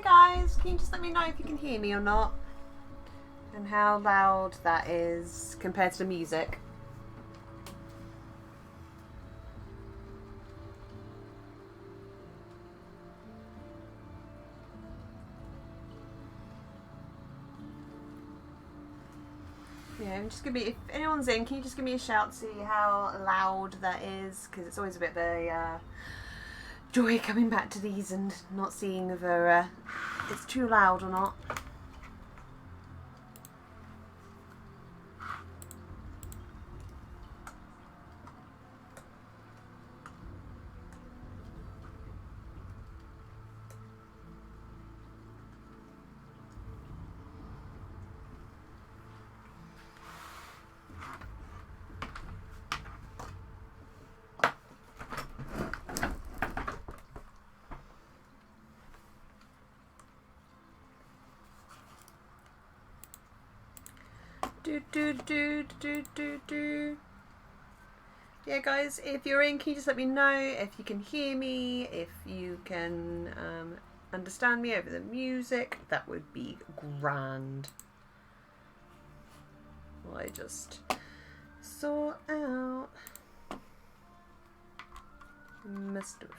guys, can you just let me know if you can hear me or not? And how loud that is compared to the music. Yeah, I'm just gonna be, if anyone's in, can you just give me a shout to see how loud that is? Because it's always a bit of a joy coming back to these and not seeing whether it's too loud or not. Yeah, guys, if you're in, can you just let me know if you can hear me, if you can understand me over the music? That would be grand. Well, I just sort out my stuff.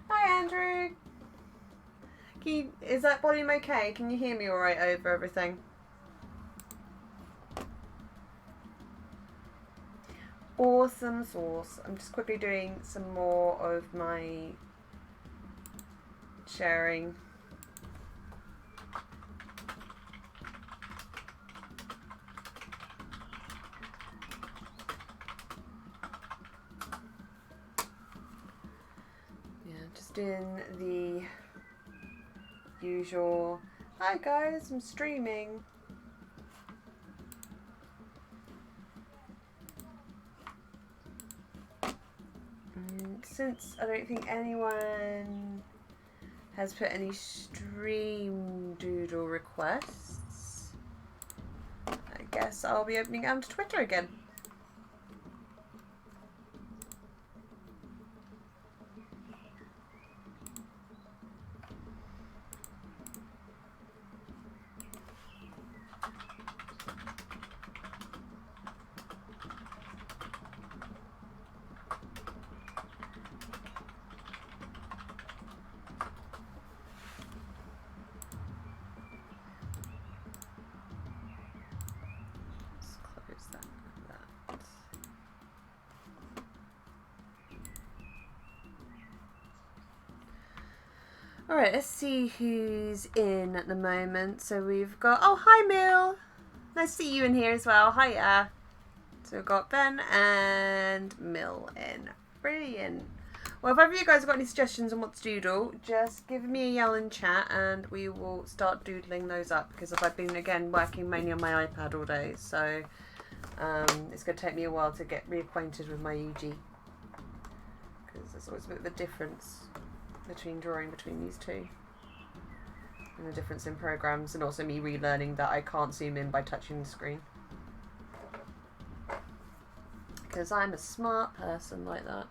Hi, Andrew. Is that volume okay? Can you hear me all right over everything? Awesome sauce. I'm just quickly doing some more of my sharing. Yeah, just doing the usual. Hi guys, I'm streaming. Since I don't think anyone has put any stream doodle requests, I guess I'll be opening to Twitter again. Alright, let's see who's in at the moment. So we've got, oh hi Mill! Nice to see you in here as well. Hiya! So we've got Ben and Mill in. Brilliant. Well, if ever you guys have got any suggestions on what to doodle, just give me a yell in chat and we will start doodling those up, because I've been, again, working mainly on my iPad all day, so it's going to take me a while to get reacquainted with my UG, because there's always a bit of a difference between drawing between these two, and the difference in programs, and also me relearning that I can't zoom in by touching the screen, because I'm a smart person like that.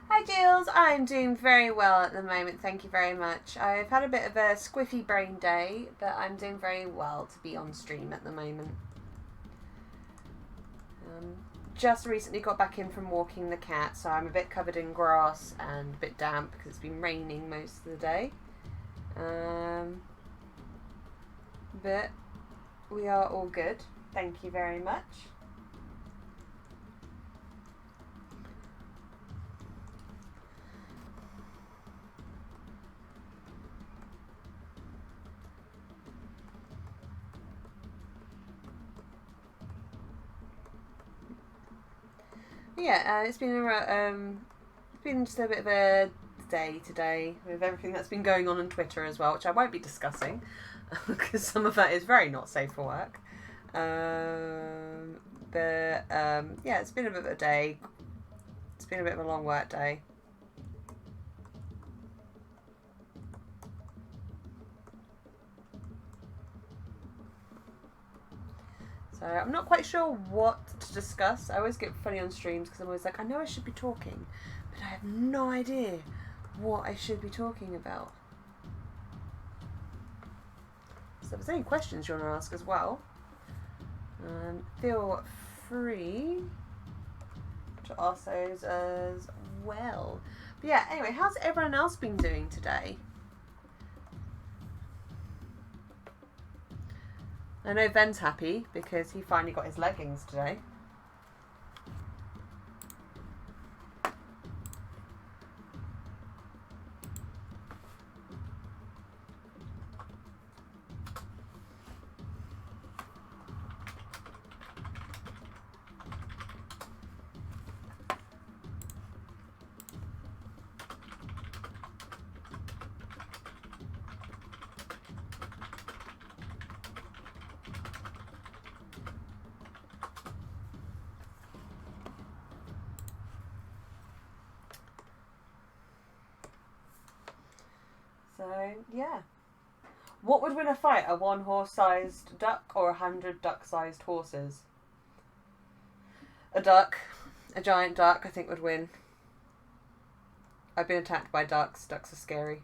Hi Gills, I'm doing very well at the moment, thank you very much. I've had a bit of a squiffy brain day, but I'm doing very well to be on stream at the moment. Just recently got back in from walking the cat, so I'm a bit covered in grass and a bit damp because it's been raining most of the day. But we are all good, thank you very much. Yeah, it's been just a bit of a day today with everything that's been going on Twitter as well, which I won't be discussing because some of that is very not safe for work. Yeah, it's been a bit of a day. It's been a bit of a long work day. So I'm not quite sure what to discuss. I always get funny on streams because I'm always like, I know I should be talking, but I have no idea what I should be talking about. So if there's any questions you want to ask as well, feel free to ask those as well. But yeah, anyway, how's everyone else been doing today? I know Ben's happy because he finally got his leggings today. So, yeah. What would win a fight? A 1 horse-sized duck or 100 duck-sized horses? A duck. A giant duck, I think, would win. I've been attacked by ducks. Ducks are scary.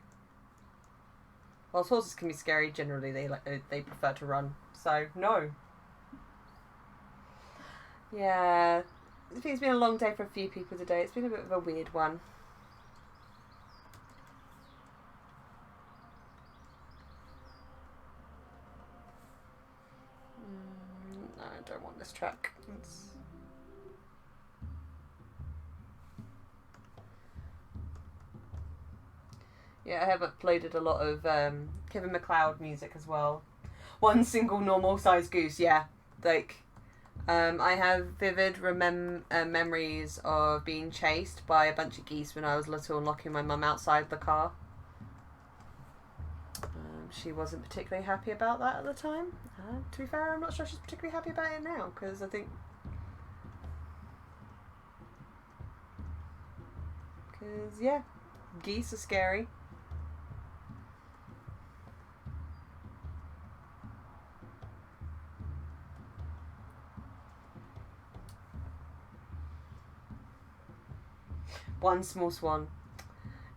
Whilst horses can be scary, generally they prefer to run. So, no. Yeah. I think it's been a long day for a few people today. It's been a bit of a weird one. No, I don't want this track. Yeah, I have uploaded a lot of Kevin MacLeod music as well. One single normal sized goose, yeah. Like, I have vivid memories of being chased by a bunch of geese when I was little and locking my mum outside the car. She wasn't particularly happy about that at the time. To be fair, I'm not sure she's particularly happy about it now, because I think... Because, yeah, geese are scary. One small swan.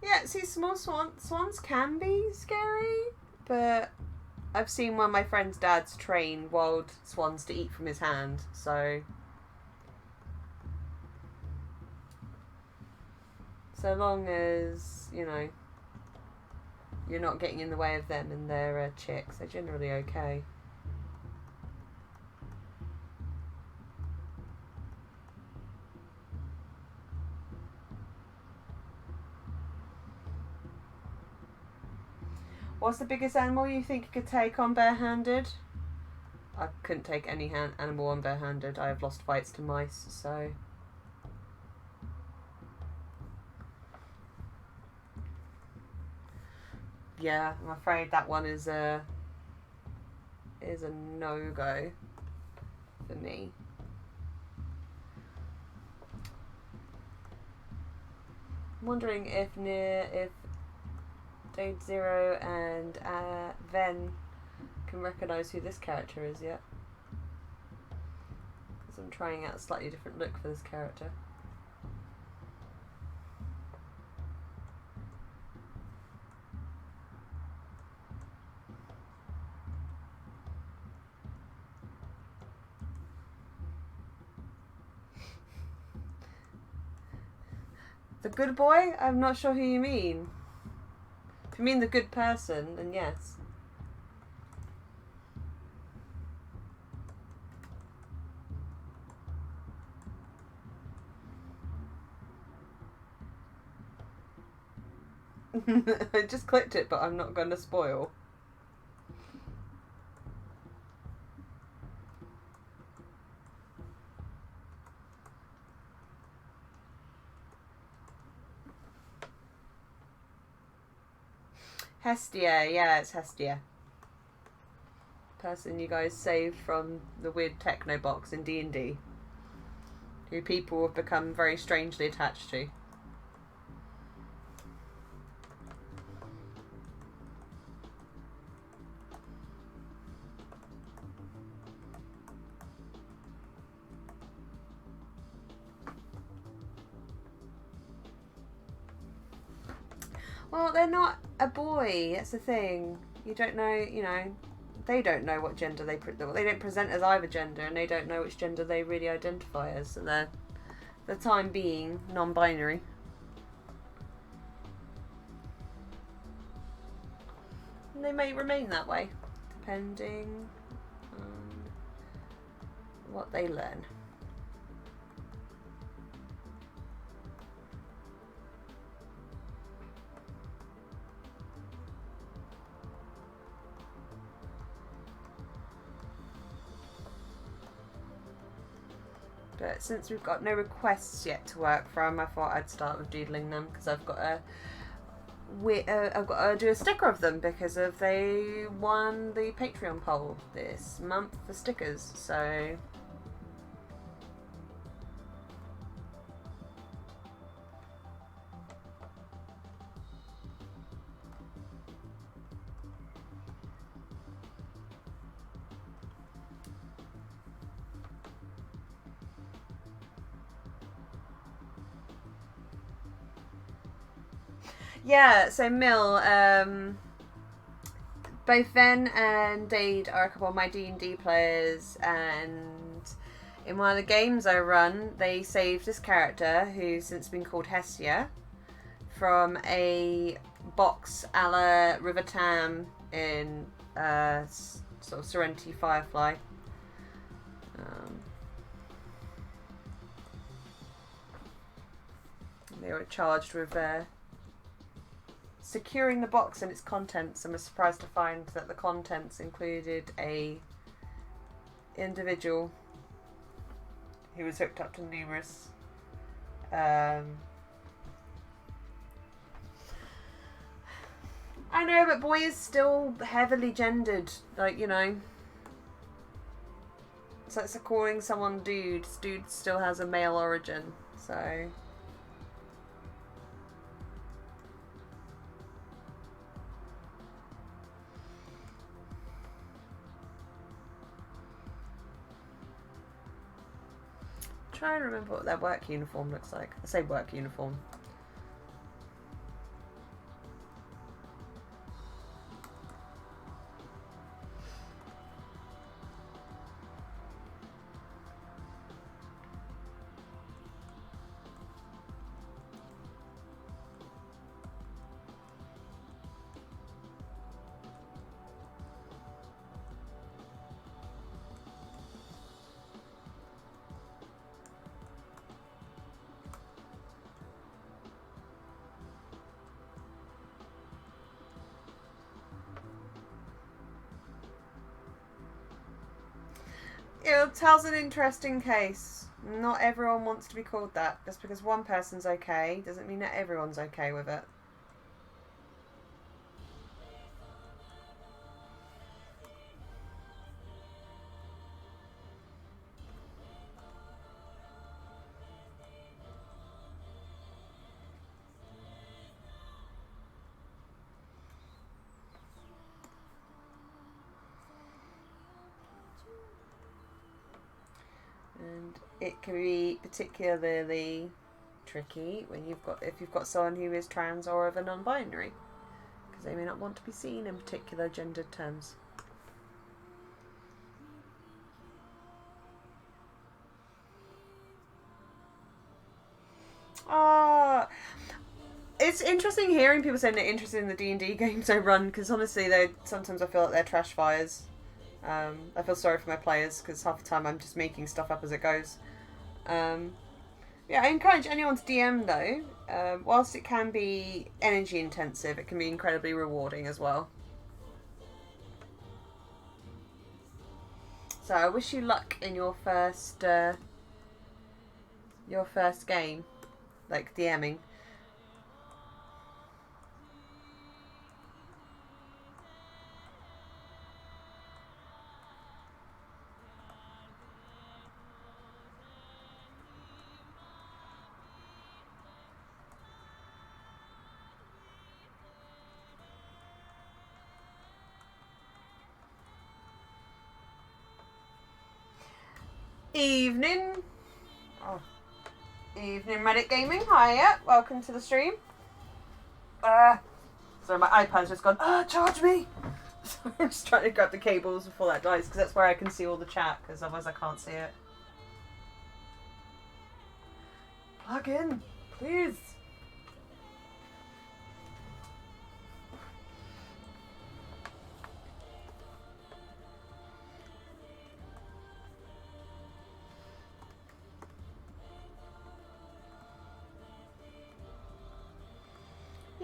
Yeah, see, small swans can be scary, but I've seen one of my friend's dads train wild swans to eat from his hand, so... So long as, you know, you're not getting in the way of them and their chicks, they're generally okay. What's the biggest animal you think you could take on barehanded? I couldn't take any animal on barehanded. I have lost fights to mice, so... Yeah, I'm afraid that one is a no-go for me. I'm wondering if Dade Zero and Ven can recognise who this character is yet. Because I'm trying out a slightly different look for this character. The good boy? I'm not sure who you mean. If you mean the good person, then yes. I just clicked it, but I'm not going to spoil. Hestia, yeah, it's Hestia. Person you guys saved from the weird techno box in D&D. Who people have become very strangely attached to. Well, they're not a boy. That's the thing. You don't know. You know, they don't know what gender they don't present as either gender, and they don't know which gender they really identify as. So they're, for the time being, non-binary. And they may remain that way, depending on what they learn. But since we've got no requests yet to work from, I thought I'd start with doodling them because I've got to do a sticker of them because they won the Patreon poll this month for stickers. So yeah, so Mill, both Ven and Dade are a couple of my D&D players, and in one of the games I run, they saved this character, who's since been called Hestia, from a box a la River Tam in sort of Serenity Firefly. They were charged with securing the box and its contents, and was surprised to find that the contents included a individual who was hooked up to numerous I know, but boy is still heavily gendered, like, you know. So it's calling someone dude. Dude still has a male origin, so try and remember what their work uniform looks like. I say work uniform. It tells an interesting case. Not everyone wants to be called that. Just because one person's okay doesn't mean that everyone's okay with it. And it can be particularly tricky when if you've got someone who is trans or of a non-binary, because they may not want to be seen in particular gendered terms. It's interesting hearing people saying they're interested in the D&D games I run, because honestly, sometimes I feel like they're trash fires. I feel sorry for my players because half the time I'm just making stuff up as it goes. Yeah, I encourage anyone to DM though. Whilst it can be energy intensive, it can be incredibly rewarding as well. So I wish you luck in your first game, like DMing. Evening. Oh. Evening, Reddit Gaming. Hiya. Welcome to the stream. Sorry, my iPad's just gone, charge me! So I'm just trying to grab the cables before that dies, because that's where I can see all the chat, because otherwise I can't see it. Plug in, please.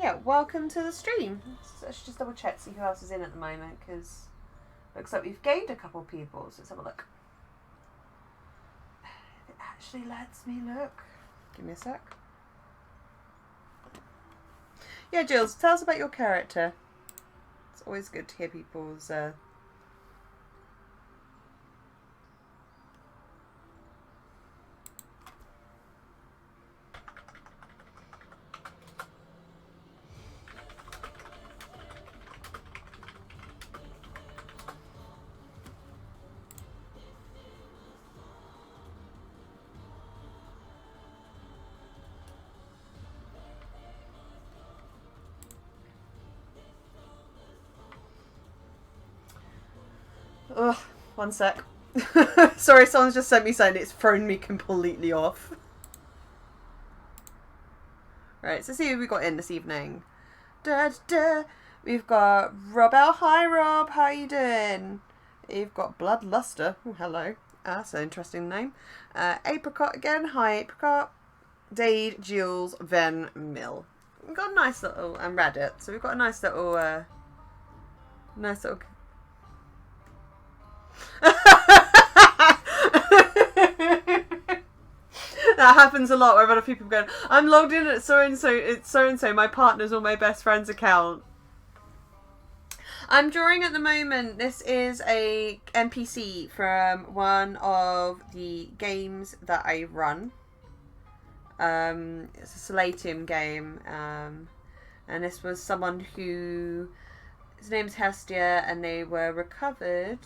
Yeah, welcome to the stream. Let's just double check, see who else is in at the moment, because looks like we've gained a couple people, so let's have a look. If it actually lets me look. Give me a sec. Yeah, Jules, tell us about your character. It's always good to hear people's... Ugh, one sec. Sorry, someone's just sent me something. It's thrown me completely off. Right, so see who we got in this evening. Da, da, da. We've got Rob L. Hi, Rob. How you doing? You've got Bloodluster. Oh, hello. That's an interesting name. Apricot again. Hi, Apricot. Dade, Jules, Ven, Mill. We've got a nice little... And Reddit. So we've got a nice little... Nice little... That happens a lot where other people go, I'm logged in at so-and-so, it's so-and-so, my partner's or my best friend's account. I'm drawing at the moment. This is a NPC from one of the games that I run. It's a Solatium game. And this was someone who... His name's Hestia, and they were recovered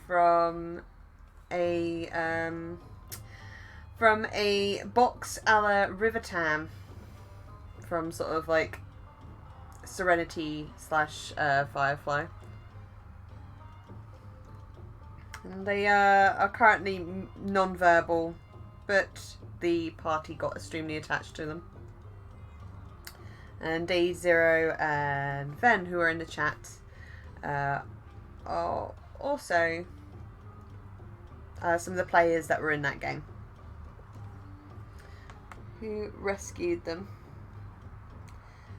from a box a la Rivertam from sort of like Serenity / Firefly. And they are currently non-verbal, but the party got extremely attached to them. And Day Zero and Ven, who are in the chat, are also some of the players that were in that game who rescued them.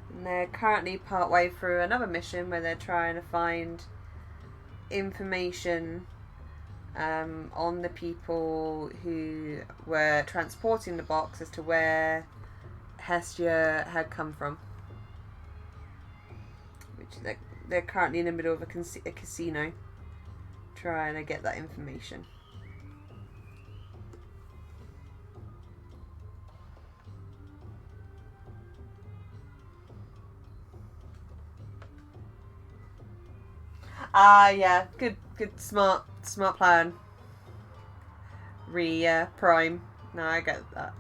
And they're currently partway through another mission where they're trying to find information on the people who were transporting the box as to where Hestia had come from. Which they're currently in the middle of a casino trying to get that information. Yeah, good, smart plan. Prime. No, I get that.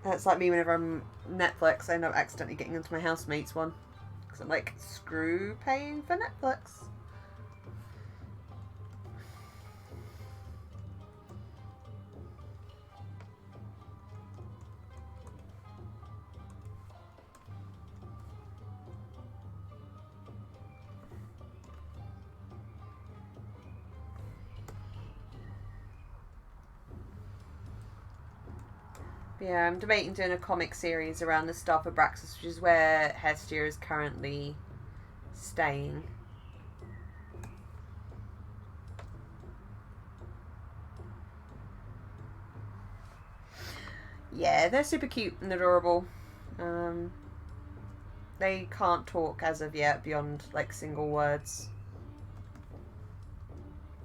That's like me whenever I'm Netflix, I end up accidentally getting into my housemate's one. Because I'm like, screw paying for Netflix. Yeah, I'm debating doing a comic series around the Staff of Braxis, which is where Hestia is currently staying. Yeah, they're super cute and adorable. They can't talk as of yet beyond like single words.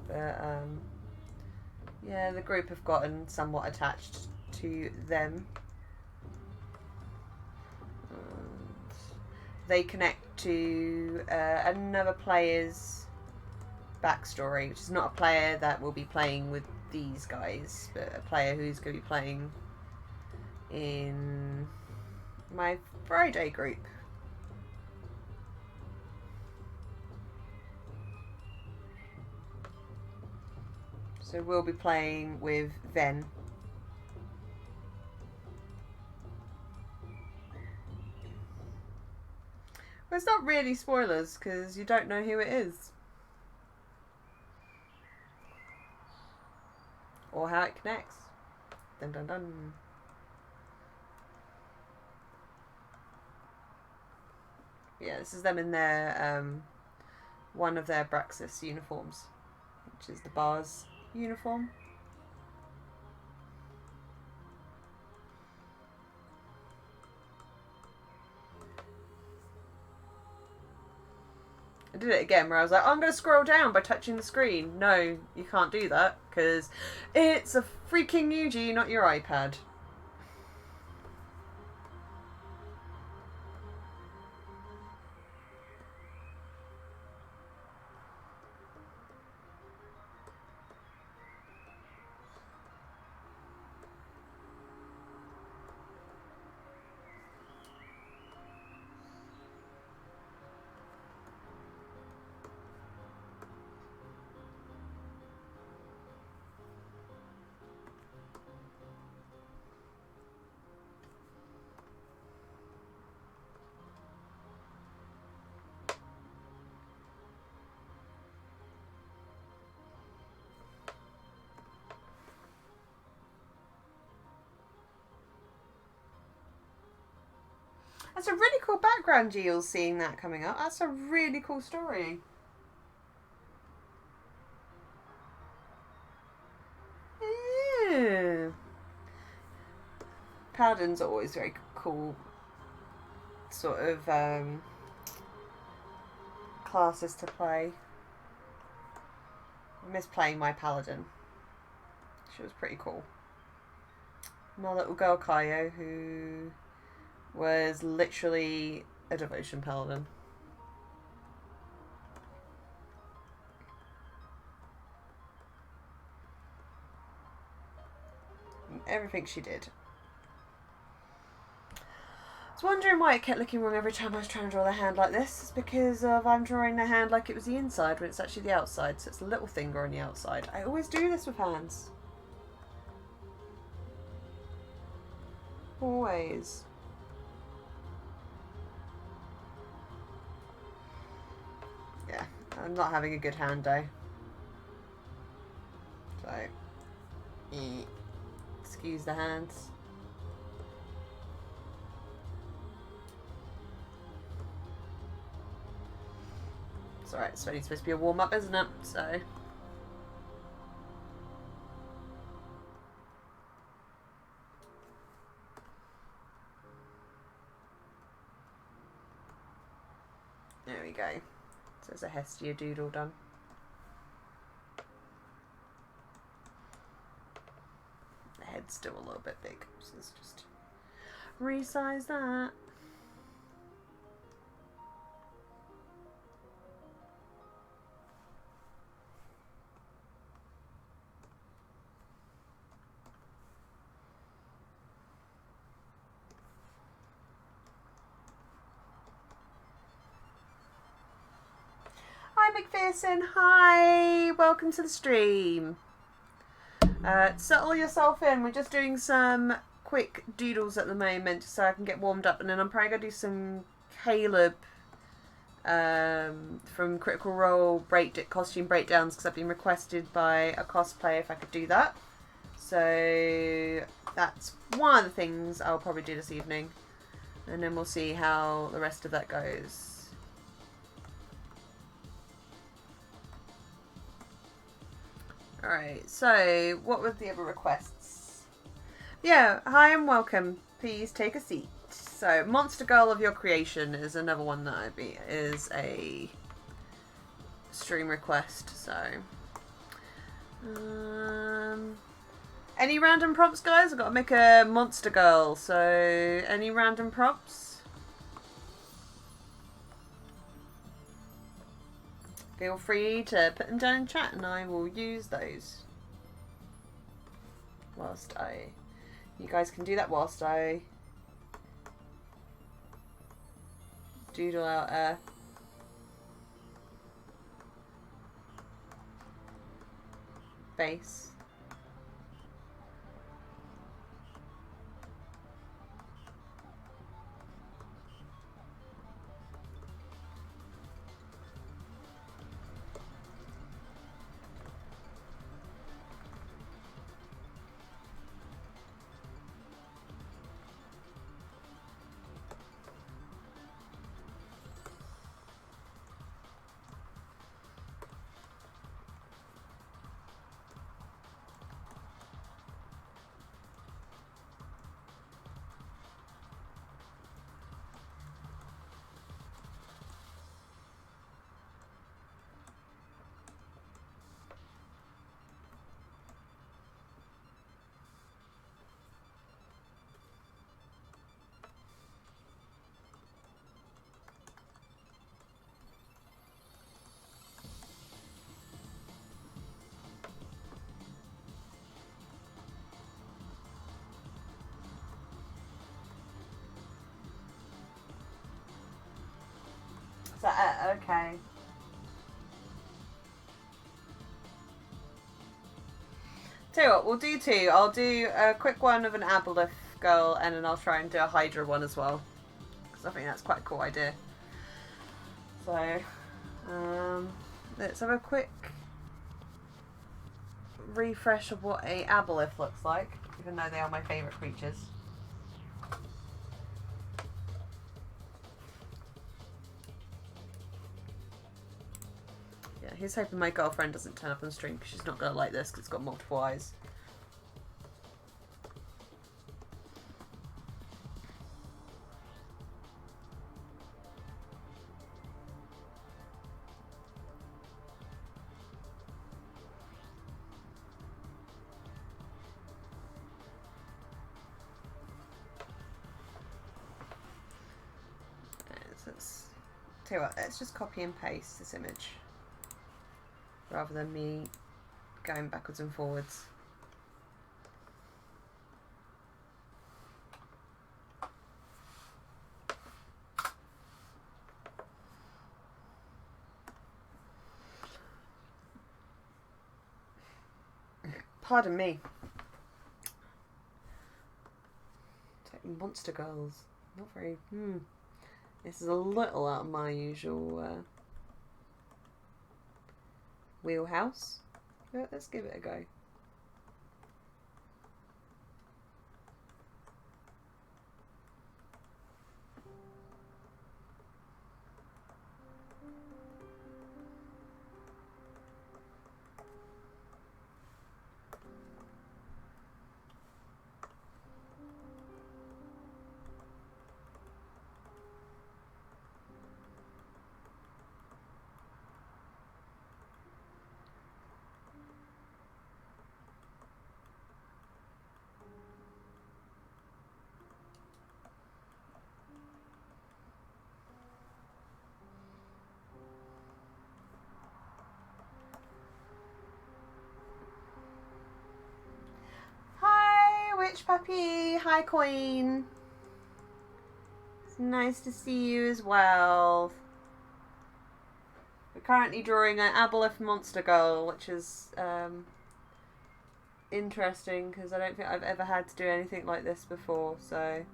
But yeah, the group have gotten somewhat attached to them. And they connect to another player's backstory, which is not a player that will be playing with these guys, but a player who's going to be playing in my Friday group. So we'll be playing with Ven. Well, it's not really spoilers because you don't know who it is. Or how it connects. Dun dun dun. Yeah, this is them in their one of their Braxis uniforms, which is the bar's uniform. I did it again where I was like, oh, I'm going to scroll down by touching the screen. No, you can't do that because it's a freaking UG, not your iPad. That's a really cool background, Jill, seeing that coming up. That's a really cool story. Yeah. Paladins are always very cool sort of classes to play. I miss playing my Paladin. She was pretty cool. My little girl Kaio, who was literally a devotion paladin. Everything she did. I was wondering why it kept looking wrong every time I was trying to draw the hand like this. It's because I'm drawing the hand like it was the inside when it's actually the outside, so it's a little finger on the outside. I always do this with hands. Always. Yeah, I'm not having a good hand day. So, excuse the hands. It's alright, it's only supposed to be a warm-up, isn't it? So... there we go. So there's a Hestia doodle done. The head's still a little bit big, so let's just resize that. Hi McPherson, hi, welcome to the stream. Settle yourself in, we're just doing some quick doodles at the moment so I can get warmed up, and then I'm probably going to do some Caleb from Critical Role costume breakdowns because I've been requested by a cosplayer if I could do that. So that's one of the things I'll probably do this evening, and then we'll see how the rest of that goes. Alright, so what were the other requests? Yeah, hi and welcome. Please take a seat. So, Monster Girl of Your Creation is another one that is a stream request. So, any random prompts, guys? I've got to make a Monster Girl. So, any random prompts? feel free to put them down in chat and I will use those. You guys can do that whilst I doodle out a base. Is that it? Okay. Tell you what, we'll do two. I'll do a quick one of an Aboleth girl and then I'll try and do a Hydra one as well. Because I think that's quite a cool idea. So, let's have a quick refresh of what a Aboleth looks like, even though they are my favourite creatures. He's hoping my girlfriend doesn't turn up on stream because she's not going to like this because it's got multiple eyes. Tell you what, let's just copy and paste this image rather than me going backwards and forwards. Pardon me. Taking monster girls. Not very... This is a little out of my usual wheelhouse. But let's give it a go. Witch Puppy, hi Queen. It's nice to see you as well. We're currently drawing an Aboleth monster girl, which is interesting because I don't think I've ever had to do anything like this before, so...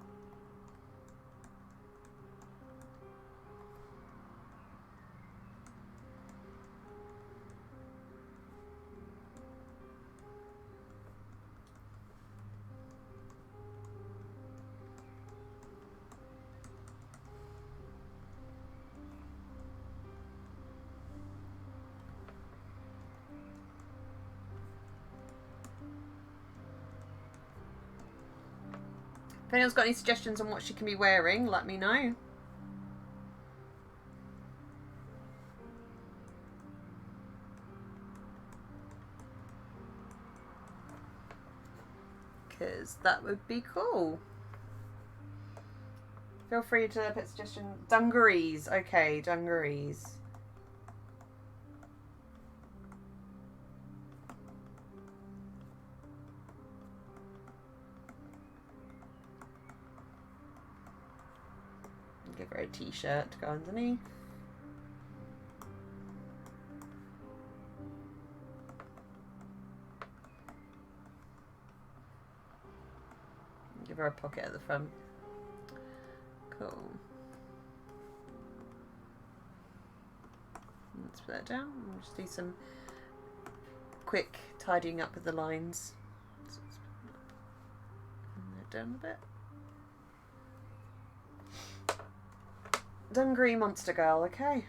If anyone's got any suggestions on what she can be wearing, let me know. Because that would be cool. Feel free to put suggestions. Dungarees. Okay, dungarees. Give her a t-shirt to go underneath. Give her a pocket at the front. Cool. Let's put that down. We'll just do some quick tidying up with the lines. And they're down a bit. Dungaree Monster Girl, okay.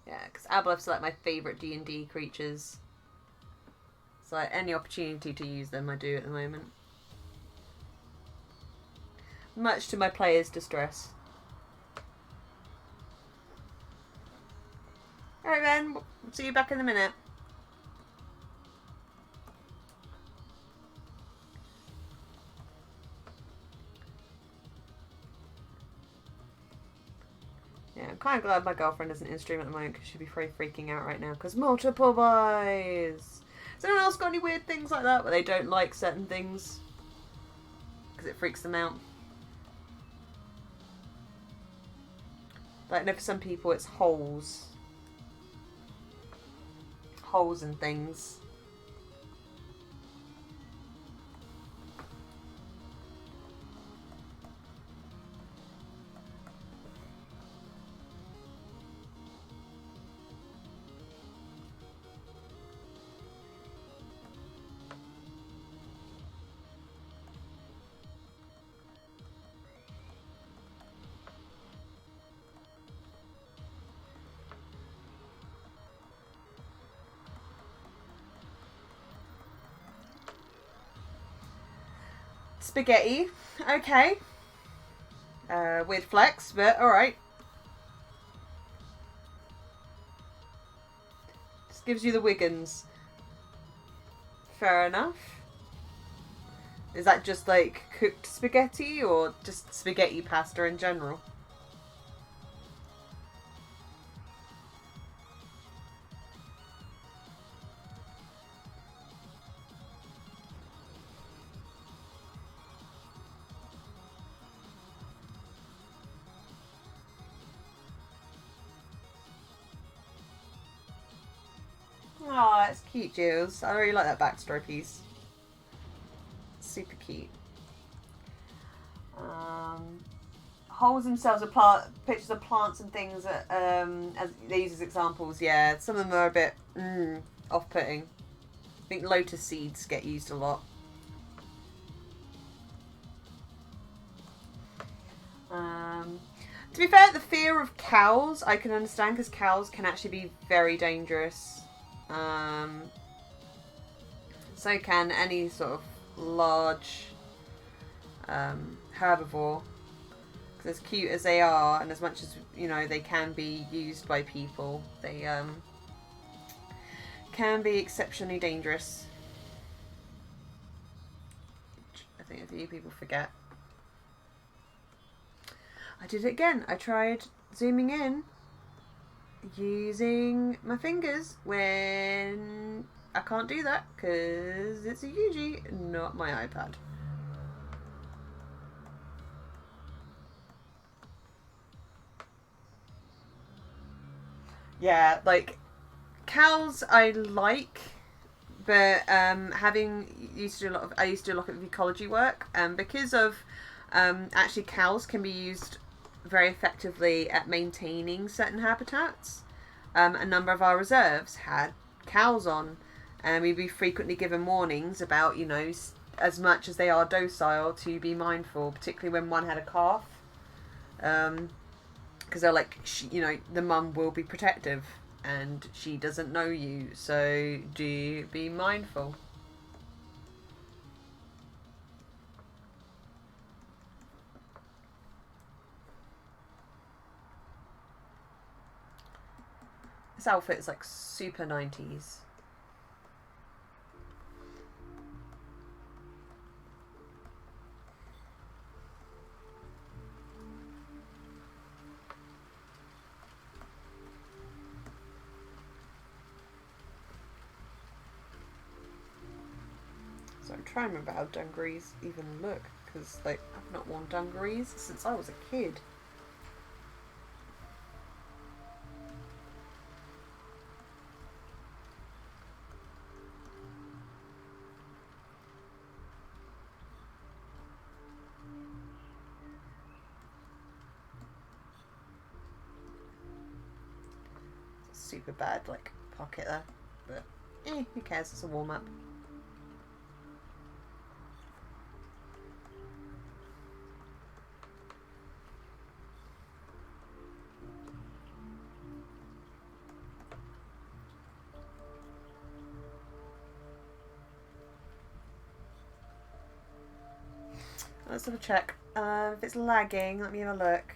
Yeah, because aboleths are like my favourite D&D creatures. So like, any opportunity to use them I do at the moment. Much to my players' distress. Alright then, see you back in a minute. Yeah, I'm kind of glad my girlfriend isn't in stream at the moment because she'd be very freaking out right now because multiple buys. Has anyone else got any weird things like that where they don't like certain things because it freaks them out? Like, I know for some people it's holes. Holes and things. Spaghetti. Okay. Weird flex, but alright. Just gives you the Wiggins. Fair enough. Is that just like cooked spaghetti or just spaghetti pasta in general? Oh, it's cute, Jules. I really like that backstory piece. Super cute. Holes themselves are pictures of plants and things that, as they use as examples. Yeah, some of them are a bit off-putting. I think lotus seeds get used a lot. To be fair, the fear of cows I can understand because cows can actually be very dangerous. So can any sort of large herbivore. Because as cute as they are, and as much as, you know, they can be used by people, they can be exceptionally dangerous. Which I think a few people forget. I did it again. I tried zooming in using my fingers when I can't do that because it's a Yuji, not my iPad. Yeah, like cows I like, but having used to do a lot of ecology work, because of actually cows can be used very effectively at maintaining certain habitats. a number of our reserves had cows on, and we'd be frequently given warnings about, you know, as much as they are docile, to be mindful, particularly when one had a calf, because they're like, you know, the mum will be protective and she doesn't know you, so do be mindful. This outfit is like super 90s. So I'm trying to remember how dungarees even look, because like I've not worn dungarees since I was a kid. Super bad like pocket there, but who cares, it's a warm-up. Let's have a check. If it's lagging, let me have a look.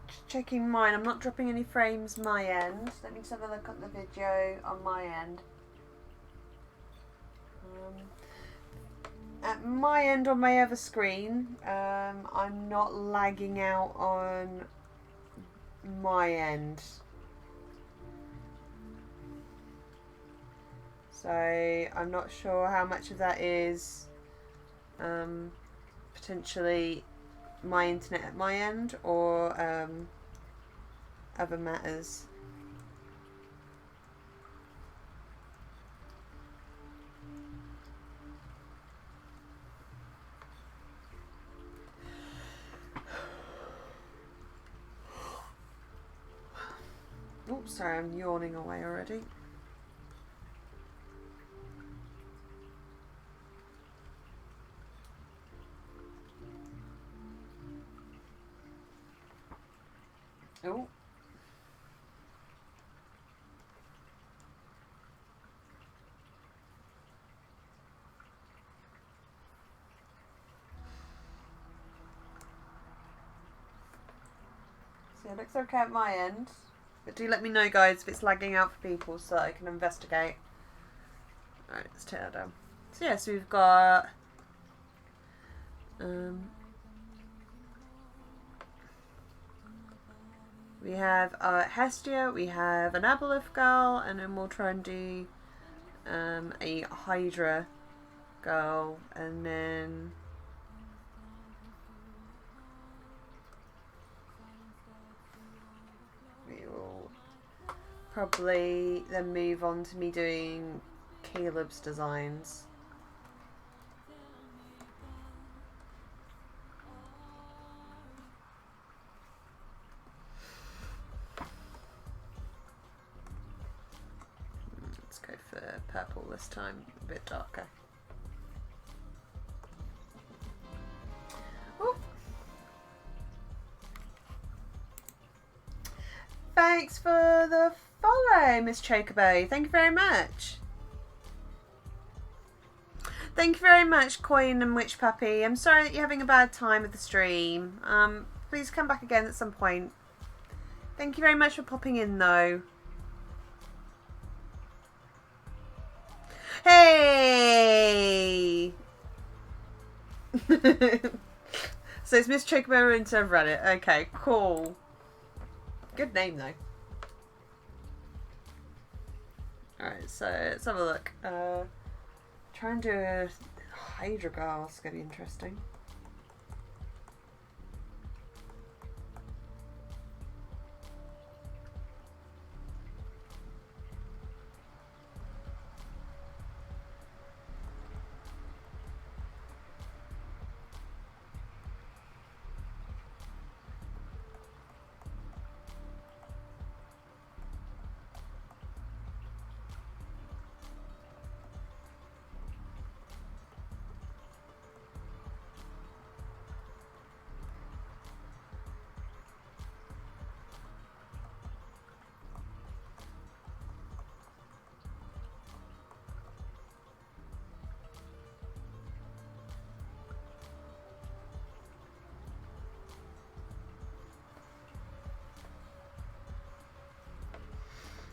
Just checking mine. I'm not dropping any frames my end. Let me just have a look at the video on my end. At my end on my other screen, I'm not lagging out on my end. So I'm not sure how much of that is potentially my internet at my end or other matters. Oops, sorry, I'm yawning away already. Oh. So it looks okay at my end. But do let me know, guys, if it's lagging out for people so that I can investigate. Alright, let's tear that down. So yeah, so we've got we have Hestia, we have an Aboleth girl, and then we'll try and do a Hydra girl, and then we will probably then move on to me doing Caleb's designs. Let's go for purple this time, a bit darker. Ooh. Thanks for the follow, Miss Chocobo. Thank you very much. Thank you very much, Coin and Witch Puppy. I'm sorry that you're having a bad time with the stream. Please come back again at some point. Thank you very much for popping in, though. Hey! So it's Miss Chocobo instead of Reddit. Okay, cool. Good name, though. Alright, so let's have a look. Try and do a Hydra girl. It's going to be interesting.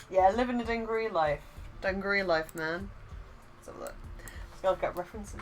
Yeah, living a dungaree life. Dungaree life, man. Let's have a look. Let's go look at references.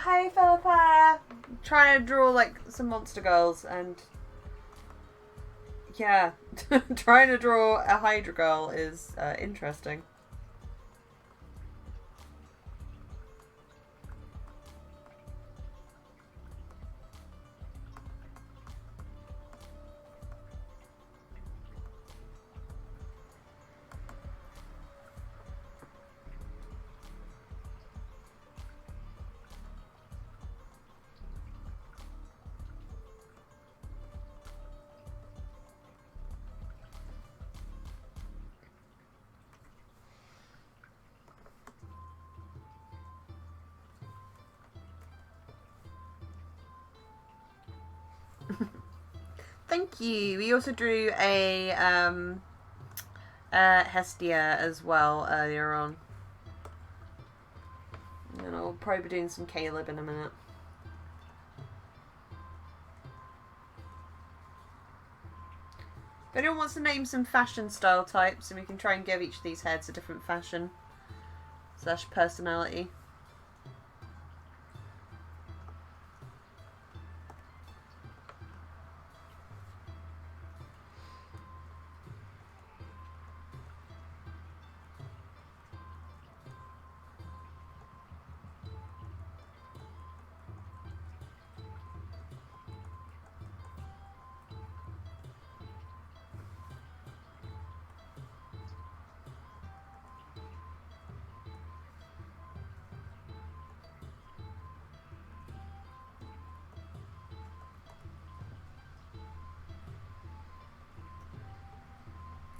Hi Philippa! Trying to draw like some monster girls and yeah, trying to draw a Hydra girl is interesting. Thank you. We also drew a Hestia as well earlier on. And I'll probably be doing some Caleb in a minute. If anyone wants to name some fashion style types, and we can try and give each of these heads a different fashion / personality.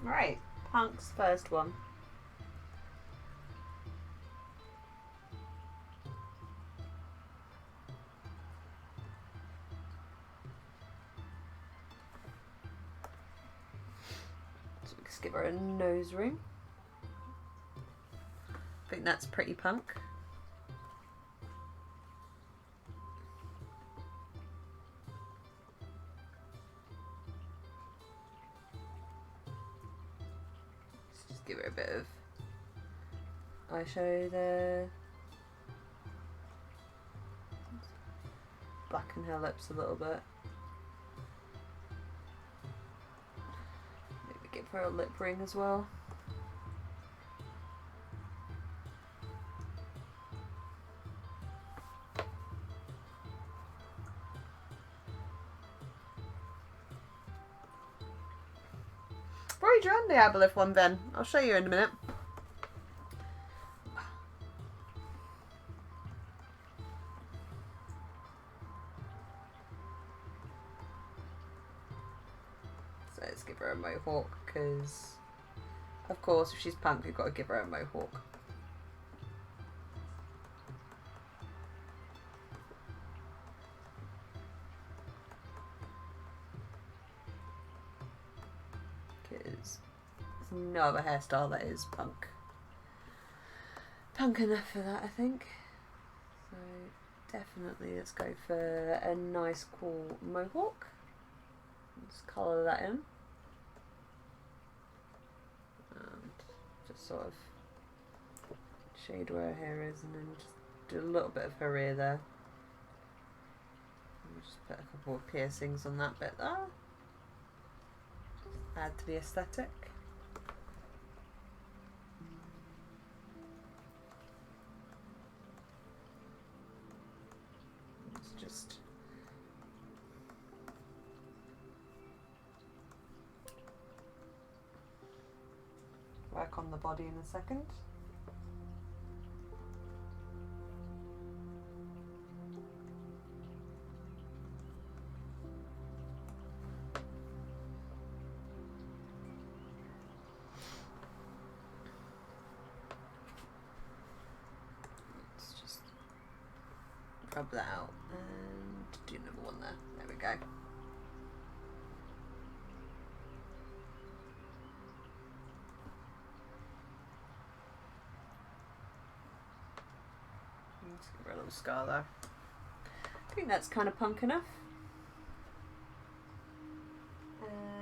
Right, Punk's first one. So let's give her a nose ring. I think that's pretty Punk. Give her a bit of eyeshadow there. Blacken her lips a little bit. Maybe give her a lip ring as well. I've already drawn the Aboleth one then. I'll show you in a minute. So let's give her a mohawk because, of course, if she's Punk, we've got to give her a mohawk. Because there's no other hairstyle that is Punk. Punk enough for that, I think. So definitely let's go for a nice cool mohawk. Let's colour that in. And just sort of shade where her hair is and then just do a little bit of her ear there. Just put a couple of piercings on that bit there. Add to the aesthetic. Let's just work on the body in a second. Rub that out and do another one there. There we go. Let's give her a little scar there. I think that's kind of punk enough.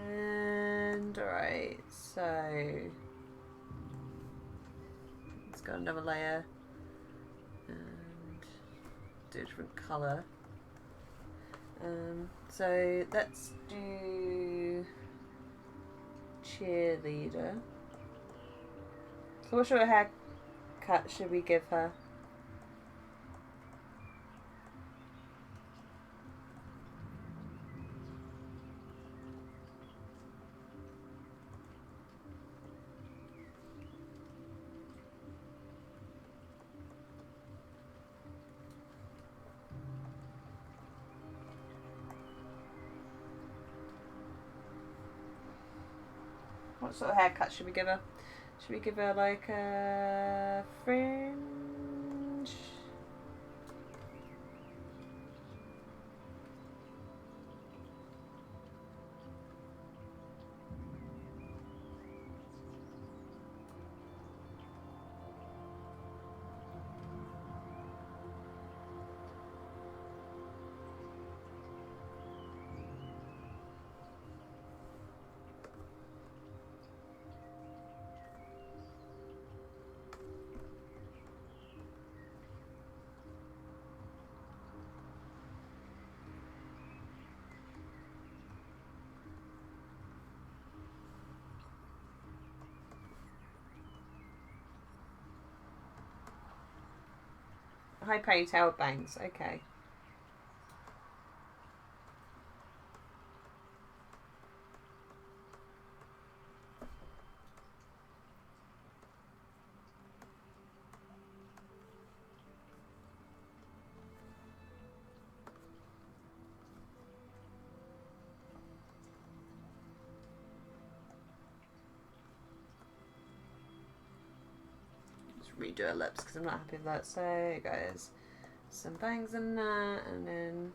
And alright, so let's go another layer. Do a different colour. So let's do cheerleader. So what sort of haircut should we give her? What sort of haircut should we give her? Should we give her like a fringe? High ponytail bangs, okay. Redo her lips because I'm not happy with that. So it goes some bangs in that, and then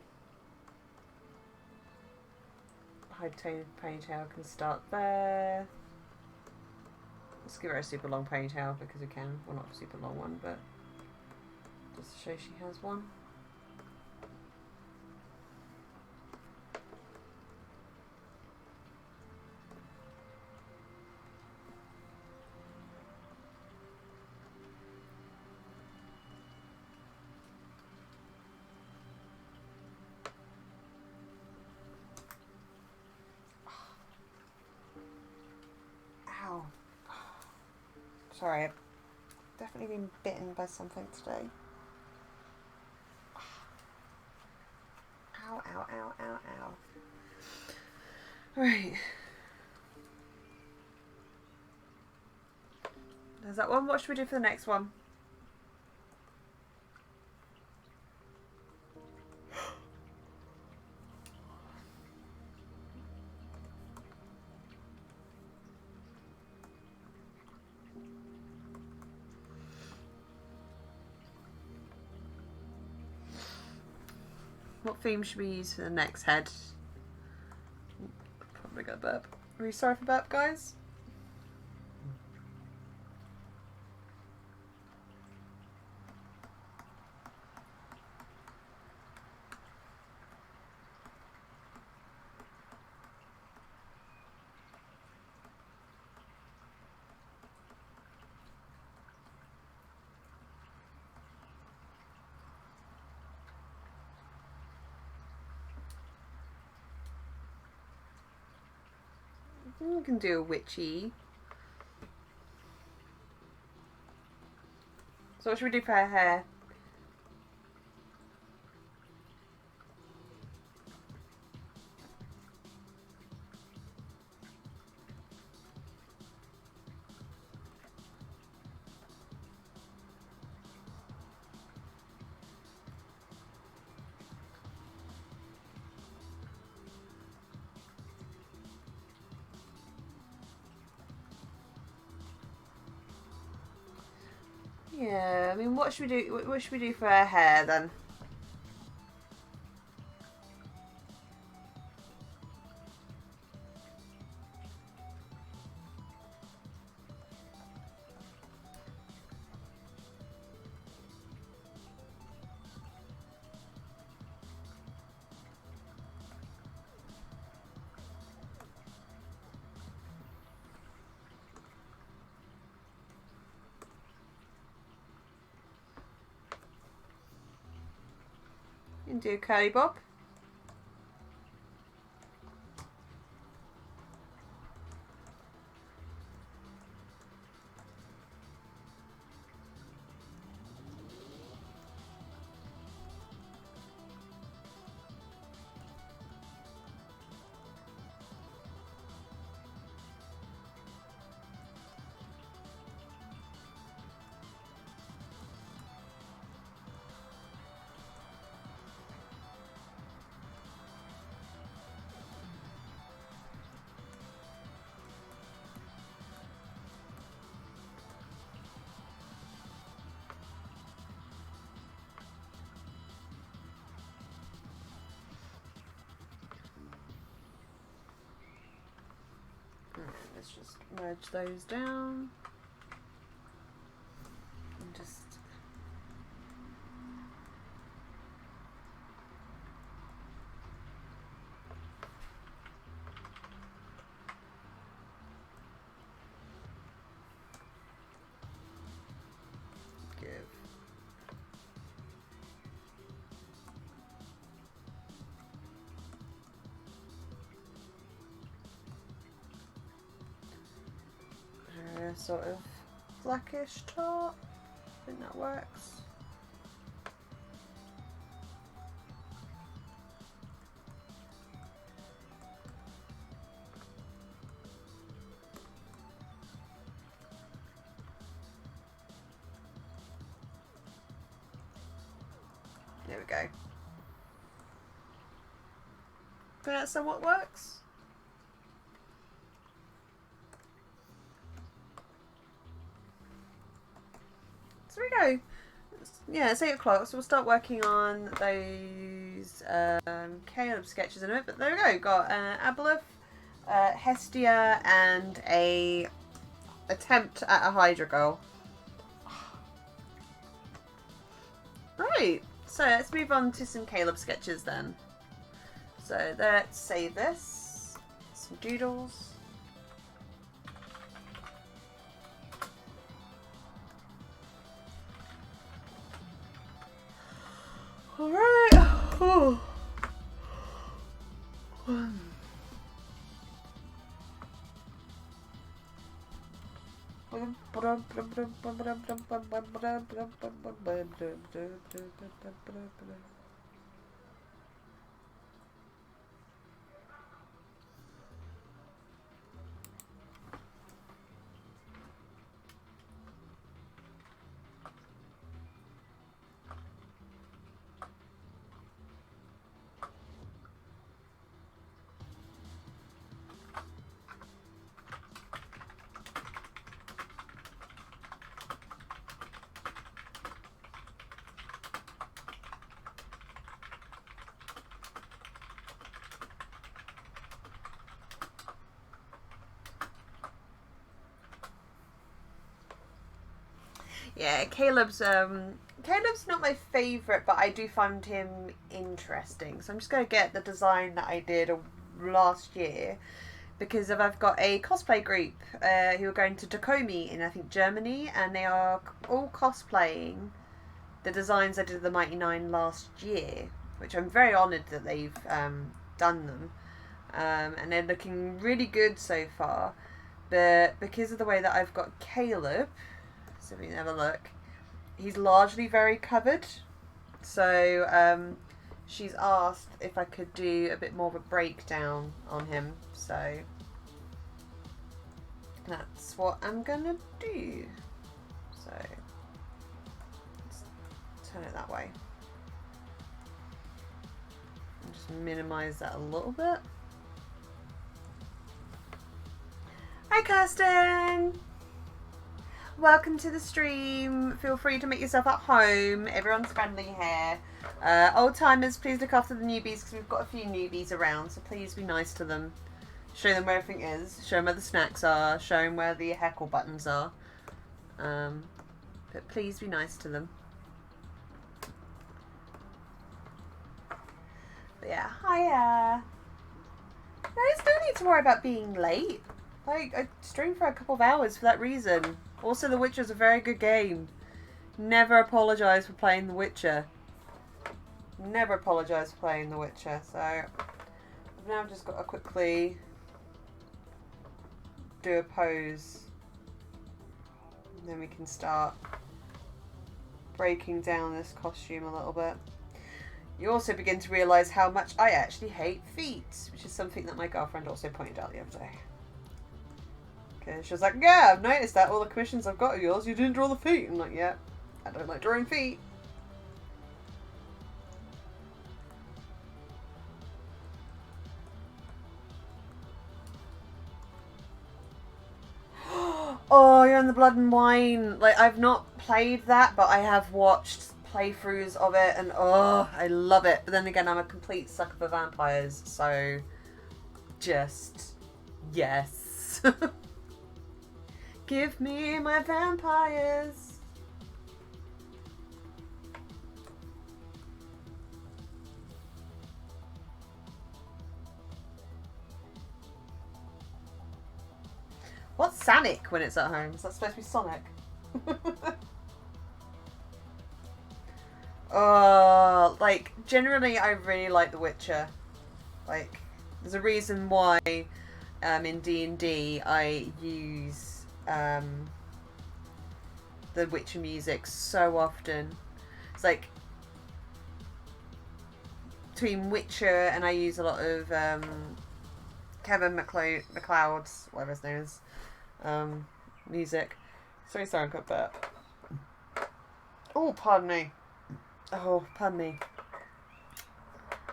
high ponytail can start there. Let's give her a super long ponytail because we can. Well, not a super long one, but just to show she has one. Sorry, I've definitely been bitten by something today. Ow, ow, ow, ow, ow. Right. There's that one. What should we do for the next one? What theme should we use for the next head? Probably got a burp. Are you sorry for burp, guys? You can do a witchy. So what should we do for her hair? Yeah, I mean, what should we do? What should we do for her hair then? You can do a curly bob. Let's just merge those down and just give her a sort of blackish top. I think that works. There we go. I think that somewhat works. So there we go. Yeah, it's 8 o'clock, so we'll start working on those Caleb sketches in a bit. But there we go. Got Aboleth, Hestia, and a attempt at a Hydra goal. Right. So let's move on to some Caleb sketches then. So let's save this. Some doodles. Alright. Oh. Yeah, Caleb's not my favourite, but I do find him interesting. So I'm just going to get the design that I did last year, because I've got a cosplay group who are going to Takomi in, I think, Germany, and they are all cosplaying the designs I did of the Mighty Nine last year, which I'm very honoured that they've done them. and they're looking really good so far. But because of the way that I've got Caleb, so if we can have a look, he's largely very covered. So she's asked if I could do a bit more of a breakdown on him. So that's what I'm gonna do. So let's turn it that way. Just minimize that a little bit. Hi Kirsten! Welcome to the stream. Feel free to make yourself at home. Everyone's friendly here. Old timers, please look after the newbies because we've got a few newbies around, so please be nice to them. Show them where everything is. Show them where the snacks are. Show them where the heckle buttons are. But please be nice to them. But yeah, hiya. There's no need to worry about being late. Like, I streamed for a couple of hours for that reason. Also, The Witcher's a very good game. Never apologise for playing The Witcher. Never apologise for playing The Witcher. So, I've now just got to quickly do a pose. And then we can start breaking down this costume a little bit. You also begin to realise how much I actually hate feet, which is something that my girlfriend also pointed out the other day. She was like, yeah, I've noticed that all the commissions I've got of yours, you didn't draw the feet. I'm like, yeah, I don't like drawing feet. Oh, you're in the Blood and Wine. Like, I've not played that, but I have watched playthroughs of it, and oh, I love it. But then again, I'm a complete sucker for vampires, so just yes. Give me my vampires. What's Sonic when it's at home? Is that supposed to be Sonic? Like, generally I really like The Witcher. Like, there's a reason why in D&D I use the Witcher music so often. It's like between Witcher and I use a lot of Kevin MacLeod's, whatever his name is, music. Sorry, I got burp. Oh, pardon me. Oh, pardon me.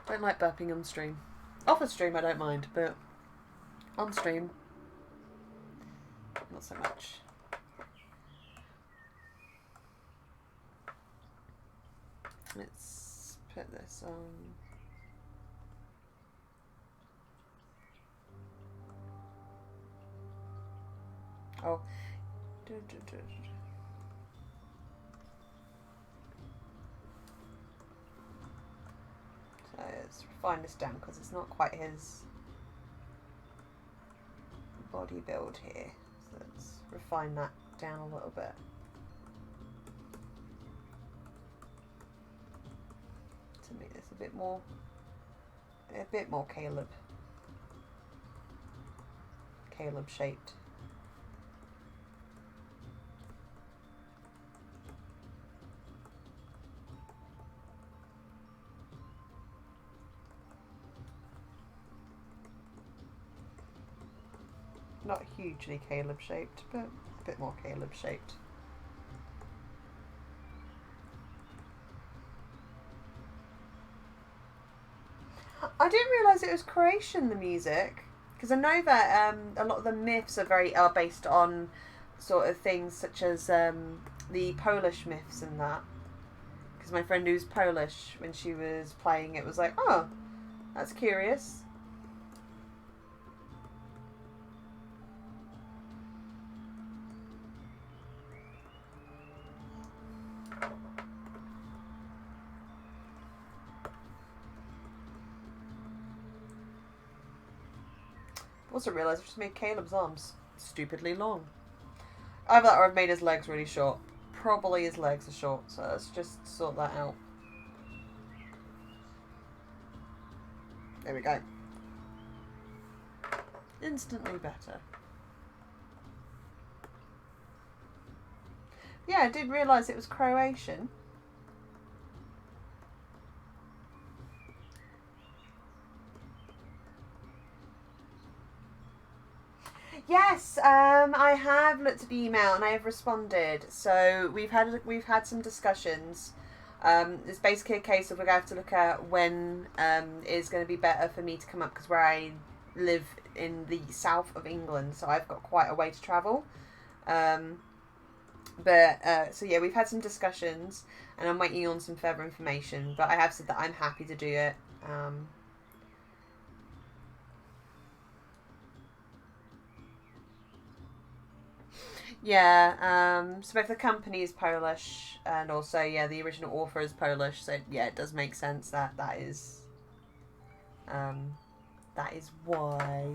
Don't like burping on stream. Off a stream I don't mind, but on stream not so much. Let's put this on. Oh. So let's refine this down because it's not quite his body build here. So let's refine that down a little bit. To make this a bit more Caleb shaped. Not hugely Caleb shaped, but a bit more Caleb shaped. I didn't realise it was Croatian, the music, because I know that a lot of the myths are based on sort of things such as the Polish myths and that. Because my friend who's Polish, when she was playing it, was like, oh, that's curious. Also realised I've just made Caleb's arms stupidly long. Either that or I've made his legs really short. Probably his legs are short, so let's just sort that out. There we go. Instantly better. Yeah, I did realise it was Croatian. Yes, I have looked at the email and I have responded. So we've had some discussions. It's basically a case of we're going to have to look at when is going to be better for me to come up, because where I live in the south of England, so I've got quite a way to travel. So yeah, we've had some discussions and I'm waiting on some further information. But I have said that I'm happy to do it. Yeah, so both the company is Polish and also, yeah, the original author is Polish, so yeah, it does make sense that that is why.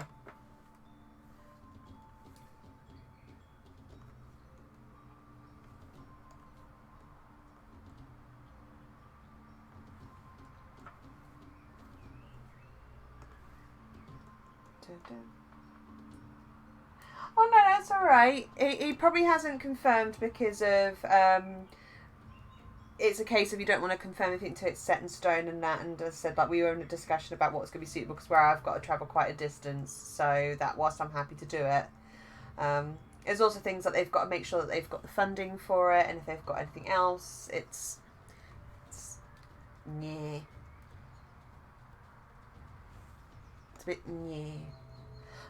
Oh no, that's alright. He probably hasn't confirmed because of it's a case of you don't want to confirm anything until it's set in stone and that. And as I said, like, we were in a discussion about what's going to be suitable, because where I've got to travel quite a distance, so that whilst I'm happy to do it, there's also things that they've got to make sure that they've got the funding for it, and if they've got anything else, it's yeah, it's a bit yeah.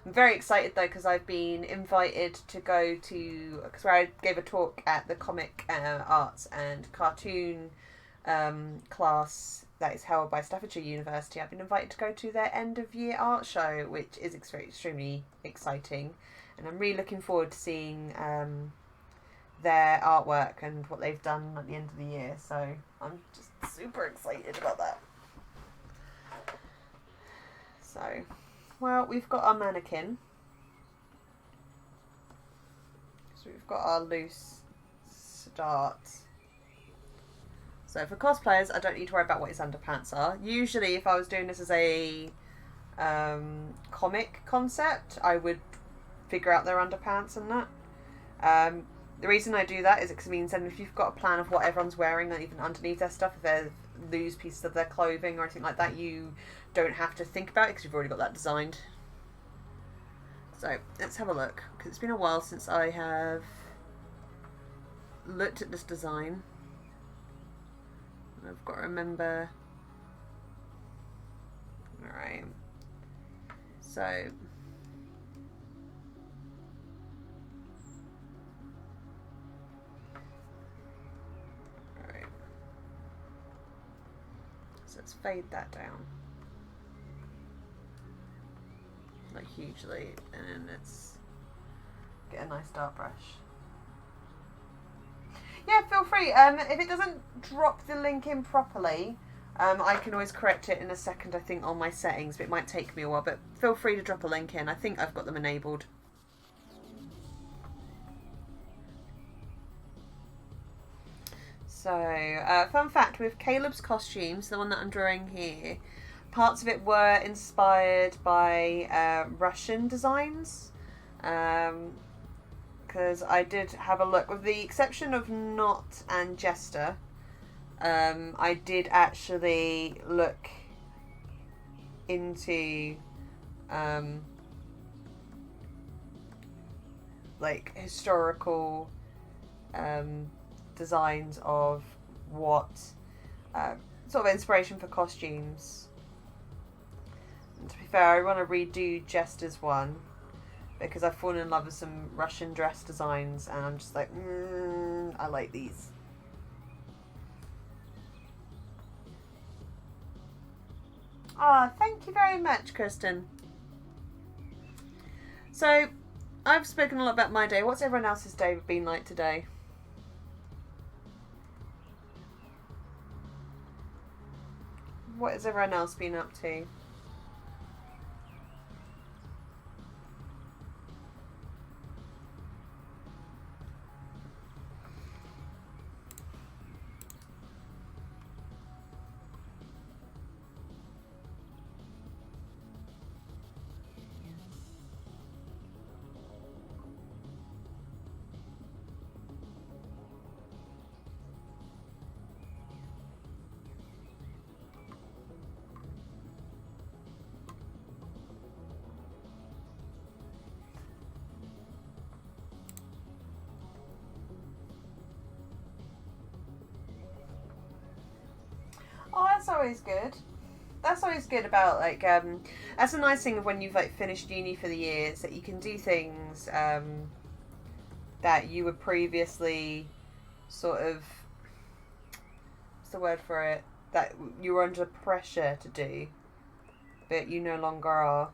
I'm very excited though, because I've been invited to go to, because where I gave a talk at the comic arts and cartoon class that is held by Staffordshire University. I've been invited to go to their end of year art show, which is extremely exciting, and I'm really looking forward to seeing their artwork and what they've done at the end of the year. So I'm just super excited about that. So, well, we've got our mannequin. So we've got our loose start. So for cosplayers, I don't need to worry about what his underpants are. Usually, if I was doing this as a comic concept, I would figure out their underpants and that. The reason I do that is it means then if you've got a plan of what everyone's wearing, and even underneath their stuff, if they lose pieces of their clothing or anything like that, you don't have to think about it because you've already got that designed. So let's have a look, because it's been a while since I have looked at this design. I've got to remember. Alright. So. Alright. So let's fade that down. Like hugely. And then let's get a nice dark brush. Yeah, feel free. If it doesn't drop the link in properly, I can always correct it in a second, I think, on my settings, but it might take me a while. But feel free to drop a link in. I think I've got them enabled. So, fun fact, with Caleb's costumes, the one that I'm drawing here, parts of it were inspired by Russian designs. Because I did have a look, with the exception of Knot and Jester. I did actually look into like historical designs of what sort of inspiration for costumes. And to be fair, I want to redo Jester's one, because I've fallen in love with some Russian dress designs, and I'm just like, I like these. Ah, thank you very much, Kristen. So, I've spoken a lot about my day. What's everyone else's day been like today? What has everyone else been up to? Oh, that's always good. That's always good about like that's a nice thing of when you've like finished uni for the year, is that you can do things that you were previously sort of, what's the word for it, that you were under pressure to do, but you no longer are.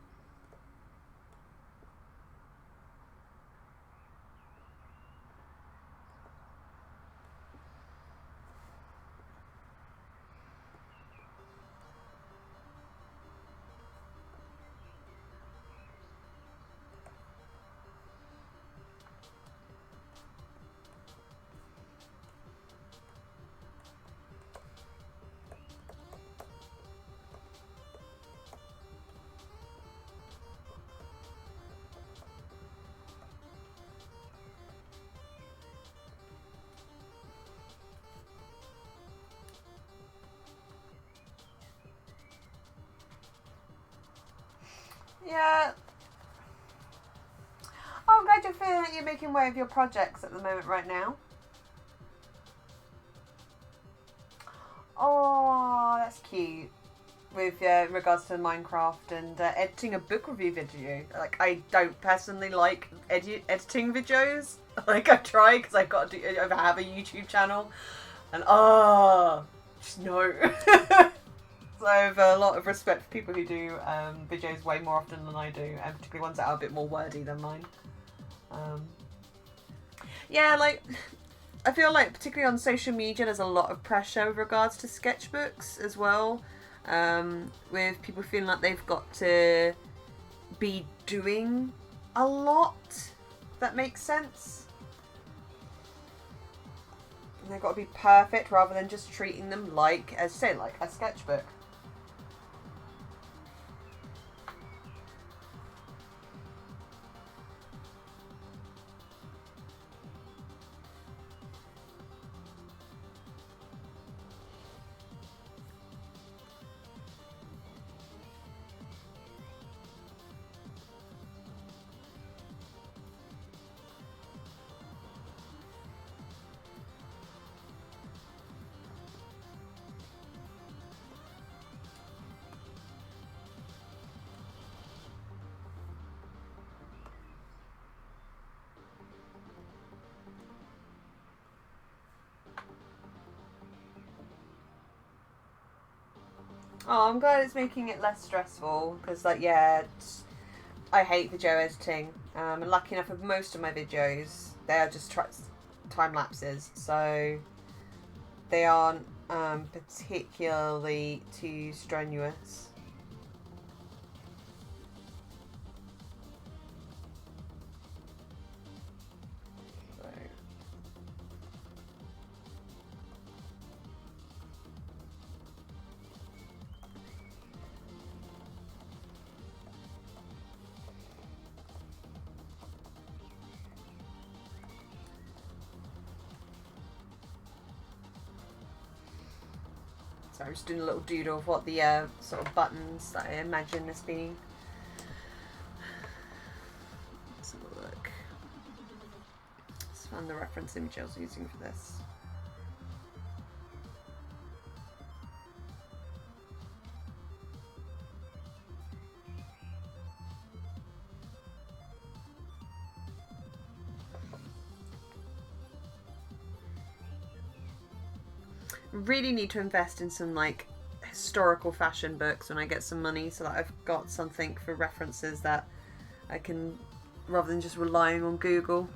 Yeah. Oh, I'm glad you're feeling like you're making way of your projects at the moment right now. Oh, that's cute. With in regards to Minecraft and editing a book review video. Like, I don't personally like editing videos. Like, I try because I've got to do, I have a YouTube channel. And, just no. So I have a lot of respect for people who do videos way more often than I do, and particularly ones that are a bit more wordy than mine. Yeah, like, I feel like particularly on social media there's a lot of pressure with regards to sketchbooks as well, with people feeling like they've got to be doing a lot, if that makes sense. And they've got to be perfect rather than just treating them like, as say, like a sketchbook. Oh, I'm glad it's making it less stressful, because, like, yeah, I hate video editing. And lucky enough, with most of my videos, they are just time lapses, so they aren't particularly too strenuous. So I'm just doing a little doodle of what the sort of buttons that I imagine this being. Let's have a look. Let's find the reference image I was using for this. Really need to invest in some like historical fashion books when I get some money, so that I've got something for references that I can, rather than just relying on Google.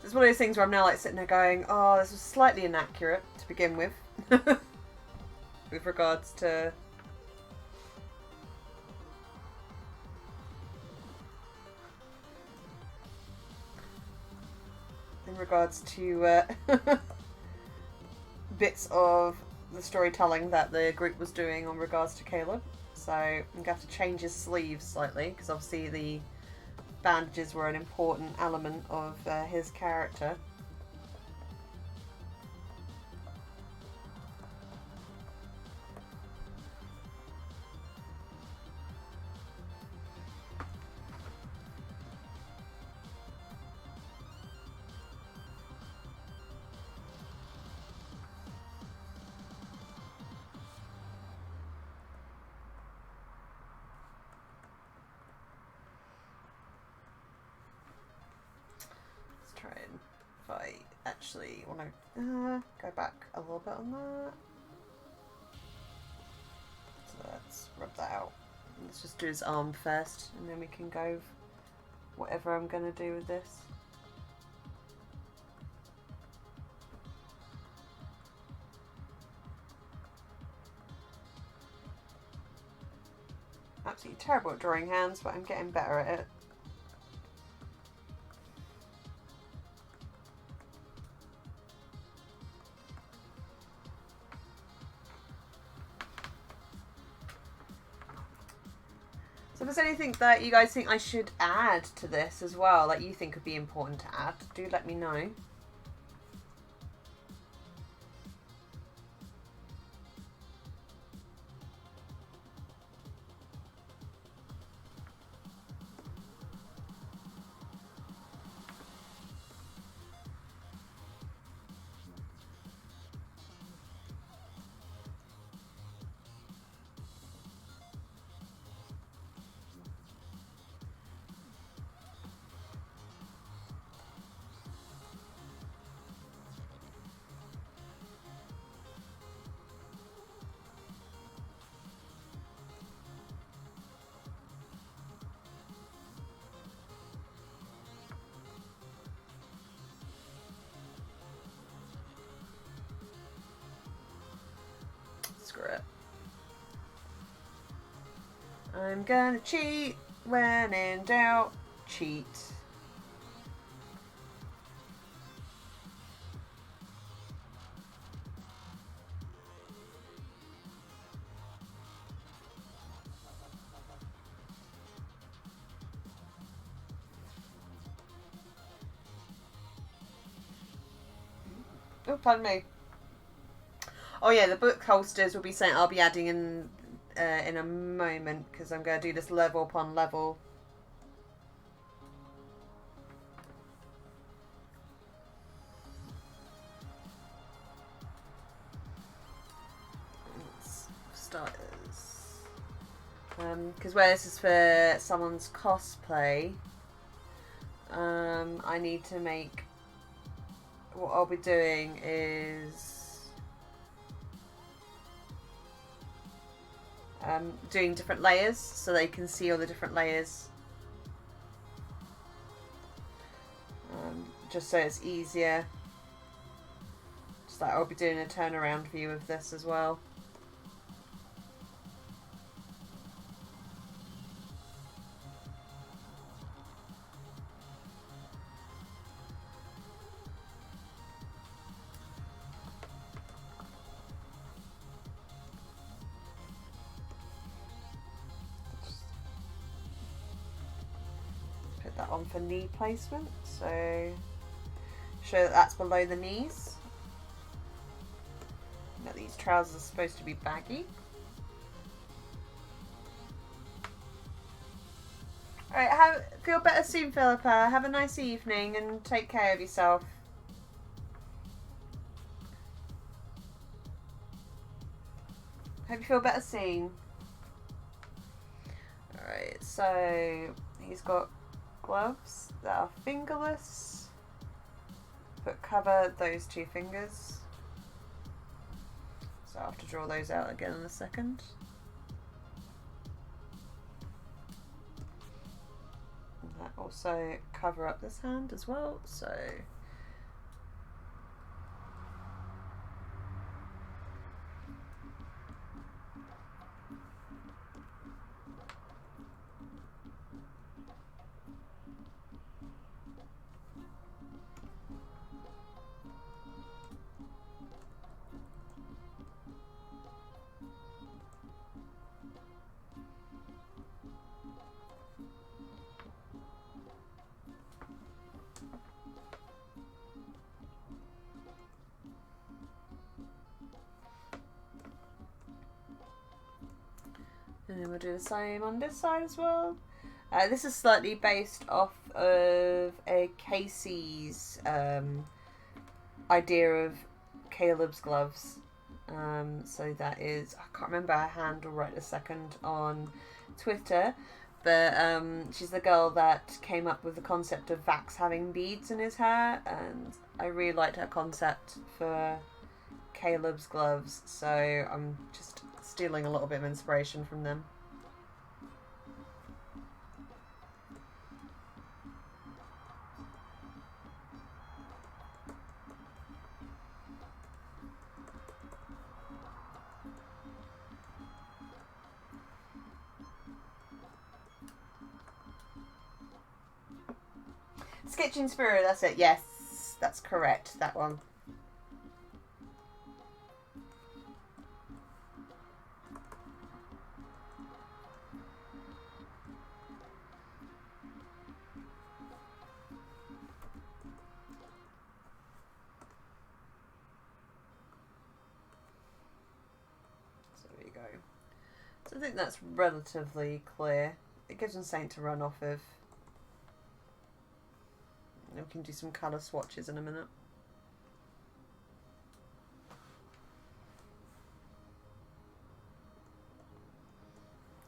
It's one of those things where I'm now like sitting there going, oh, this was slightly inaccurate to begin with. with regards to bits of the storytelling that the group was doing on regards to Caleb. So I'm going to have to change his sleeves slightly, because obviously the bandages were an important element of his character. If I actually want to go back a little bit on that. So let's rub that out. Let's just do his arm first, and then we can go with whatever I'm going to do with this. Absolutely terrible at drawing hands, but I'm getting better at it. So if there's anything that you guys think I should add to this as well, like you think would be important to add, do let me know. Screw it. I'm gonna cheat. When in doubt, cheat. Oh, pardon me. Oh yeah, the book holsters will be something I'll be adding in a moment, because I'm going to do this level upon level. Starters. Because where this is for someone's cosplay, I need to make... What I'll be doing is... doing different layers so they can see all the different layers, just so it's easier. Just like I'll be doing a turnaround view of this as well. That on for knee placement, so show that that's below the knees. Now these trousers are supposed to be baggy. Alright, feel better soon, Philippa. Have a nice evening and take care of yourself. Hope you feel better soon. Alright, so he's got gloves that are fingerless, but cover those two fingers. So I'll have to draw those out again in a second. And that also cover up this hand as well, so And then we'll do the same on this side as well. This is slightly based off of a Casey's idea of Caleb's gloves. So that is, I can't remember her handle right this second on Twitter, but she's the girl that came up with the concept of Vax having beads in his hair, and I really liked her concept for Caleb's gloves, so I'm just stealing a little bit of inspiration from them. Sketching Spirit, that's it. Yes, that's correct. That one. So there you go. So I think that's relatively clear. It gives them something to run off of. We can do some colour swatches in a minute.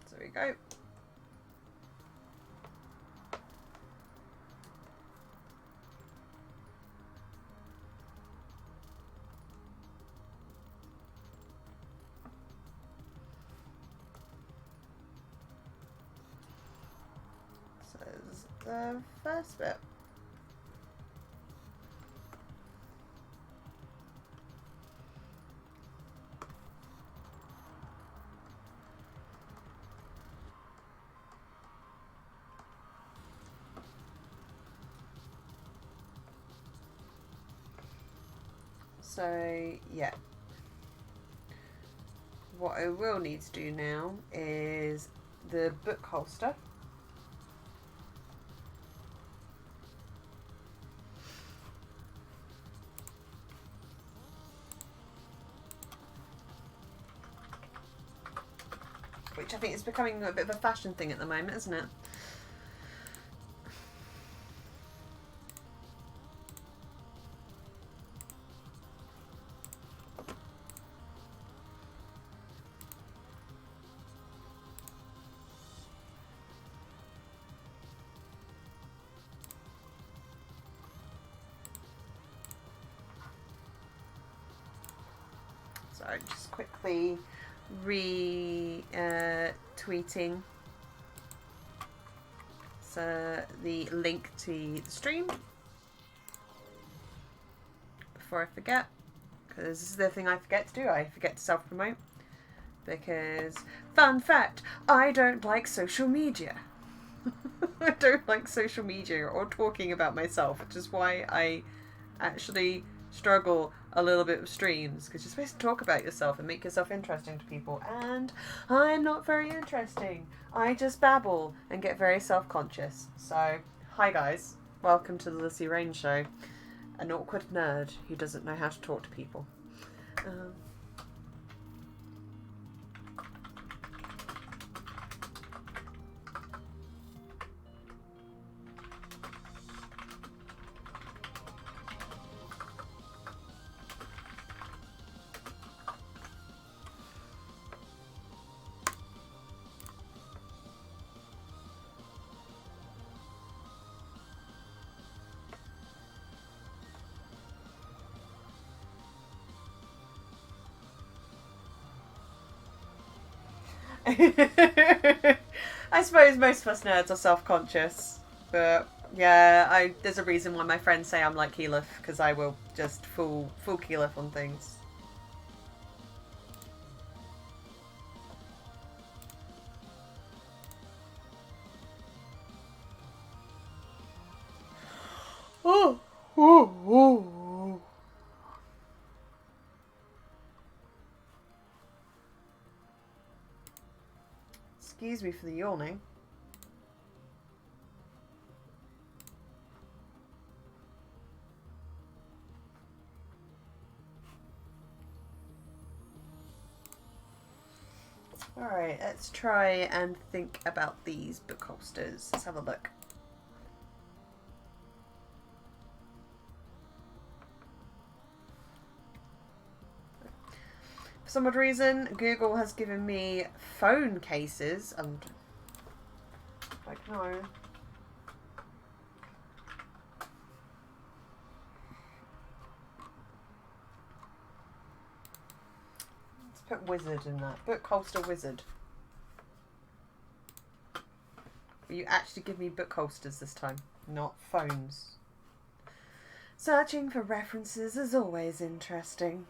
So there we go. So there's the first bit. So, yeah. What I will need to do now is the book holster. Which I think is becoming a bit of a fashion thing at the moment, isn't it? So just quickly retweeting the link to the stream before I forget, because this is the thing I forget to do. I forget to self-promote because, fun fact, I don't like social media. I don't like social media or talking about myself, which is why I actually struggle a little bit with streams, because you're supposed to talk about yourself and make yourself interesting to people, and I'm not very interesting. I just babble and get very self-conscious. So, hi guys, welcome to the Lizzie Rain Show, an awkward nerd who doesn't know how to talk to people. I suppose most of us nerds are self-conscious, but yeah, there's a reason why my friends say I'm like Keyleth, because I will just full Keyleth on things. Excuse me for the yawning. Alright, let's try and think about these book holsters. Let's have a look. For some odd reason, Google has given me phone cases. And like, no. Let's put wizard in that. Book holster wizard. Will you actually give me book holsters this time, not phones? Searching for references is always interesting.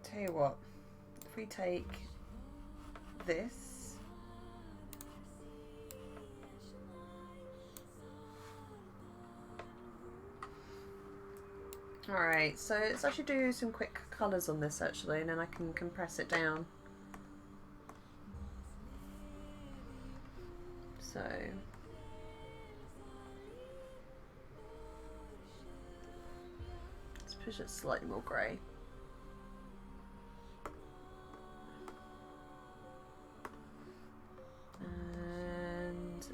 Tell you what, if we take this, alright, so let's actually do some quick colours on this actually, and then I can compress it down. So let's push it slightly more grey.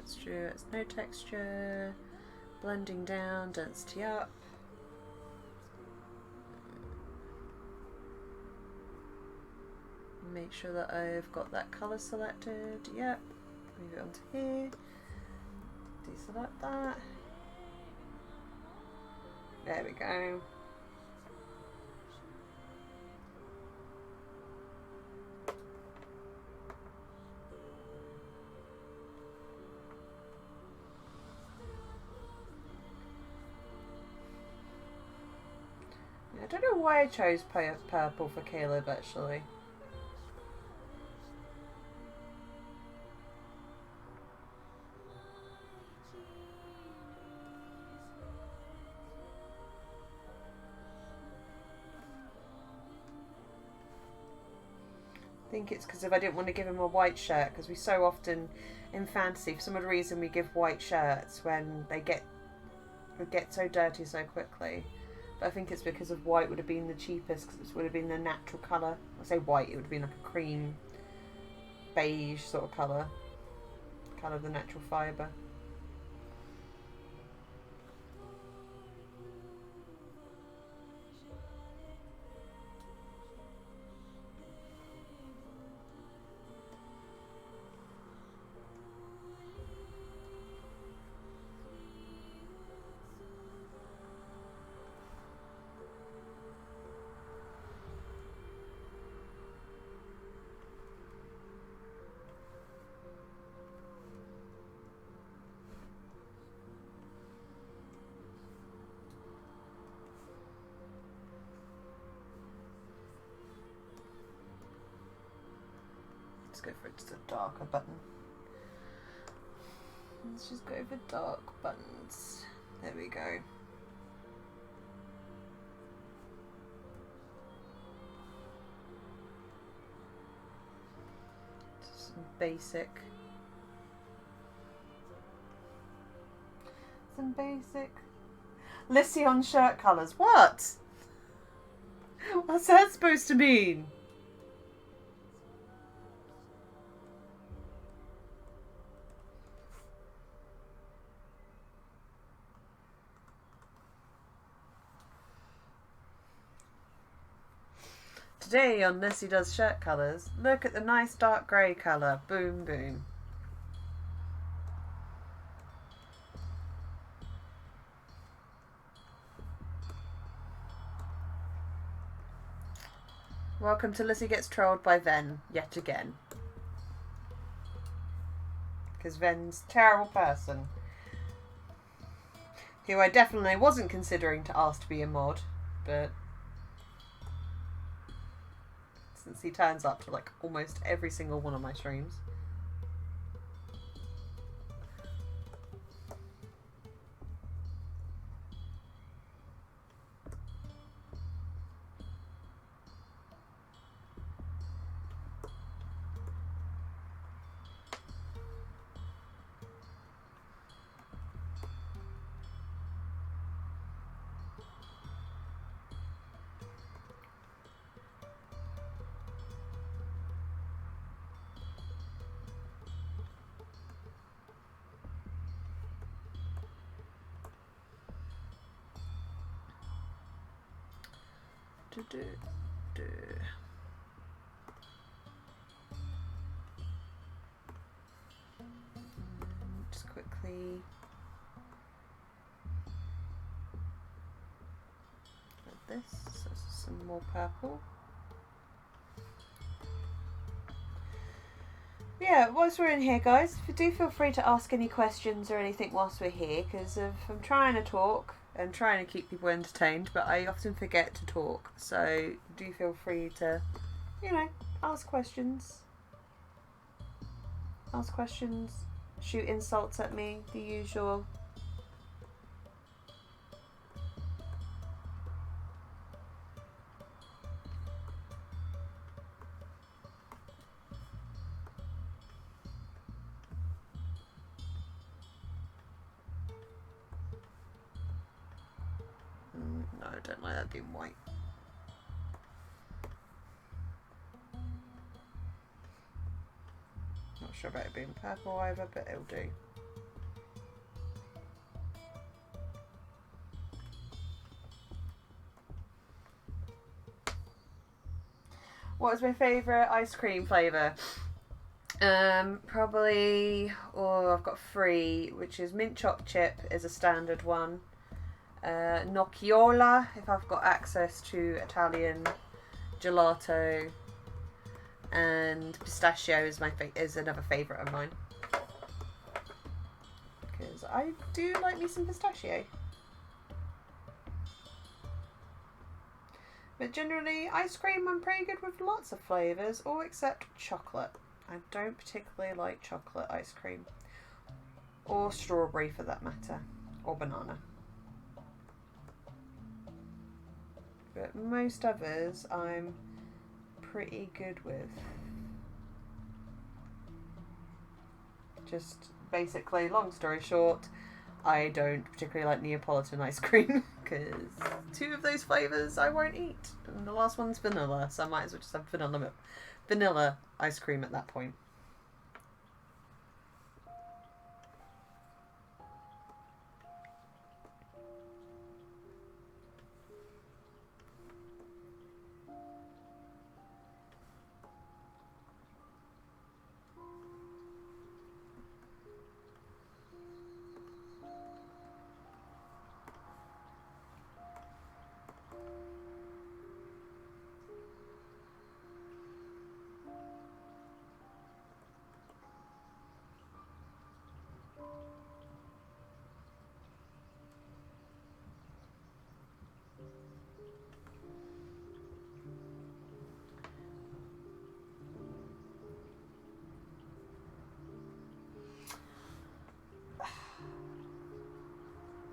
It's true, it's no texture, blending down, density up. Make sure that I've got that colour selected, yep. Move it onto here, deselect that. There we go. I don't know why I chose purple for Caleb actually. I think it's because if I didn't want to give him a white shirt, because we so often in fantasy, for some odd reason, we give white shirts when they get so dirty so quickly. But I think it's because of white would have been the cheapest, because it would have been the natural colour. I say white, it would have been like a cream, beige sort of colour. Colour of the natural fibre. Let's go for just a darker button. Let's just go for dark buttons. There we go. Just some basic. Lissy on shirt colours. What? What's that supposed to mean? Today on Lissy Does Shirt Colours, look at the nice dark grey colour. Boom, boom. Welcome to Lissy Gets Trolled by Ven, yet again. Because Ven's a terrible person. Who I definitely wasn't considering to ask to be a mod, but since he turns up to like almost every single one of my streams. Just quickly like this, so some more purple. Yeah, whilst we're in here, guys, do feel free to ask any questions or anything whilst we're here, because I'm trying to talk and trying to keep people entertained, but I often forget to talk, so do feel free to, you know, ask questions. Ask questions, shoot insults at me, the usual. No, I don't like that being white. Not sure about it being purple either, but it'll do. What is my favourite ice cream flavour? Probably, I've got 3, which is mint choc chip is a standard one. Nocciola, if I've got access to Italian gelato, and pistachio is another favourite of mine, because I do like me some pistachio. But generally, ice cream I'm pretty good with lots of flavours, all except chocolate. I don't particularly like chocolate ice cream, or strawberry for that matter, or banana. But most others I'm pretty good with. Just basically, long story short, I don't particularly like Neapolitan ice cream, because 2 of those flavours I won't eat. And the last one's vanilla, so I might as well just have vanilla ice cream at that point.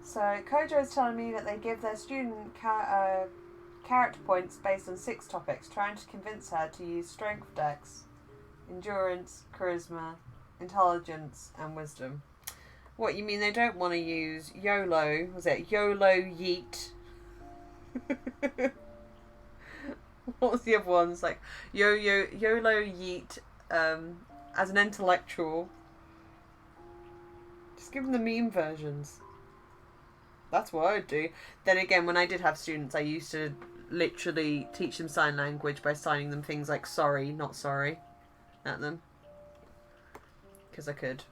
So Kojo is telling me that they give their student character points based on 6 topics, trying to convince her to use strength, dex, endurance, charisma, intelligence, and wisdom. What, you mean they don't want to use YOLO? Was it YOLO Yeet? What was the other ones? Like YOLO Yeet as an intellectual. Just give them the meme versions. That's what I would do. Then again, when I did have students, I used to literally teach them sign language by signing them things like sorry, not sorry at them. Because I could.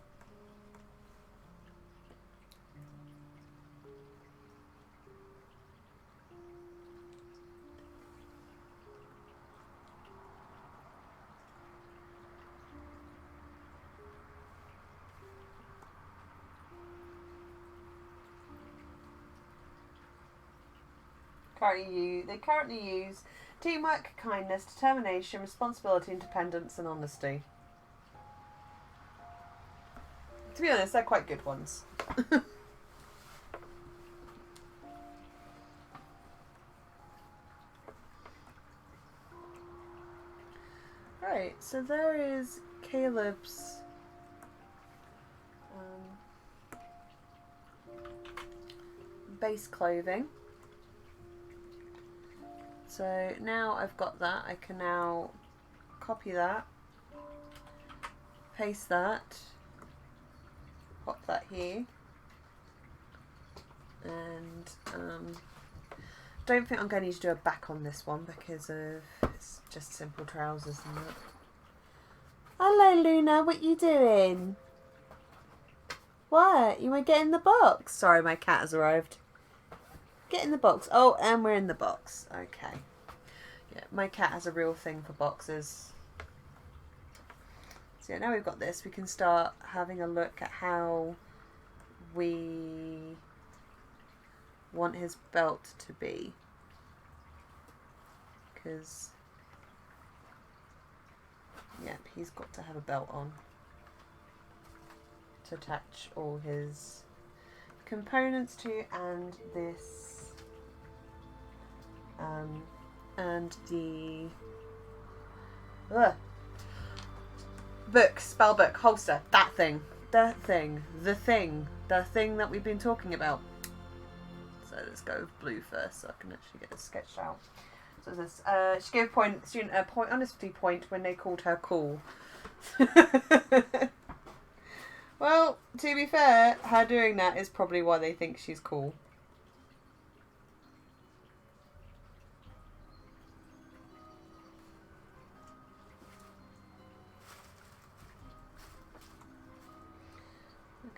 They currently use teamwork, kindness, determination, responsibility, independence, and honesty. To be honest, they're quite good ones. Right, so there is Caleb's base clothing. So now I've got that, I can now copy that, paste that, pop that here, and don't think I'm going to need to do a back on this one because it's just simple trousers and that. Hello, Luna. What you doing? What? You want to get in the box? Sorry, my cat has arrived. Get in the box. Oh, and we're in the box. Okay. Yeah, my cat has a real thing for boxes. So yeah, now we've got this, we can start having a look at how we want his belt to be. Because, yep, he's got to have a belt on to attach all his components to, and this, and the book, spell book, holster, that thing that we've been talking about. So let's go with blue first so I can actually get this sketched out. So this, she gave student a honesty point when they called her cool. Well, to be fair, her doing that is probably why they think she's cool.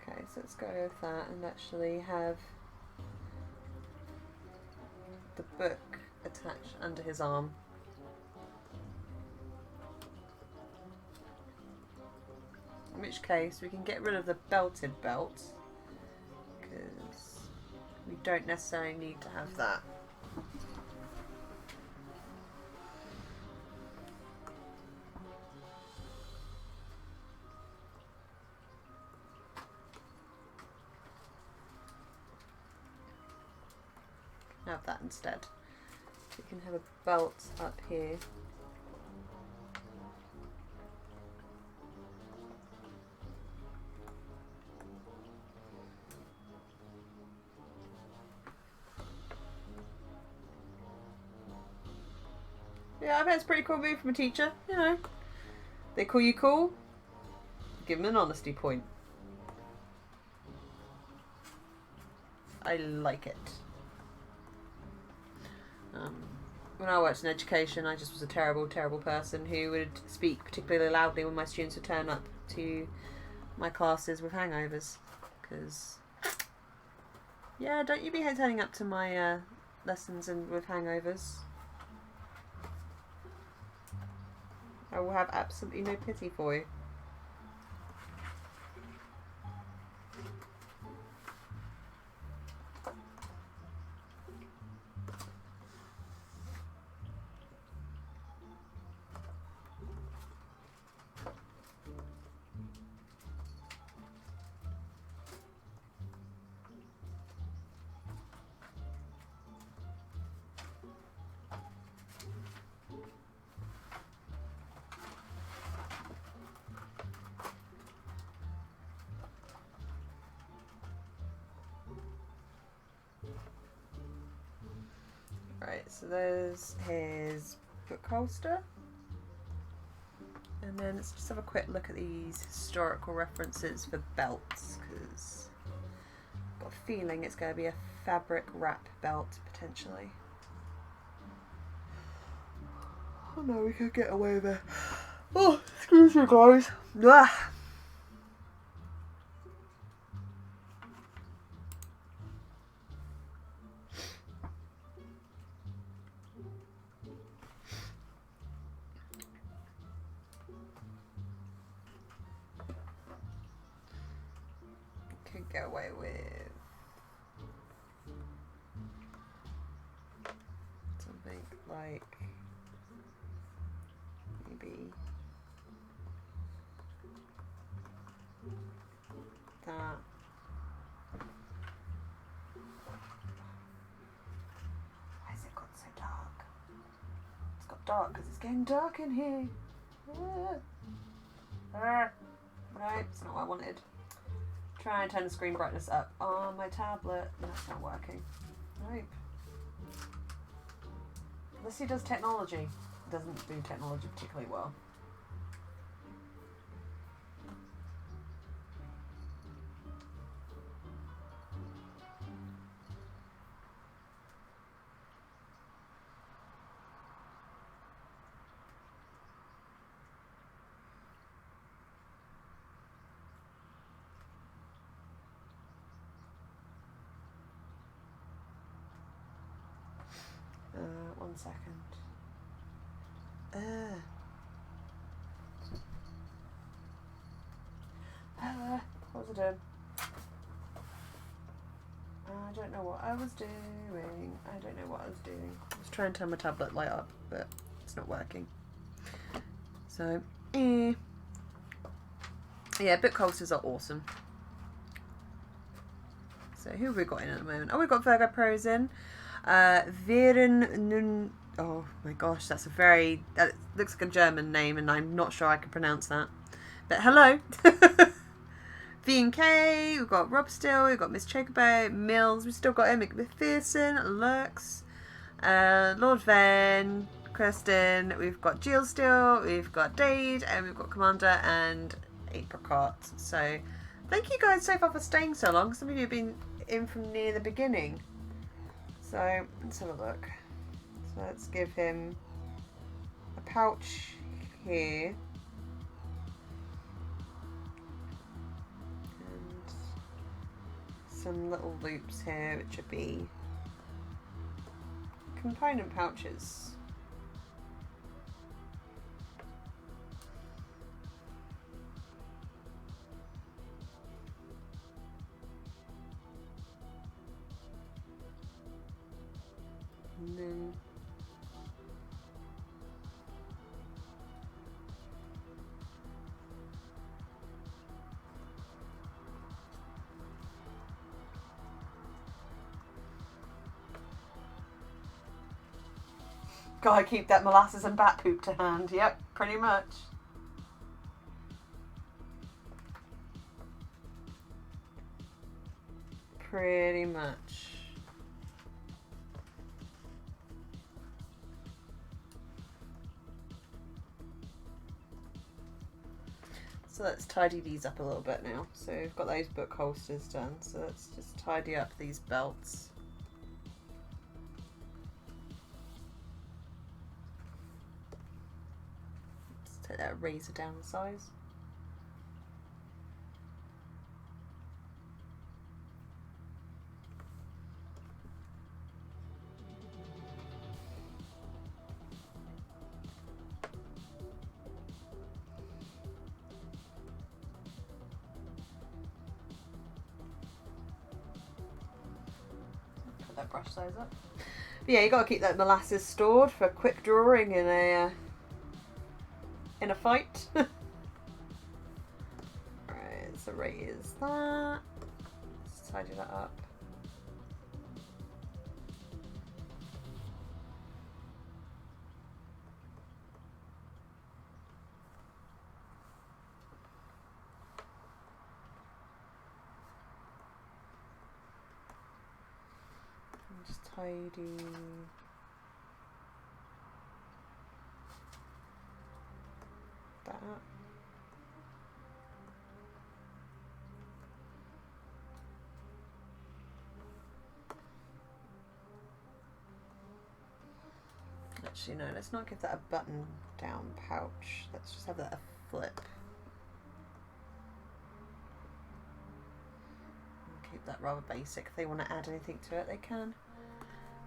Okay, so let's go with that and actually have the book attached under his arm. In which case we can get rid of the belted belt because we don't necessarily need to have that. Have that instead. We can have a belt up here. Yeah, I bet it's a pretty cool move from a teacher, you know. They call you cool, give them an honesty point. I like it. When I worked in education, I just was a terrible, terrible person who would speak particularly loudly when my students would turn up to my classes with hangovers. Because, yeah, don't you be turning up to my lessons and with hangovers. I will have absolutely no pity for you. Right, so there's his book holster. And then let's just have a quick look at these historical references for belts, because I've got a feeling it's going to be a fabric wrap belt, potentially. Oh no, we could get away with it. Oh, excuse me guys. Ah. Could get away with something like maybe that. Why has it got so dark? It's got dark because it's getting dark in here. No, it's not what I wanted. Try and turn the screen brightness up on my tablet. That's not working. Nope. Unless he does technology. It doesn't do technology particularly well. second. What was I doing? I don't know what I was doing. I was trying to turn my tablet light up, but it's not working. So, yeah, book holsters are awesome. So, who have we got in at the moment? Oh, we've got Virgo Pros in. Viren. Oh my gosh, that looks like a German name, and I'm not sure I can pronounce that. But hello. V&K, we've got Rob still, we've got Miss Chocobo, Mills, we've still got Emma McPherson, Lurks, Lord Ven, Kristen, we've got Jill still, we've got Dade, and we've got Commander and Apricot. So, thank you guys so far for staying so long. Some of you have been in from near the beginning. So, let's have a look. So, let's give him a pouch here. Some little loops here, which would be component pouches. And then gotta keep that molasses and bat poop to hand. Yep, pretty much. Pretty much. So let's tidy these up a little bit now. So we've got those book holsters done. So let's just tidy up these belts. Take that razor down the size. Put that brush size up. But yeah, you got to keep that molasses stored for quick drawing in a fight. Right, so raise that. Let's tidy that up. And just tidy that up. Actually, no, let's not give that a button down pouch. Let's just have that a flip. And keep that rather basic. If they want to add anything to it, they can.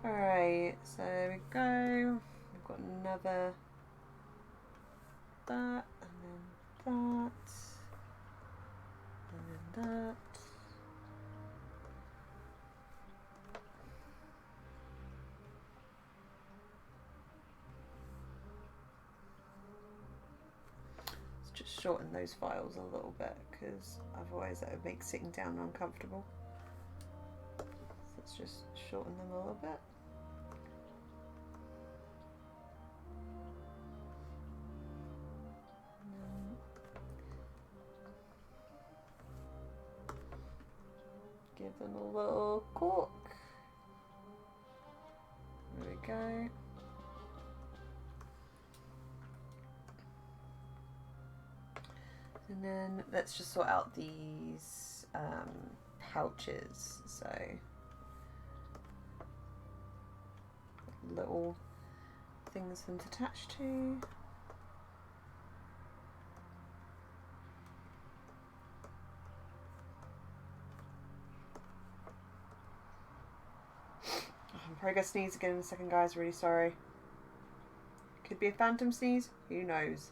Alright, so there we go. We've got another that, and then that, and then that. Just shorten those files a little bit, because otherwise that would make sitting down uncomfortable. So let's just shorten them a little bit. Give them a little cork. There we go. And then let's just sort out these pouches. So little things for them to attach to. I'm probably gonna sneeze again in a second, guys. Really sorry. Could be a phantom sneeze. Who knows?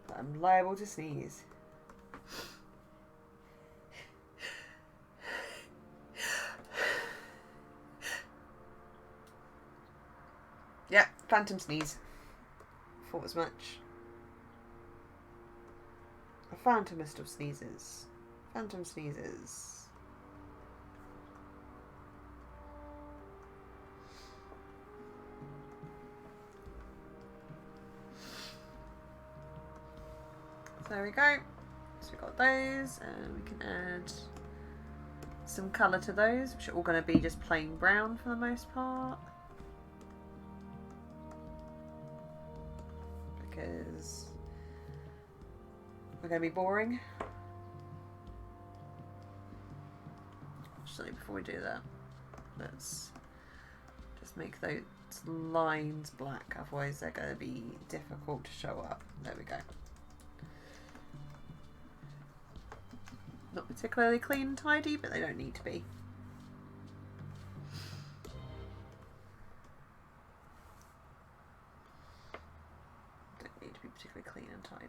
But I'm liable to sneeze. Yep, phantom sneeze. Thought as much. A phantomist of sneezes. Phantom sneezes. So there we go. So we've got those, and we can add some colour to those, which are all going to be just plain brown for the most part. Because we're going to be boring. Actually, before we do that, let's just make those lines black, otherwise they're going to be difficult to show up. There we go. Not particularly clean and tidy, but they don't need to be. Don't need to be particularly clean and tidy.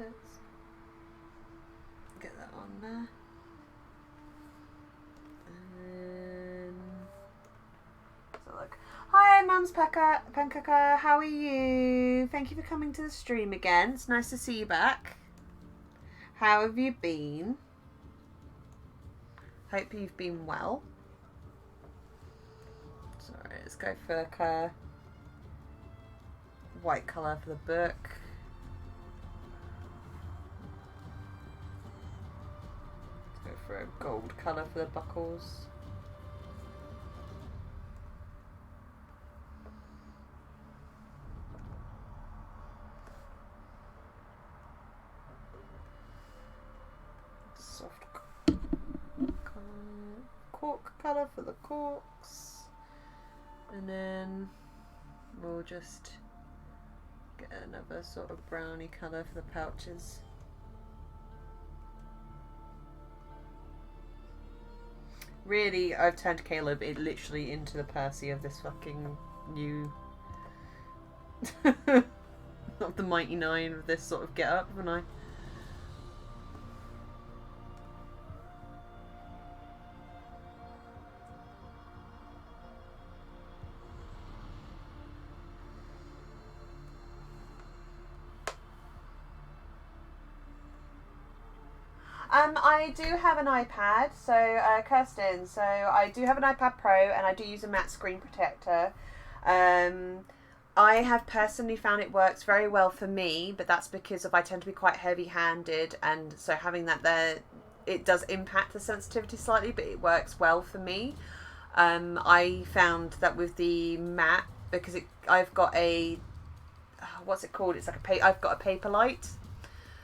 Let's get that on there. And so look. Hi, Mum's Pancake. How are you? Thank you for coming to the stream again. It's nice to see you back. How have you been? Hope you've been well. Sorry, let's go for like a white colour for the book. For a gold colour for the buckles. Soft cork colour for the corks. And then we'll just get another sort of browny colour for the pouches. Really, I've turned Caleb literally into the Percy of this fucking new... of the Mighty Nine of this sort of get-up, haven't I? I do have an iPad, so Kirsten, so I do have an iPad Pro and I do use a matte screen protector. I have personally found it works very well for me, but that's because I tend to be quite heavy-handed, and so having that there, it does impact the sensitivity slightly, but it works well for me. I found that with the matte, because I've got a, what's it called? It's like I've got a paper light.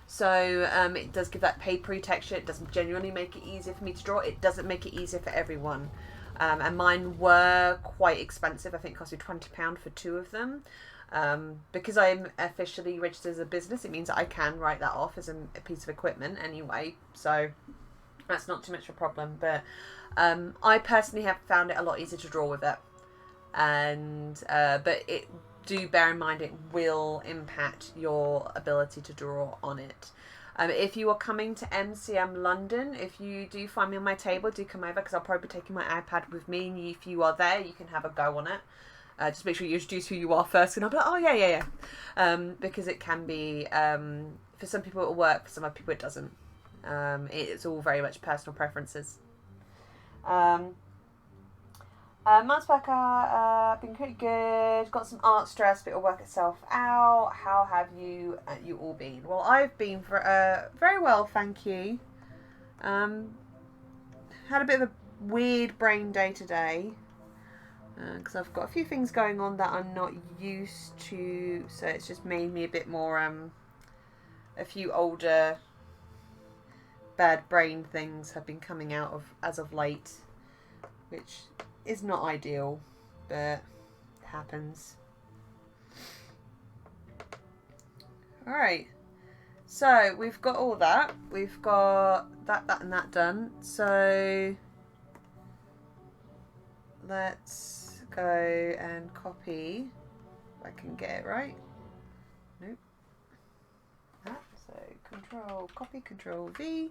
So it does give that papery texture. It doesn't genuinely make it easier for me to draw. It doesn't make it easier for everyone. And mine were quite expensive. I think it cost me £20 for 2 of them. Because I'm officially registered as a business, it means that I can write that off as a piece of equipment anyway. So that's not too much of a problem. But I personally have found it a lot easier to draw with it. And but it... do bear in mind it will impact your ability to draw on it. If you are coming to MCM London, if you do find me on my table, do come over, because I'll probably be taking my iPad with me, and if you are there, you can have a go on it. Just make sure you introduce who you are first, and I'll be like, oh yeah. Because it can be, for some people it will work, for some other people it doesn't. It's all very much personal preferences. Months back, been pretty good. Got some art stress, but it'll work itself out. How have you all been? Well, I've been very well, thank you. Had a bit of a weird brain day today, because I've got a few things going on that I'm not used to, so it's just made me a bit more, a few older bad brain things have been coming out of as of late. which is not ideal, but it happens. Alright, so we've got all that. We've got that, and that done. So let's go and copy, if I can get it right. Nope. That. So control copy, control V.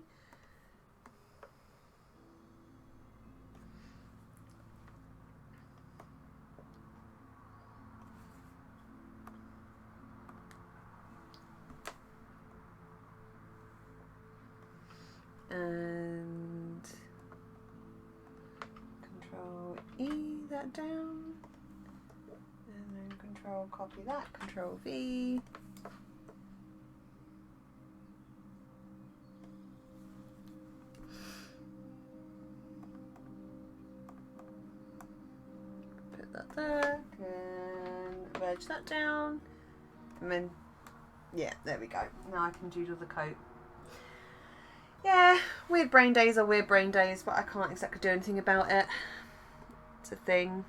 And control E that down, and then control copy that, control V. Put that there, and merge that down, and then, yeah, there we go. Now I can doodle the coat. Yeah, weird brain days are weird brain days, but I can't exactly do anything about it. It's a thing.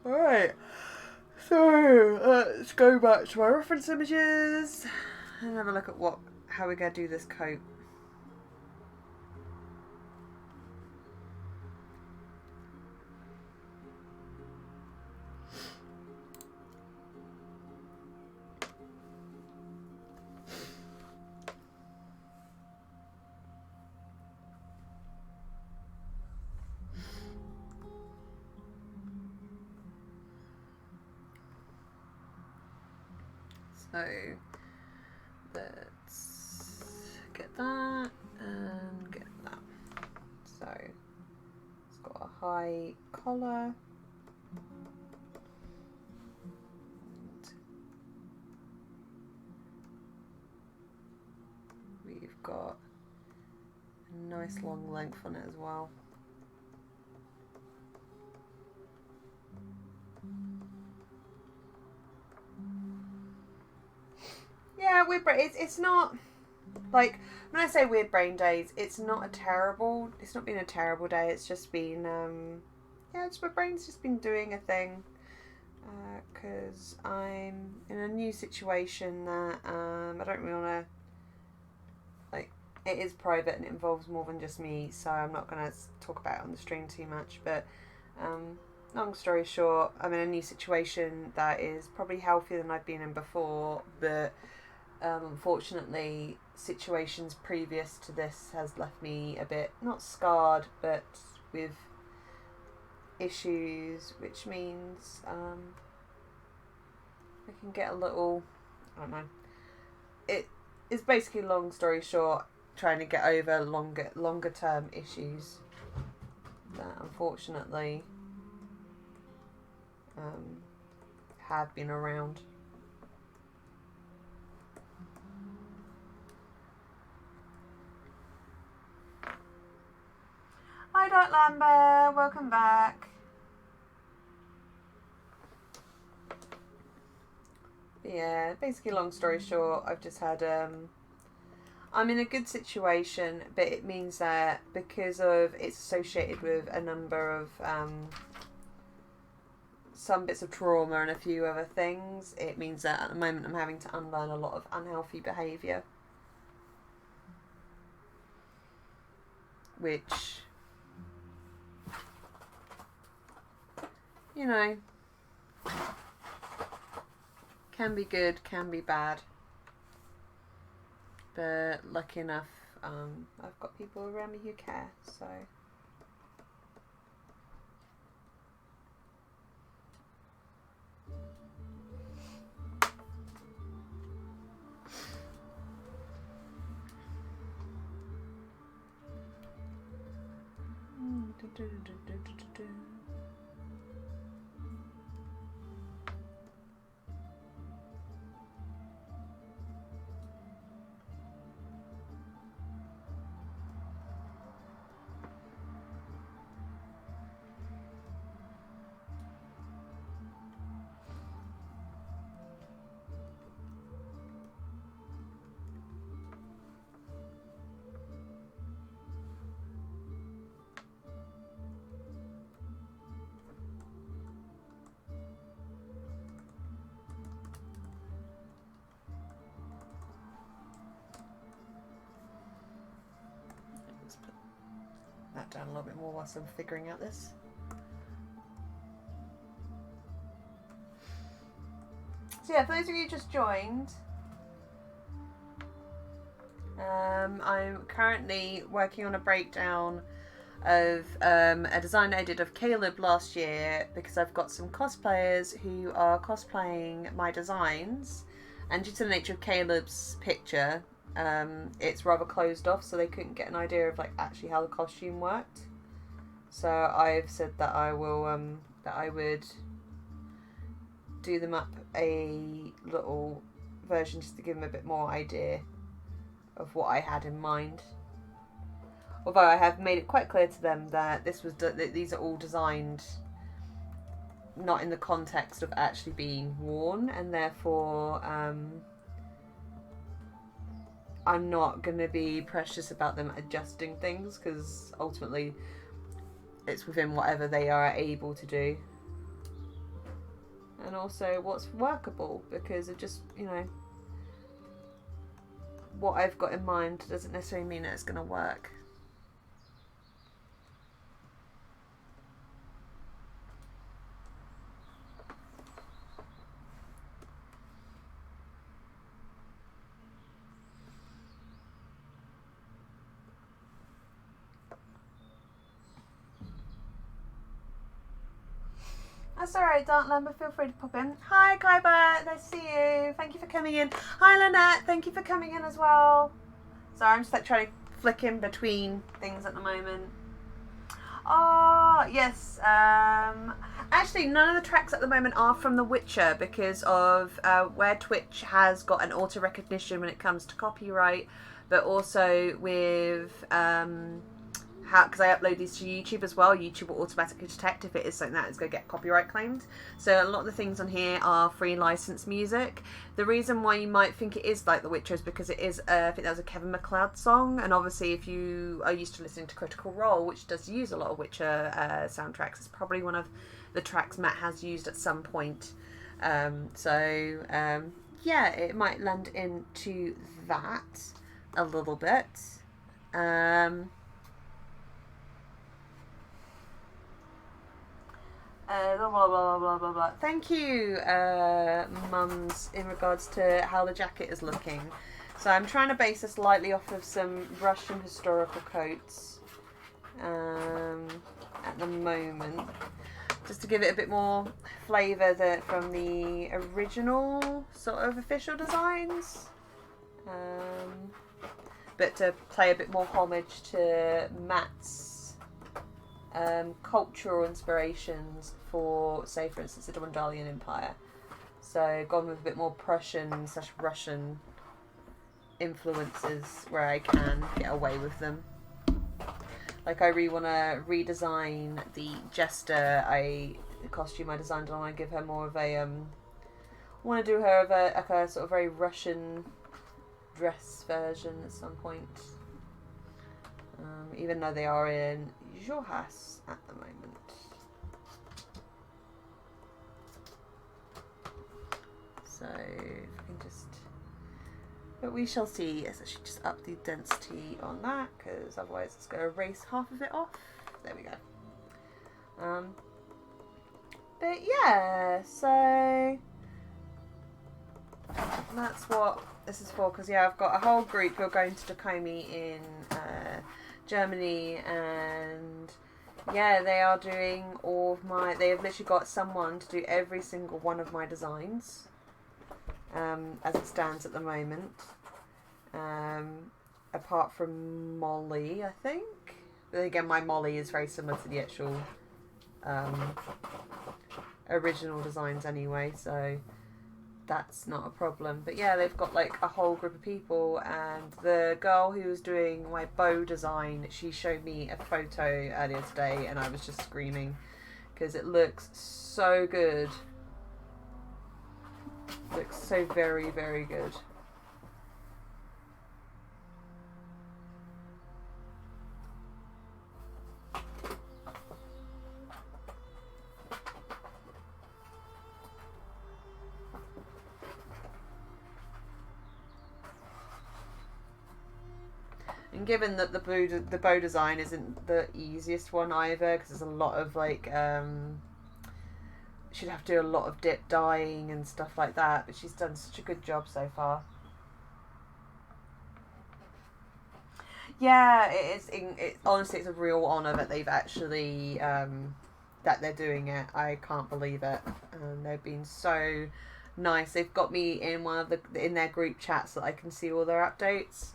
Alright, so let's go back to my reference images and have a look at how we're going to do this coat. So let's get that and get that. So it's got a high collar. And we've got a nice long length on it as well. Yeah, it's not, like, when I say weird brain days, it's not been a terrible day, it's just been, yeah, my brain's just been doing a thing, because I'm in a new situation that, I don't really want to, like, it is private and it involves more than just me, so I'm not going to talk about it on the stream too much, but, long story short, I'm in a new situation that is probably healthier than I've been in before, but unfortunately, situations previous to this has left me a bit, not scarred, but with issues, which means I can get a little, I don't know, it is basically, long story short, trying to get over longer term issues that unfortunately have been around. Hi Dark Lambert, welcome back. Yeah, basically, long story short, I've just had I'm in a good situation, but it means that because of it's associated with a number of some bits of trauma and a few other things, it means that at the moment I'm having to unlearn a lot of unhealthy behaviour, which, you know, can be good, can be bad, but lucky enough, I've got people around me who care, so. that down a little bit more whilst I'm figuring out this. So yeah, for those of you who just joined, I'm currently working on a breakdown of a design I did of Caleb last year, because I've got some cosplayers who are cosplaying my designs, and due to the nature of Caleb's picture, it's rather closed off, so they couldn't get an idea of like actually how the costume worked. So I've said that I will that I would do them up a little version just to give them a bit more idea of what I had in mind. Although I have made it quite clear to them that these are all designed not in the context of actually being worn, and therefore I'm not going to be precious about them adjusting things, because ultimately it's within whatever they are able to do. And also what's workable, because it just, you know, what I've got in mind doesn't necessarily mean that it's going to work. That's alright, Dartland, but feel free to pop in. Hi, Kaiba, nice to see you. Thank you for coming in. Hi, Lynette, thank you for coming in as well. Sorry, I'm just like trying to flick in between things at the moment. Oh, yes. Actually, none of the tracks at the moment are from The Witcher, because of where Twitch has got an auto recognition when it comes to copyright, but also with because I upload these to YouTube as well, YouTube will automatically detect if it is something that is going to get copyright claimed. So a lot of the things on here are free licensed music. The reason why you might think it is like The Witcher is because it is, I think that was a Kevin MacLeod song, and obviously if you are used to listening to Critical Role, which does use a lot of Witcher soundtracks, it's probably one of the tracks Matt has used at some point. Yeah, it might lend into that a little bit. Blah, blah, blah, blah, blah, blah. Thank you, Mums, in regards to how the jacket is looking. So I'm trying to base this lightly off of some Russian historical coats at the moment, just to give it a bit more flavour from the original sort of official designs, but to play a bit more homage to Matt's cultural inspirations for, say, for instance, the Dwendalian Empire. So gone with a bit more Prussian/Russian influences where I can get away with them. Like I really want to redesign the Jester costume I designed, and I want to give her more of a want to do her of a sort of very Russian dress version at some point. Even though they are in Juhas at the moment. So, if I can just... But we shall see. Let's actually just up the density on that, because otherwise it's going to erase half of it off. There we go. But yeah, so... That's what this is for, because yeah, I've got a whole group who are going to Tacoma in Germany, and yeah, they are doing all of my... They have literally got someone to do every single one of my designs, as it stands at the moment, apart from Molly, I think. But again, my Molly is very similar to the actual original designs anyway, so that's not a problem. But yeah, they've got like a whole group of people, and the girl who was doing my bow design, she showed me a photo earlier today, and I was just screaming because it looks so good. It looks so very, very good. And given that the bow design isn't the easiest one either, because there's a lot of like she'd have to do a lot of dip dyeing and stuff like that, but she's done such a good job so far. Yeah, honestly, it's a real honour that they've actually that they're doing it. I can't believe it, and they've been so nice. They've got me in in their group chats so that I can see all their updates,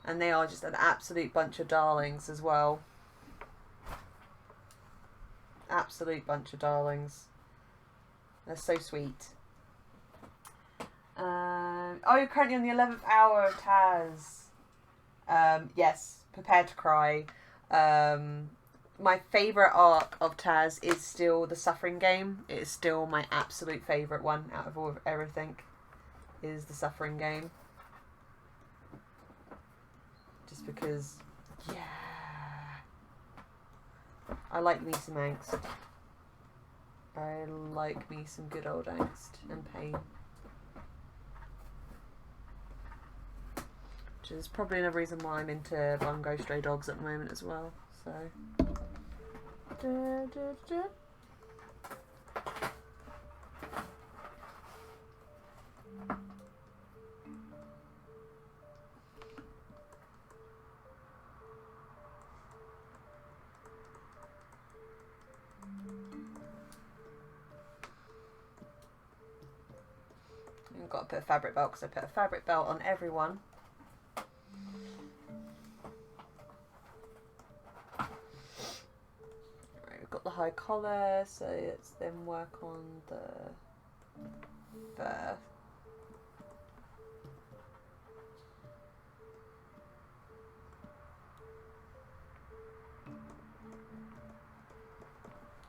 and they are just an absolute bunch of darlings as well. Absolute bunch of darlings. They're so sweet. Oh, you're currently on the 11th hour of Taz. Yes, prepare to cry. My favourite arc of Taz is still the Suffering Game. It is still my absolute favourite one out of everything, is the Suffering Game. Just because, yeah. I like me some angst. I like me some good old angst and pain. Which is probably another reason why I'm into Bungo Stray Dogs at the moment as well. So. I've got to put a fabric belt because I put a fabric belt on everyone. Got the high collar, so let's then work on the fur.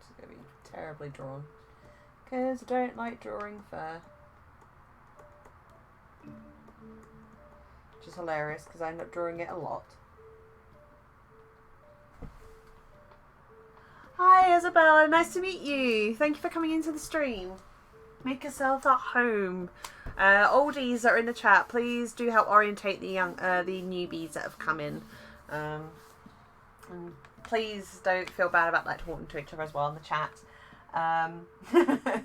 It's going to be terribly drawn because I don't like drawing fur, which is hilarious because I end up drawing it a lot. Hi Isabella, nice to meet you. Thank you for coming into the stream. Make yourself at home. Oldies that are in the chat, please do help orientate the newbies that have come in. And please don't feel bad about like talking to each other as well in the chat. The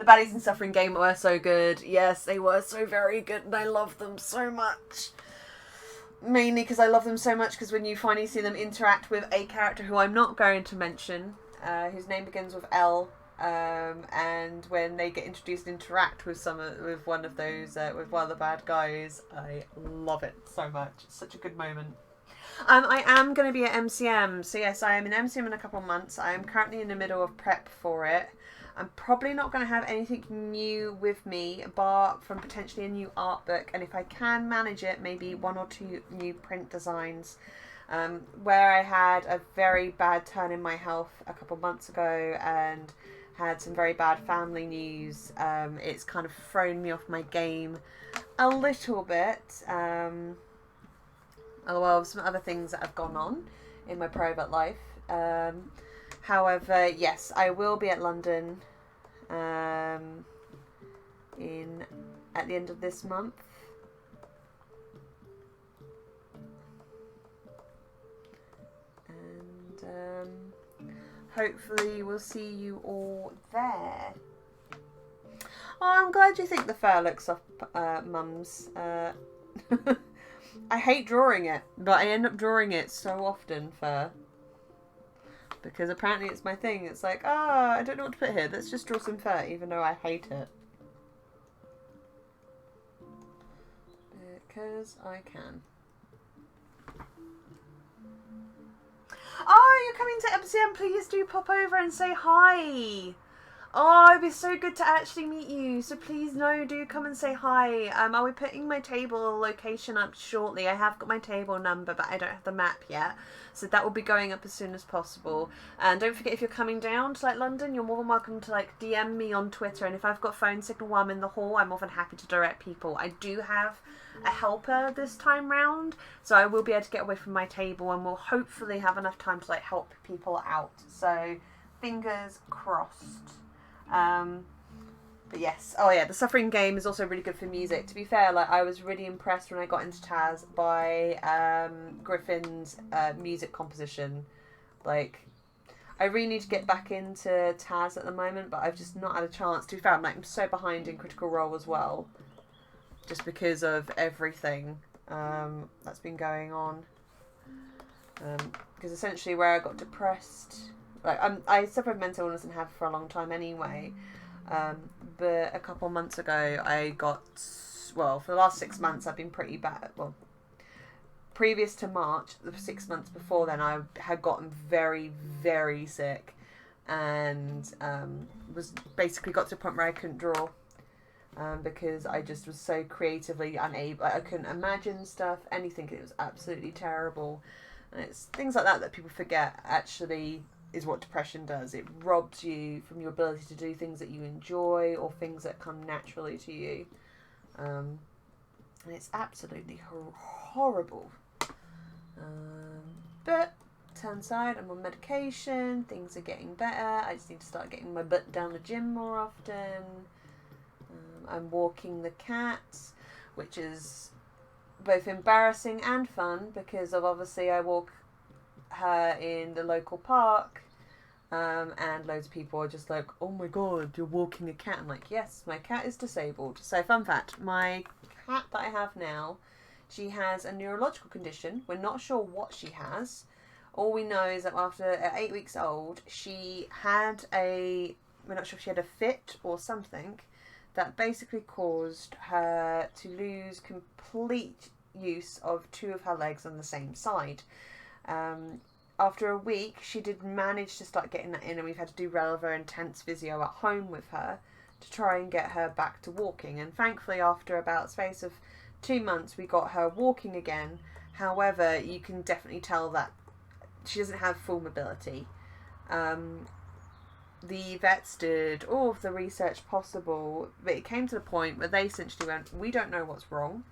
Baddies in Suffering Game were so good. Yes, they were so very good, and I love them so much. Mainly because I love them so much, because when you finally see them interact with a character who I'm not going to mention, whose name begins with L, and when they get introduced and interact with one of those, with one of the bad guys, I love it so much. It's such a good moment. I am going to be at MCM, so yes, I am in MCM in a couple of months. I am currently in the middle of prep for it. I'm probably not going to have anything new with me, apart from potentially a new art book, and if I can manage it, maybe 1 or 2 new print designs. Where I had a very bad turn in my health a couple of months ago and had some very bad family news, it's kind of thrown me off my game a little bit. Well, some other things that have gone on in my private life. However, yes, I will be at London at the end of this month. And hopefully we'll see you all there. Oh, I'm glad you think the fur looks up, mums. I hate drawing it, but I end up drawing it so often, fur. Because apparently it's my thing. It's like, I don't know what to put here. Let's just draw some fur, even though I hate it. Because I can. Oh, you're coming to MCM. Please do pop over and say hi. Oh, it'd be so good to actually meet you. So please, do come and say hi. I'll be putting my table location up shortly. I have got my table number, but I don't have the map yet. So that will be going up as soon as possible. And don't forget, if you're coming down to London, you're more than welcome to DM me on Twitter. And if I've got phone signal while I'm in the hall, I'm more than happy to direct people. I do have a helper this time round, so I will be able to get away from my table, and we'll hopefully have enough time to help people out. So fingers crossed. But yes, oh yeah, the Suffering game is also really good for music. To be fair, like I was really impressed when I got into Taz by Griffin's music composition. Like, I really need to get back into Taz at the moment, but I've just not had a chance. To be fair, I'm so behind in Critical Role as well, just because of everything that's been going on. Because essentially, where I got depressed, like I suffered mental illness and have for a long time anyway. But a couple of months ago, I got, well, for the last 6 months, I've been pretty bad. Well, previous to March, the 6 months before then, I had gotten very, very sick, and was basically got to a point where I couldn't draw, because I just was so creatively unable. I couldn't imagine stuff, anything. It was absolutely terrible, and it's things like that people forget actually is what depression does. It robs you from your ability to do things that you enjoy or things that come naturally to you. And it's absolutely horrible. But turn side, I'm on medication, things are getting better. I just need to start getting my butt down the gym more often. I'm walking the cat, which is both embarrassing and fun because of obviously I walk her in the local park, and loads of people are just like, oh my god, you're walking a cat. I'm like, yes, my cat is disabled. So fun fact, my cat that I have now, she has a neurological condition. We're not sure what she has. All we know is that at 8 weeks old, she had we're not sure if she had a fit or something that basically caused her to lose complete use of 2 of her legs on the same side. After a week, she did manage to start getting that in, and we've had to do rather intense physio at home with her to try and get her back to walking. And thankfully, after about a space of 2 months, we got her walking again. However, you can definitely tell that she doesn't have full mobility. The vets did all of the research possible, but it came to the point where they essentially went, we don't know what's wrong.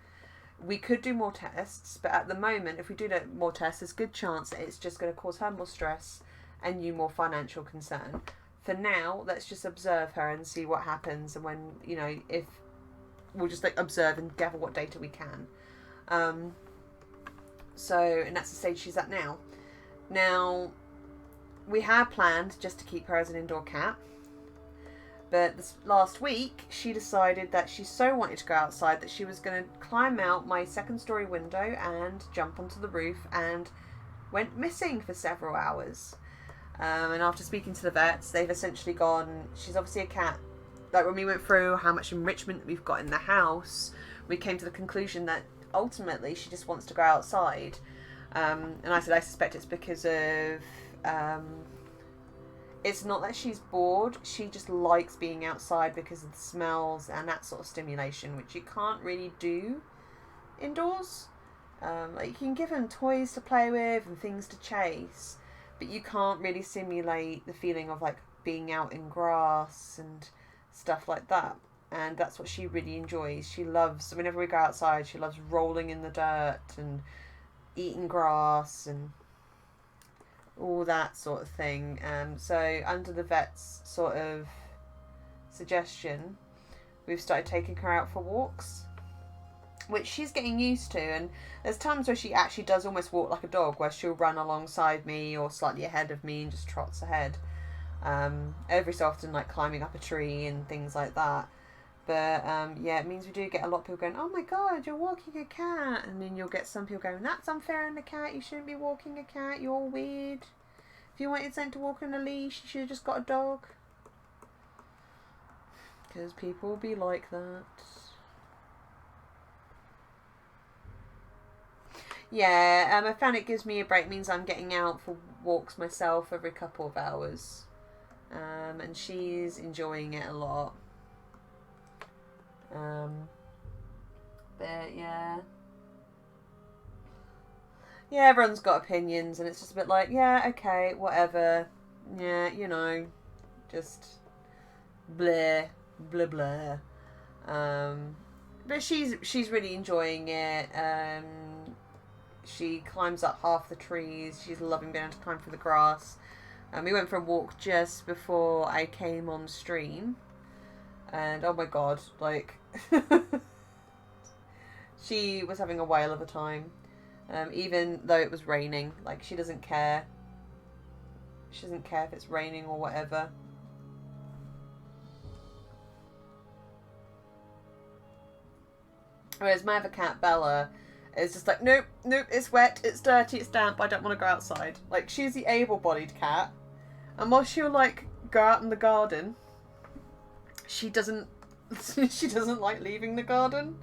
We could do more tests, but at the moment, if we do more tests, there's a good chance that it's just going to cause her more stress and you more financial concern. For now, let's just observe her and see what happens, and when, if we'll just observe and gather what data we can. And that's the stage she's at now. Now, we had planned just to keep her as an indoor cat. But this last week, she decided that she so wanted to go outside that she was going to climb out my 2nd story window and jump onto the roof, and went missing for several hours. And after speaking to the vets, they've essentially gone, she's obviously a cat. Like when we went through how much enrichment we've got in the house, we came to the conclusion that ultimately she just wants to go outside. And I said, I suspect it's because of... it's not that she's bored, she just likes being outside because of the smells and that sort of stimulation, which you can't really do indoors. Like you can give them toys to play with and things to chase, but you can't really simulate the feeling of like being out in grass and stuff like that. And that's what she really enjoys. She loves, whenever we go outside, she loves rolling in the dirt and eating grass and all that sort of thing. So under the vet's sort of suggestion, we've started taking her out for walks, which she's getting used to. And there's times where she actually does almost walk like a dog, where she'll run alongside me or slightly ahead of me and just trots ahead. Every so often, like climbing up a tree and things like that. But yeah, it means we do get a lot of people going, oh my god, you're walking a cat. And then you'll get some people going, that's unfair on the cat, you shouldn't be walking a cat, you're all weird. If you wanted something to walk on a leash, you should have just got a dog. Because people will be like that. Yeah, I found it gives me a break. It means I'm getting out for walks myself every couple of hours. And she's enjoying it a lot. But yeah. Yeah, everyone's got opinions, and it's just a bit like, yeah, okay, whatever. Yeah, just blah, blah, blah. But she's really enjoying it. She climbs up half the trees. She's loving being able to climb through the grass. We went for a walk just before I came on stream. And oh my god, like she was having a whale of a time. Even though it was raining, like she doesn't care. She doesn't care if it's raining or whatever. Whereas my other cat, Bella, is just like, nope, nope, it's wet, it's dirty, it's damp, I don't want to go outside. Like, she's the able-bodied cat, and while she'll, like, go out in the garden, she doesn't like leaving the garden.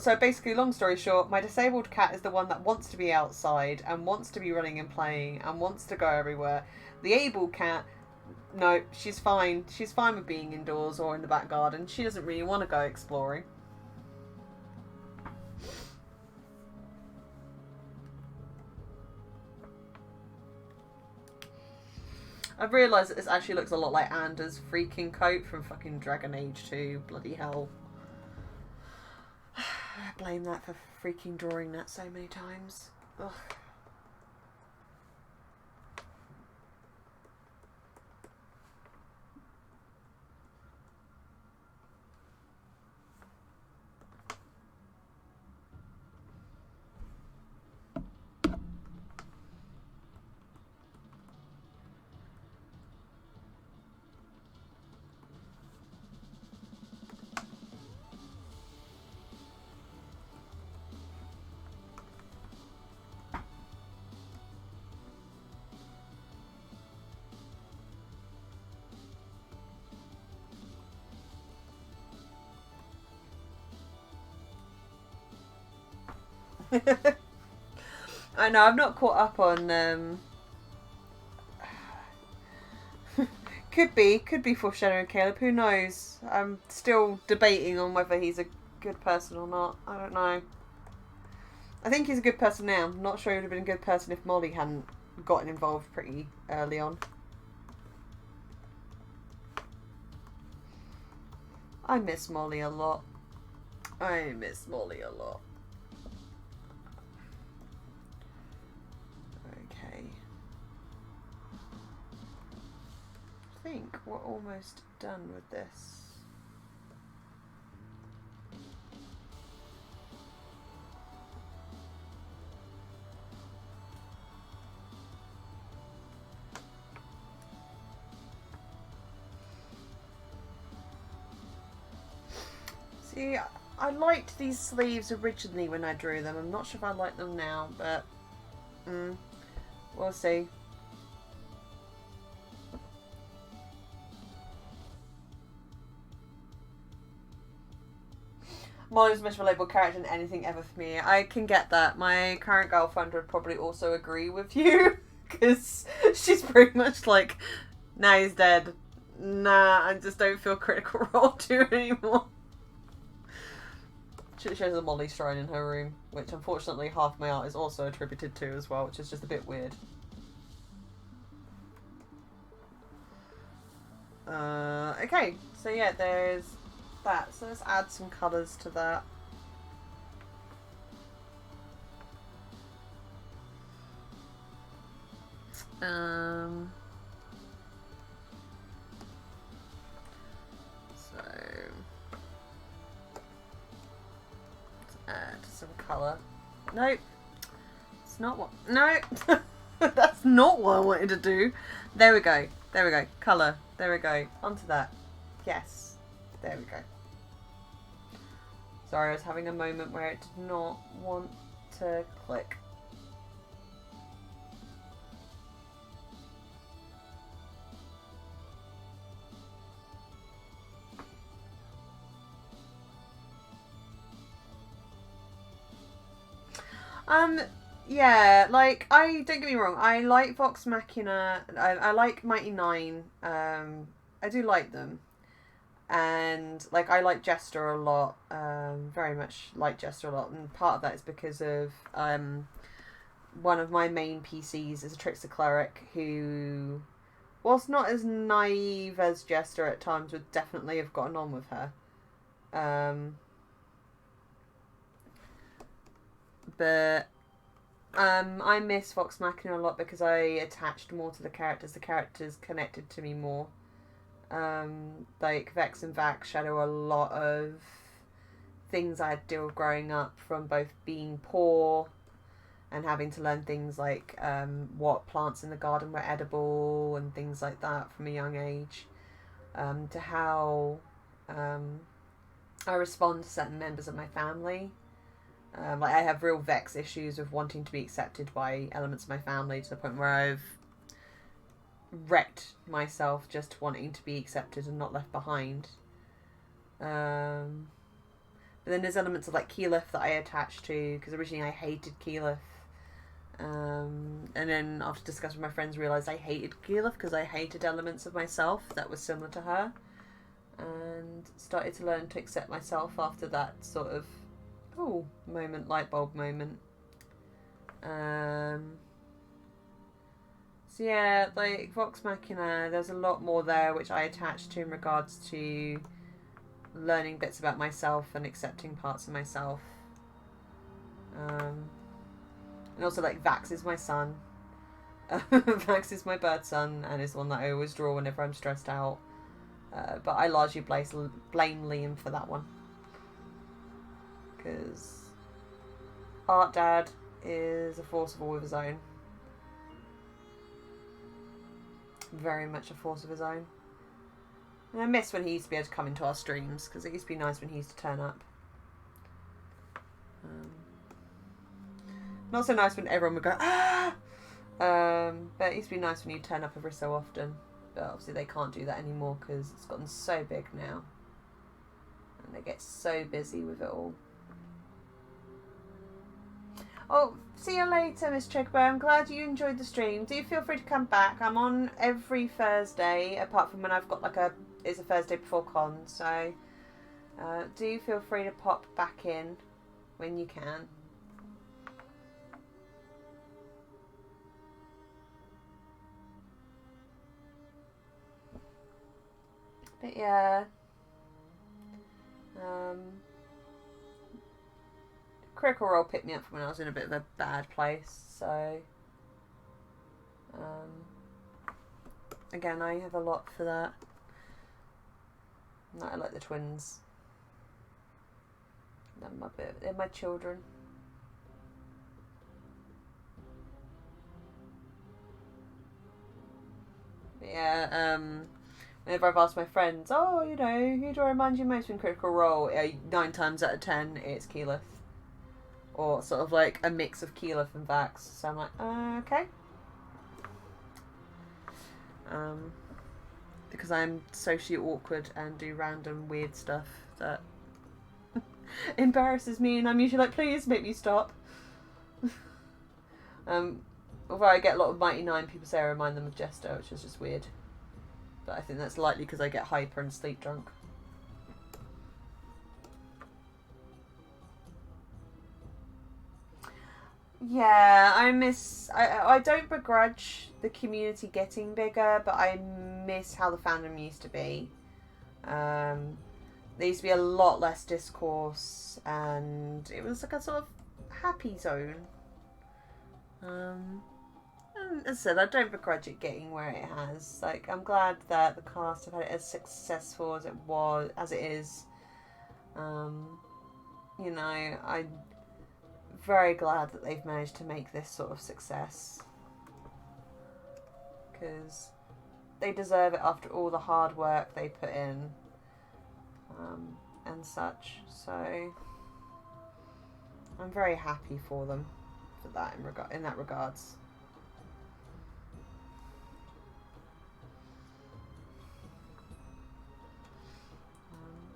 So basically, long story short, my disabled cat is the one that wants to be outside, and wants to be running and playing, and wants to go everywhere. The able cat, no, she's fine. She's fine with being indoors or in the back garden. She doesn't really want to go exploring. I've realised that this actually looks a lot like Anders' freaking coat from fucking Dragon Age 2. Bloody hell. I blame that for freaking drawing that so many times. Ugh. I know, I've not caught up on could be foreshadowing Caleb, who knows? I'm still debating on whether he's a good person or not. I don't know. I think he's a good person now. I'm not sure he would have been a good person if Molly hadn't gotten involved pretty early on. I miss Molly a lot. I miss Molly a lot. Okay. I think we're almost done with this. See, I liked these sleeves originally when I drew them. I'm not sure if I like them now, but we'll see. Molly's the most relatable character in anything ever for me. I can get that. My current girlfriend would probably also agree with you, because she's pretty much like, nah, he's dead. Nah, I just don't feel Critical Role 2 anymore. She shows a Molly shrine in her room, which unfortunately half my art is also attributed to as well, which is just a bit weird. Okay, so yeah, there's that. So let's add some colours to that. So let's add some colour. Nope. It's not what. No! That's not what I wanted to do. There we go. There we go. Colour. There we go. Onto that. Yes. There we go. Sorry, I was having a moment where it did not want to click. Yeah, like, don't get me wrong, I like Vox Machina, I like Mighty Nine, I do like them, and, like, I like Jester a lot, very much like Jester a lot, and part of that is because of, one of my main PCs is a Trickster Cleric, who, whilst not as naive as Jester at times, would definitely have gotten on with her, but I miss Vox Machina a lot because I attached more to the characters. The characters connected to me more. Like Vex and Vax shadow a lot of things I had to deal with growing up, from both being poor and having to learn things like what plants in the garden were edible and things like that from a young age, to how I respond to certain members of my family. Like I have real Vex issues with wanting to be accepted by elements of my family, to the point where I've wrecked myself just wanting to be accepted and not left behind. But then there's elements of like Keyleth that I attach to, because originally I hated Keyleth. And then after discussing with my friends, realised I hated Keyleth because I hated elements of myself that were similar to her. And started to learn to accept myself after that sort of moment, light bulb moment. So yeah, like Vox Machina, there's a lot more there which I attached to in regards to learning bits about myself and accepting parts of myself. And also, like, Vax is my son. Vax is my bird son, and is the one that I always draw whenever I'm stressed out. But I largely blame Liam for that one. Because Art Dad is a force of all of his own. Very much a force of his own. And I miss when he used to be able to come into our streams, because it used to be nice when he used to turn up. Not so nice when everyone would go, ah! But it used to be nice when you turn up every so often. But obviously they can't do that anymore because it's gotten so big now. And they get so busy with it all. Oh, see you later, Miss Chigbo. I'm glad you enjoyed the stream. Do feel free to come back. I'm on every Thursday, apart from when I've got it's a Thursday before con. So do feel free to pop back in when you can. But yeah, Critical Role picked me up from when I was in a bit of a bad place, so again, I have a lot for that. I like the twins. They're my children. But yeah, whenever I've asked my friends, oh, you know, who do I remind you most in Critical Role? 9 times out of 10, it's Keyleth. Or sort of like a mix of Keyleth and Vax. So I'm like, okay. Because I'm socially awkward and do random weird stuff that embarrasses me, and I'm usually like, please make me stop. Although I get a lot of Mighty Nine, people say I remind them of Jester, which is just weird. But I think that's likely because I get hyper and sleep drunk. Yeah, I don't begrudge the community getting bigger, but I miss how the fandom used to be. There used to be a lot less discourse, and it was like a sort of happy zone. And as I said, I don't begrudge it getting where it has. Like, I'm glad that the cast have had it as successful as it is. You know, I'm very glad that they've managed to make this sort of success, because they deserve it after all the hard work they put in, and such. So I'm very happy for them for that in that regards.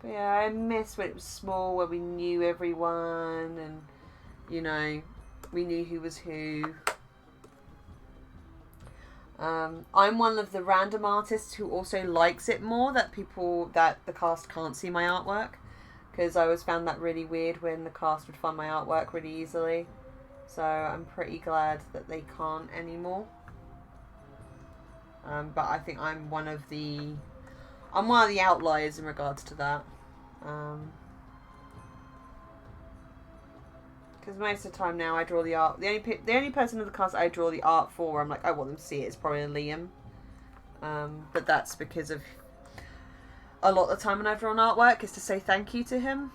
But yeah, I miss when it was small, where we knew everyone, and you know, we knew who was who. I'm one of the random artists who also likes it more that the cast can't see my artwork, because I always found that really weird when the cast would find my artwork really easily. So I'm pretty glad that they can't anymore. But I think I'm one of the outliers in regards to that. Because most of the time now I draw the art. The only person in the cast I draw the art for, I'm like, I want them to see it, is probably Liam. But that's because of a lot of the time when I've drawn artwork is to say thank you to him.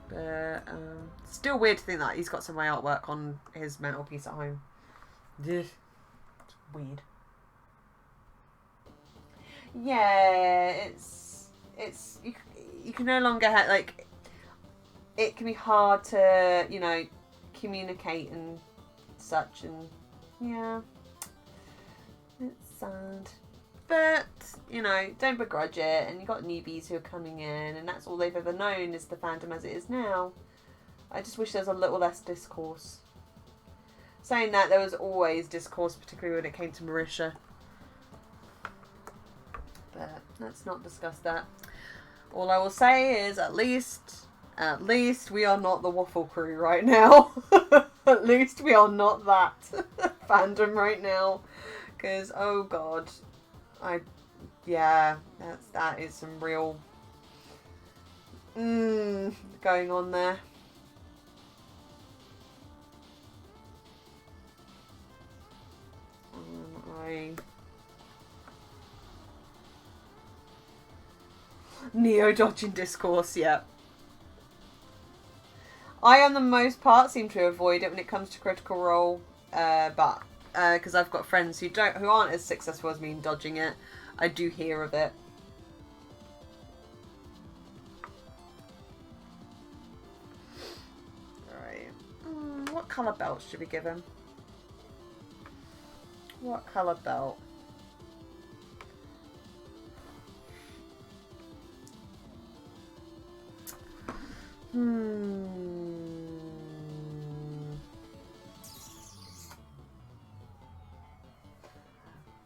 But still weird to think that he's got some of my artwork on his mantelpiece at home. Ugh. It's weird. Yeah, it's you can no longer have, like, it can be hard to, you know, communicate and such, and yeah, it's sad. But, you know, don't begrudge it, and you've got newbies who are coming in, and that's all they've ever known is the fandom as it is now. I just wish there was a little less discourse. Saying that, there was always discourse, particularly when it came to Marisha. But let's not discuss that. All I will say is, at least we are not the Waffle Crew right now. At least we are not that fandom right now. Because, oh god, that is some real going on there. Neo-dodging discourse, yeah. I, on the most part, seem to avoid it when it comes to Critical Role, but because I've got friends who aren't as successful as me in dodging it, I do hear of it. Alright. What colour belt should we give him? What colour belt?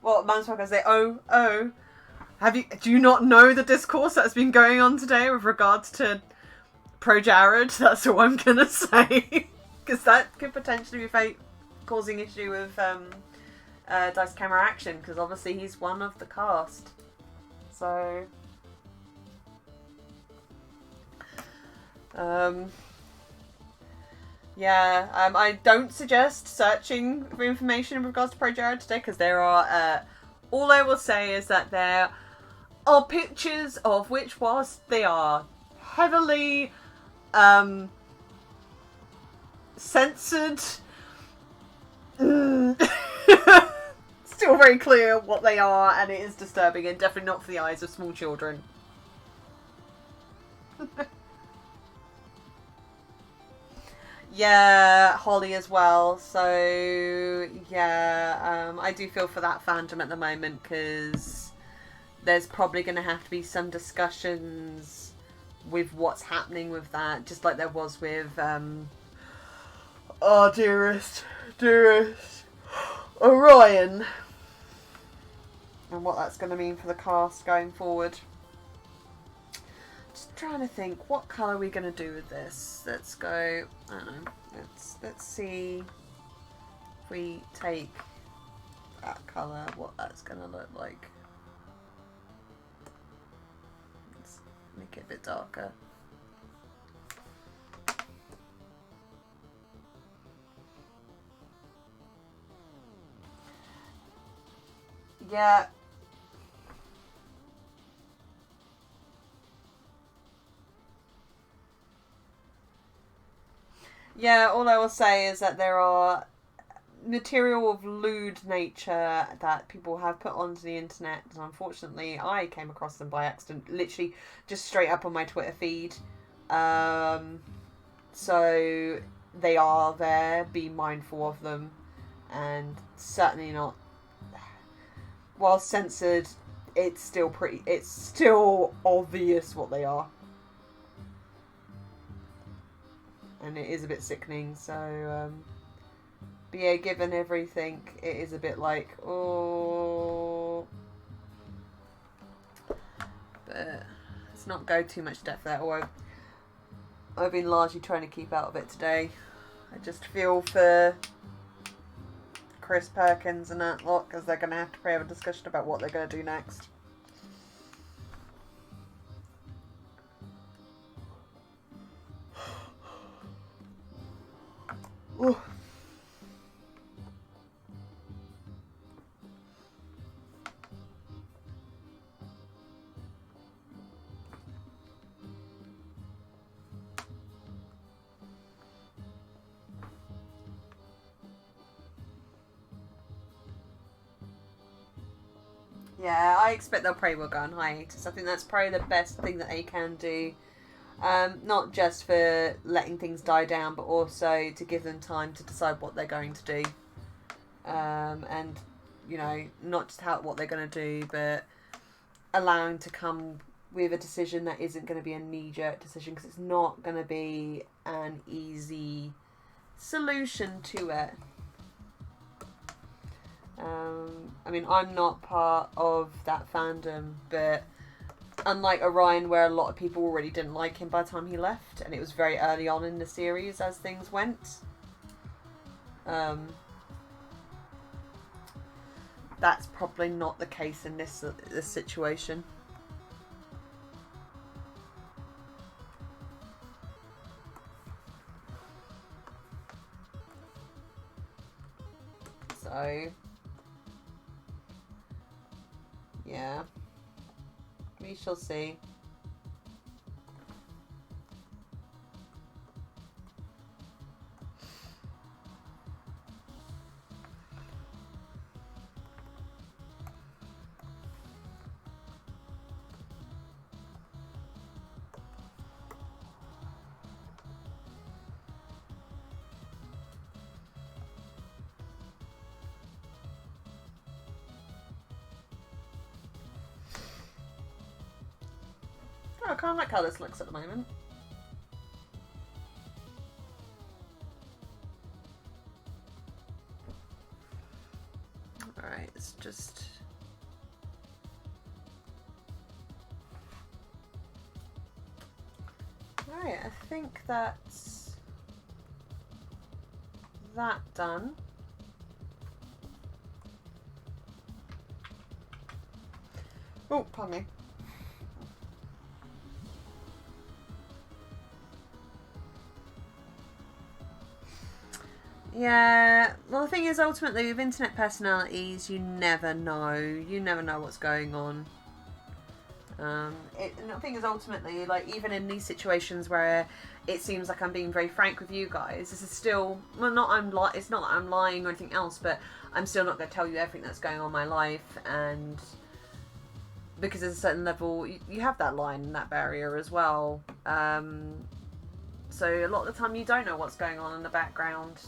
Well, man's not gonna say, oh, do you not know the discourse that's been going on today with regards to Pro Jared? That's all I'm gonna say. Because that could potentially be causing issue with Dice Camera Action, because obviously he's one of the cast. So yeah, I don't suggest searching for information in regards to Pro Jared today, because there are, all I will say is that there are pictures of which, whilst they are heavily censored, still very clear what they are, and it is disturbing, and definitely not for the eyes of small children. Yeah, Holly as well. So, yeah, I do feel for that fandom at the moment, because there's probably going to have to be some discussions with what's happening with that, just like there was with, oh, dearest Orion, and what that's going to mean for the cast going forward. Just trying to think, what colour are we going to do with this? Let's go, I don't know, let's see if we take that colour, what that's going to look like. Let's make it a bit darker. Yeah. Yeah, all I will say is that there are material of lewd nature that people have put onto the internet, and unfortunately I came across them by accident, literally just straight up on my Twitter feed. So they are there, be mindful of them, and certainly not, while censored, it's still obvious what they are. And it is a bit sickening, so, but yeah, given everything, it is a bit like, oh, but let's not go too much depth there, although I've been largely trying to keep out of it today. I just feel for Chris Perkins and that lot, because they're going to have to have a discussion about what they're going to do next. Ooh. Yeah, I expect they'll probably will go on hiatus. I think that's probably the best thing that they can do. Not just for letting things die down, but also to give them time to decide what they're going to do. And, you know, not just what they're going to do, but allowing to come with a decision that isn't going to be a knee-jerk decision, because it's not going to be an easy solution to it. I mean, I'm not part of that fandom, but unlike Orion, where a lot of people already didn't like him by the time he left, and it was very early on in the series as things went, that's probably not the case in this situation. So, yeah, we shall see. Oh, I kind of like how this looks at the moment. Alright, it's just... Alright, I think that's that done. Oh, pardon me. Yeah, well the thing is, ultimately with internet personalities, you never know. You never know what's going on. And the thing is, ultimately, like, even in these situations where it seems like I'm being very frank with you guys, this is still, well, it's not that I'm lying or anything else, but I'm still not going to tell you everything that's going on in my life, and because there's a certain level, you have that line and that barrier as well. So a lot of the time you don't know what's going on in the background.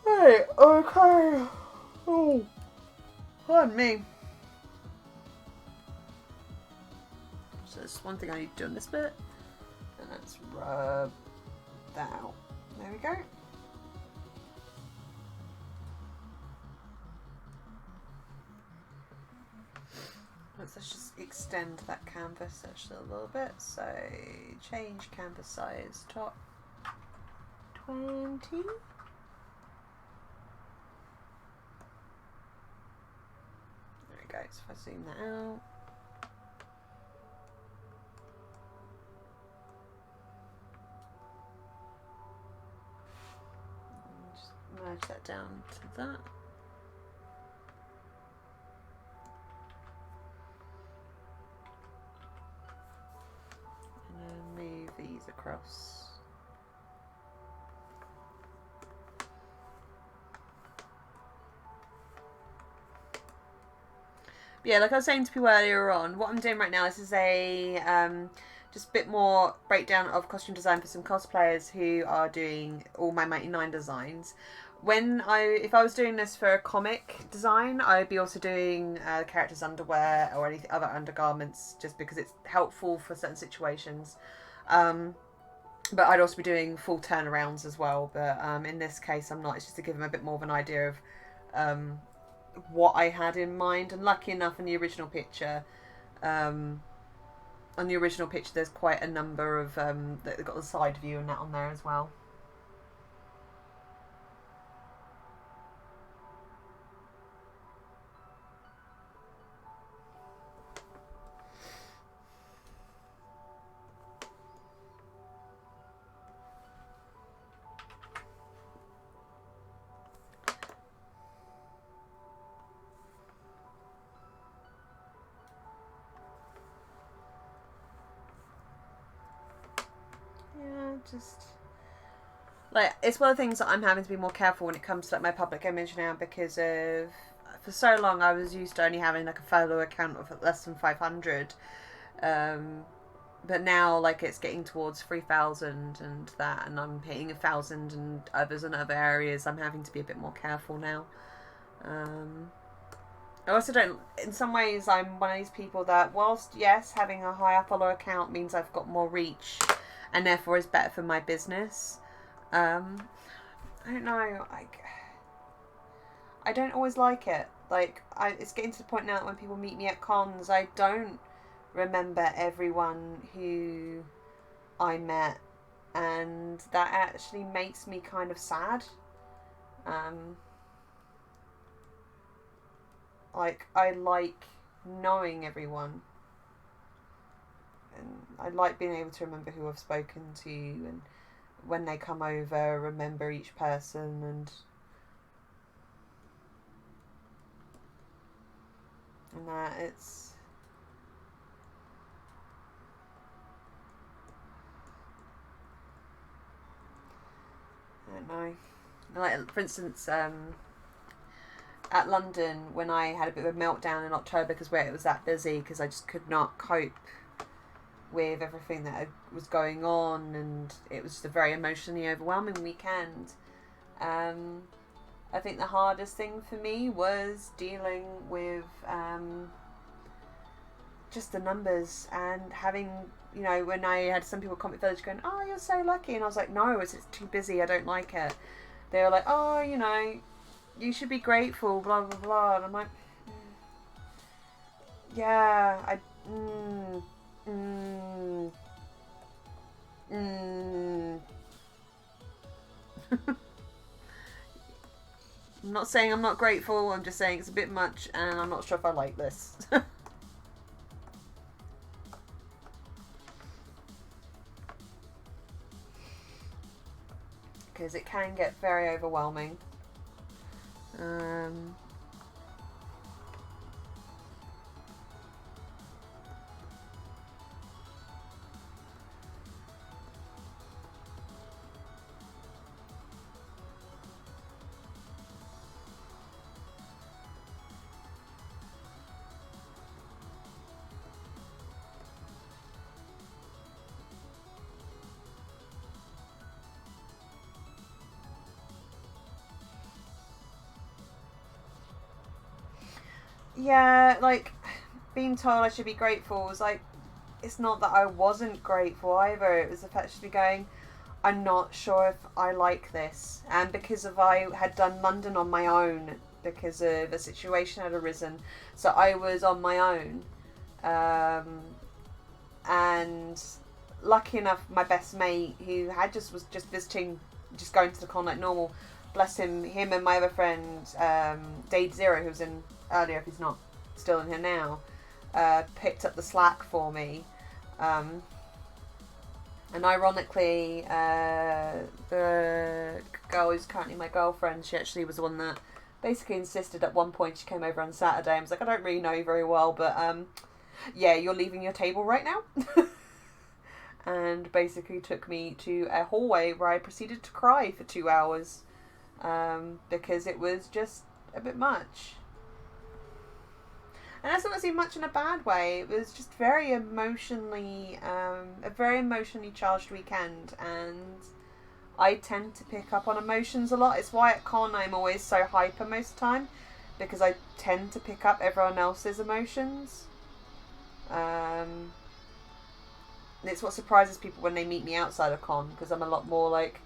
Right, okay. Oh, pardon me. So there's one thing I need to do on this bit, and that's rub that out. There we go. Let's just extend that canvas actually a little bit. So change canvas size, top 20. There we go. So if I zoom that out. Just merge that down to that. And then move these across. Yeah, like I was saying to people earlier on, what I'm doing right now, this is a just a bit more breakdown of costume design for some cosplayers who are doing all my Mighty 9 designs. If I was doing this for a comic design, I'd be also doing the character's underwear or any other undergarments, just because it's helpful for certain situations. But I'd also be doing full turnarounds as well. But in this case, I'm not. It's just to give them a bit more of an idea of what I had in mind. And lucky enough, in the original picture, there's quite a number of they've got the side view and that on there as well. just like, it's one of the things that I'm having to be more careful when it comes to like my public image now, because of, for so long I was used to only having like a follower account of less than 500, but now like it's getting towards 3,000 and that, and I'm hitting 1,000 and others in other areas. I'm having to be a bit more careful now. I also don't, in some ways I'm one of these people that, whilst yes, having a higher follower account means I've got more reach and therefore is better for my business, I don't know, I don't always like it. Like, it's getting to the point now that when people meet me at cons, I don't remember everyone who I met, and that actually makes me kind of sad. Like, I like knowing everyone, and I like being able to remember who I've spoken to, and when they come over, remember each person, and that it's, I don't know. Like, for instance, at London, when I had a bit of a meltdown in October because it was that busy, because I just could not cope with everything that was going on, and it was just a very emotionally overwhelming weekend. I think the hardest thing for me was dealing with just the numbers, and having, you know, when I had some people comment Village going, "Oh, you're so lucky," and I was like, "No, it's too busy, I don't like it." They were like, "Oh, you know, you should be grateful, blah blah blah," and I'm like, yeah, I'm not saying I'm not grateful, I'm just saying it's a bit much and I'm not sure if I like this. Because it can get very overwhelming. Yeah, like, being told I should be grateful was like, it's not that I wasn't grateful either. It was the fact to be going, I'm not sure if I like this. And because of, I had done London on my own because of a situation had arisen, so I was on my own. And lucky enough, my best mate, who was just visiting, just going to the con like normal, bless him and my other friend, Dade Zero, who was in earlier, if he's not still in here now, picked up the slack for me. And ironically, the girl who's currently my girlfriend, she actually was the one that basically insisted at one point. She came over on Saturday and was like, "I don't really know you very well, but yeah, you're leaving your table right now." And basically took me to a hallway where I proceeded to cry for 2 hours, because it was just a bit much. And that's not much in a bad way. It was just very emotionally, a very emotionally charged weekend, and I tend to pick up on emotions a lot. It's why at con I'm always so hyper most of the time, because I tend to pick up everyone else's emotions. It's what surprises people when they meet me outside of con, because I'm a lot more like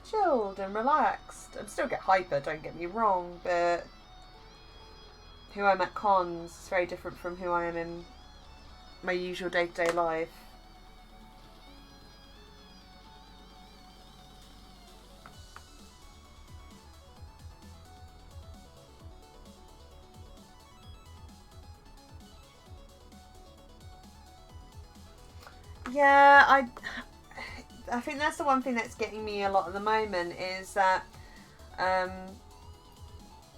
chilled and relaxed. I still get hyper, don't get me wrong, but who I'm at cons is very different from who I am in my usual day-to-day life. Yeah, I think that's the one thing that's getting me a lot at the moment, is that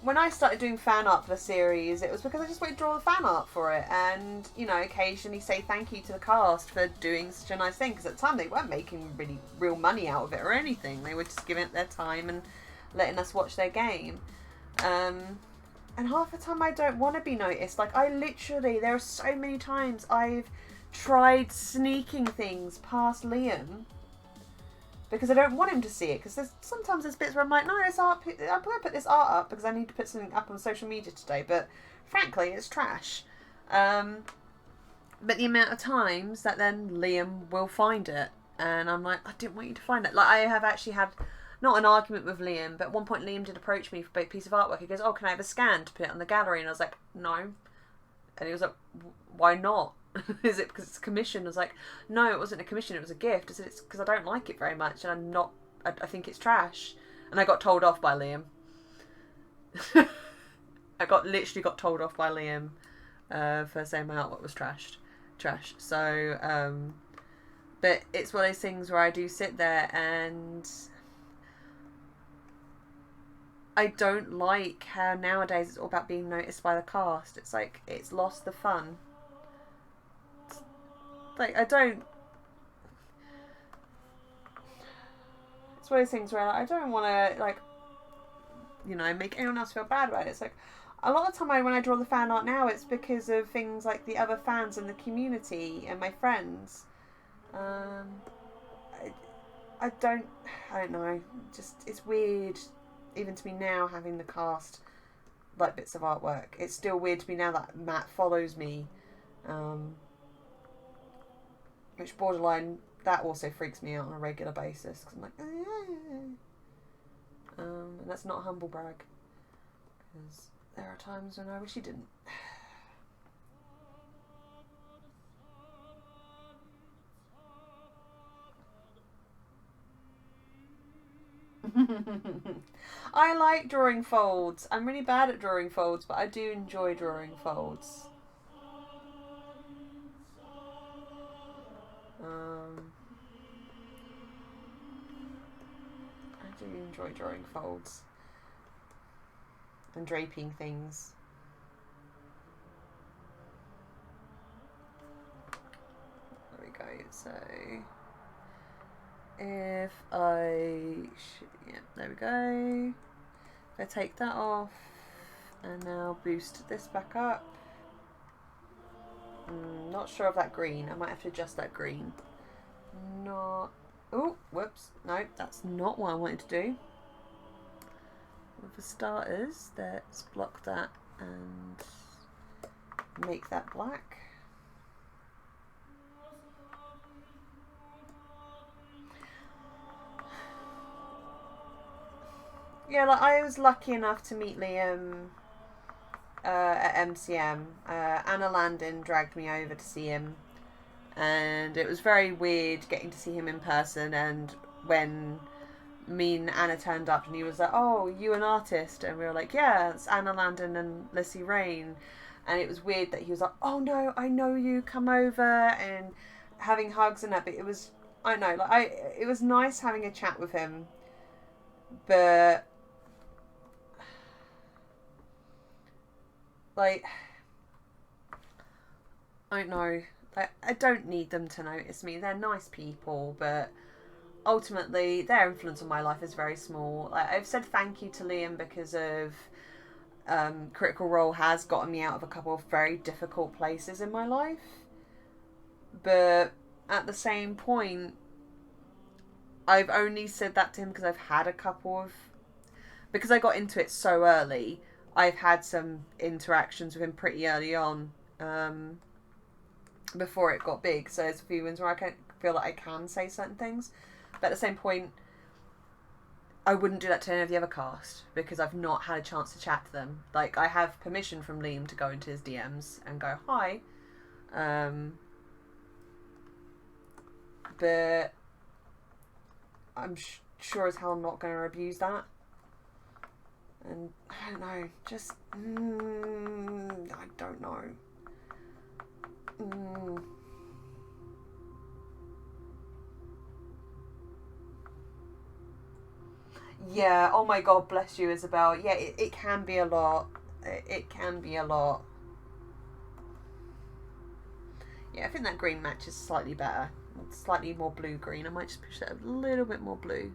when I started doing fan art for the series, it was because I just wanted to draw the fan art for it, and you know, occasionally say thank you to the cast for doing such a nice thing. Because at the time they weren't making really real money out of it or anything; they were just giving it their time and letting us watch their game. And half the time I don't want to be noticed. Like I literally, there are so many times I've tried sneaking things past Liam. Because I don't want him to see it. Because sometimes there's bits where I'm like, no, this art. I'm going to put this art up because I need to put something up on social media today. But frankly, it's trash. But the amount of times that then Liam will find it, and I'm like, I didn't want you to find it. Like I have actually had not an argument with Liam, but at one point Liam did approach me for a piece of artwork. He goes, "Oh, can I have a scan to put it on the gallery?" And I was like, "No." And he was like, "Why not?" Is it because it's a commission? I was like, no, it wasn't a commission, it was a gift. I said, it's because I don't like it very much and I think it's trash. And I got told off by Liam. I literally got told off by Liam for saying my artwork was trash. So, but it's one of those things where I do sit there and I don't like how nowadays it's all about being noticed by the cast. It's like, it's lost the fun. Like, I don't... It's one of those things where like, I don't want to, like, you know, make anyone else feel bad about it. It's like, a lot of the time when I draw the fan art now, it's because of things like the other fans in the community and my friends. I don't know. Just, it's weird, even to me now, having the cast, like, bits of artwork. It's still weird to me now that Matt follows me. Which borderline, that also freaks me out on a regular basis. Because I'm like, and that's not a humble brag. Because there are times when I wish he didn't. I like drawing folds. I'm really bad at drawing folds, but I do enjoy drawing folds. I do enjoy drawing folds and draping things. There we go. So if yeah, there we go. If I take that off and now boost this back up. Not sure of that green. I might have to adjust that green. Not... Oh, whoops. No, that's not what I wanted to do. Well, for starters, let's block that and make that black. Yeah, like I was lucky enough to meet Liam at MCM. Anna Landon dragged me over to see him, and it was very weird getting to see him in person. And when me and Anna turned up and he was like, "Oh, you an artist?" And we were like, "Yeah, it's Anna Landon and Lissy Rain." And it was weird that he was like, "Oh no, I know you, come over," and having hugs and that. But it was, I don't know, like it was nice having a chat with him, but like, I don't know. I don't need them to notice me. They're nice people, but ultimately their influence on my life is very small. Like, I've said thank you to Liam because of Critical Role has gotten me out of a couple of very difficult places in my life. But at the same point, I've only said that to him because I've had a couple of... Because I got into it so early, I've had some interactions with him pretty early on. Before it got big, so there's a few ones where I feel like I can say certain things, but at the same point I wouldn't do that to any of the other cast because I've not had a chance to chat to them. Like, I have permission from Liam to go into his DMs and go hi, but I'm sure as hell I'm not going to abuse that. And I don't know, just I don't know. Yeah, oh my god, bless you, Isabel. Yeah, it can be a lot. It can be a lot. Yeah, I think that green matches slightly better. It's slightly more blue-green. I might just push that a little bit more blue.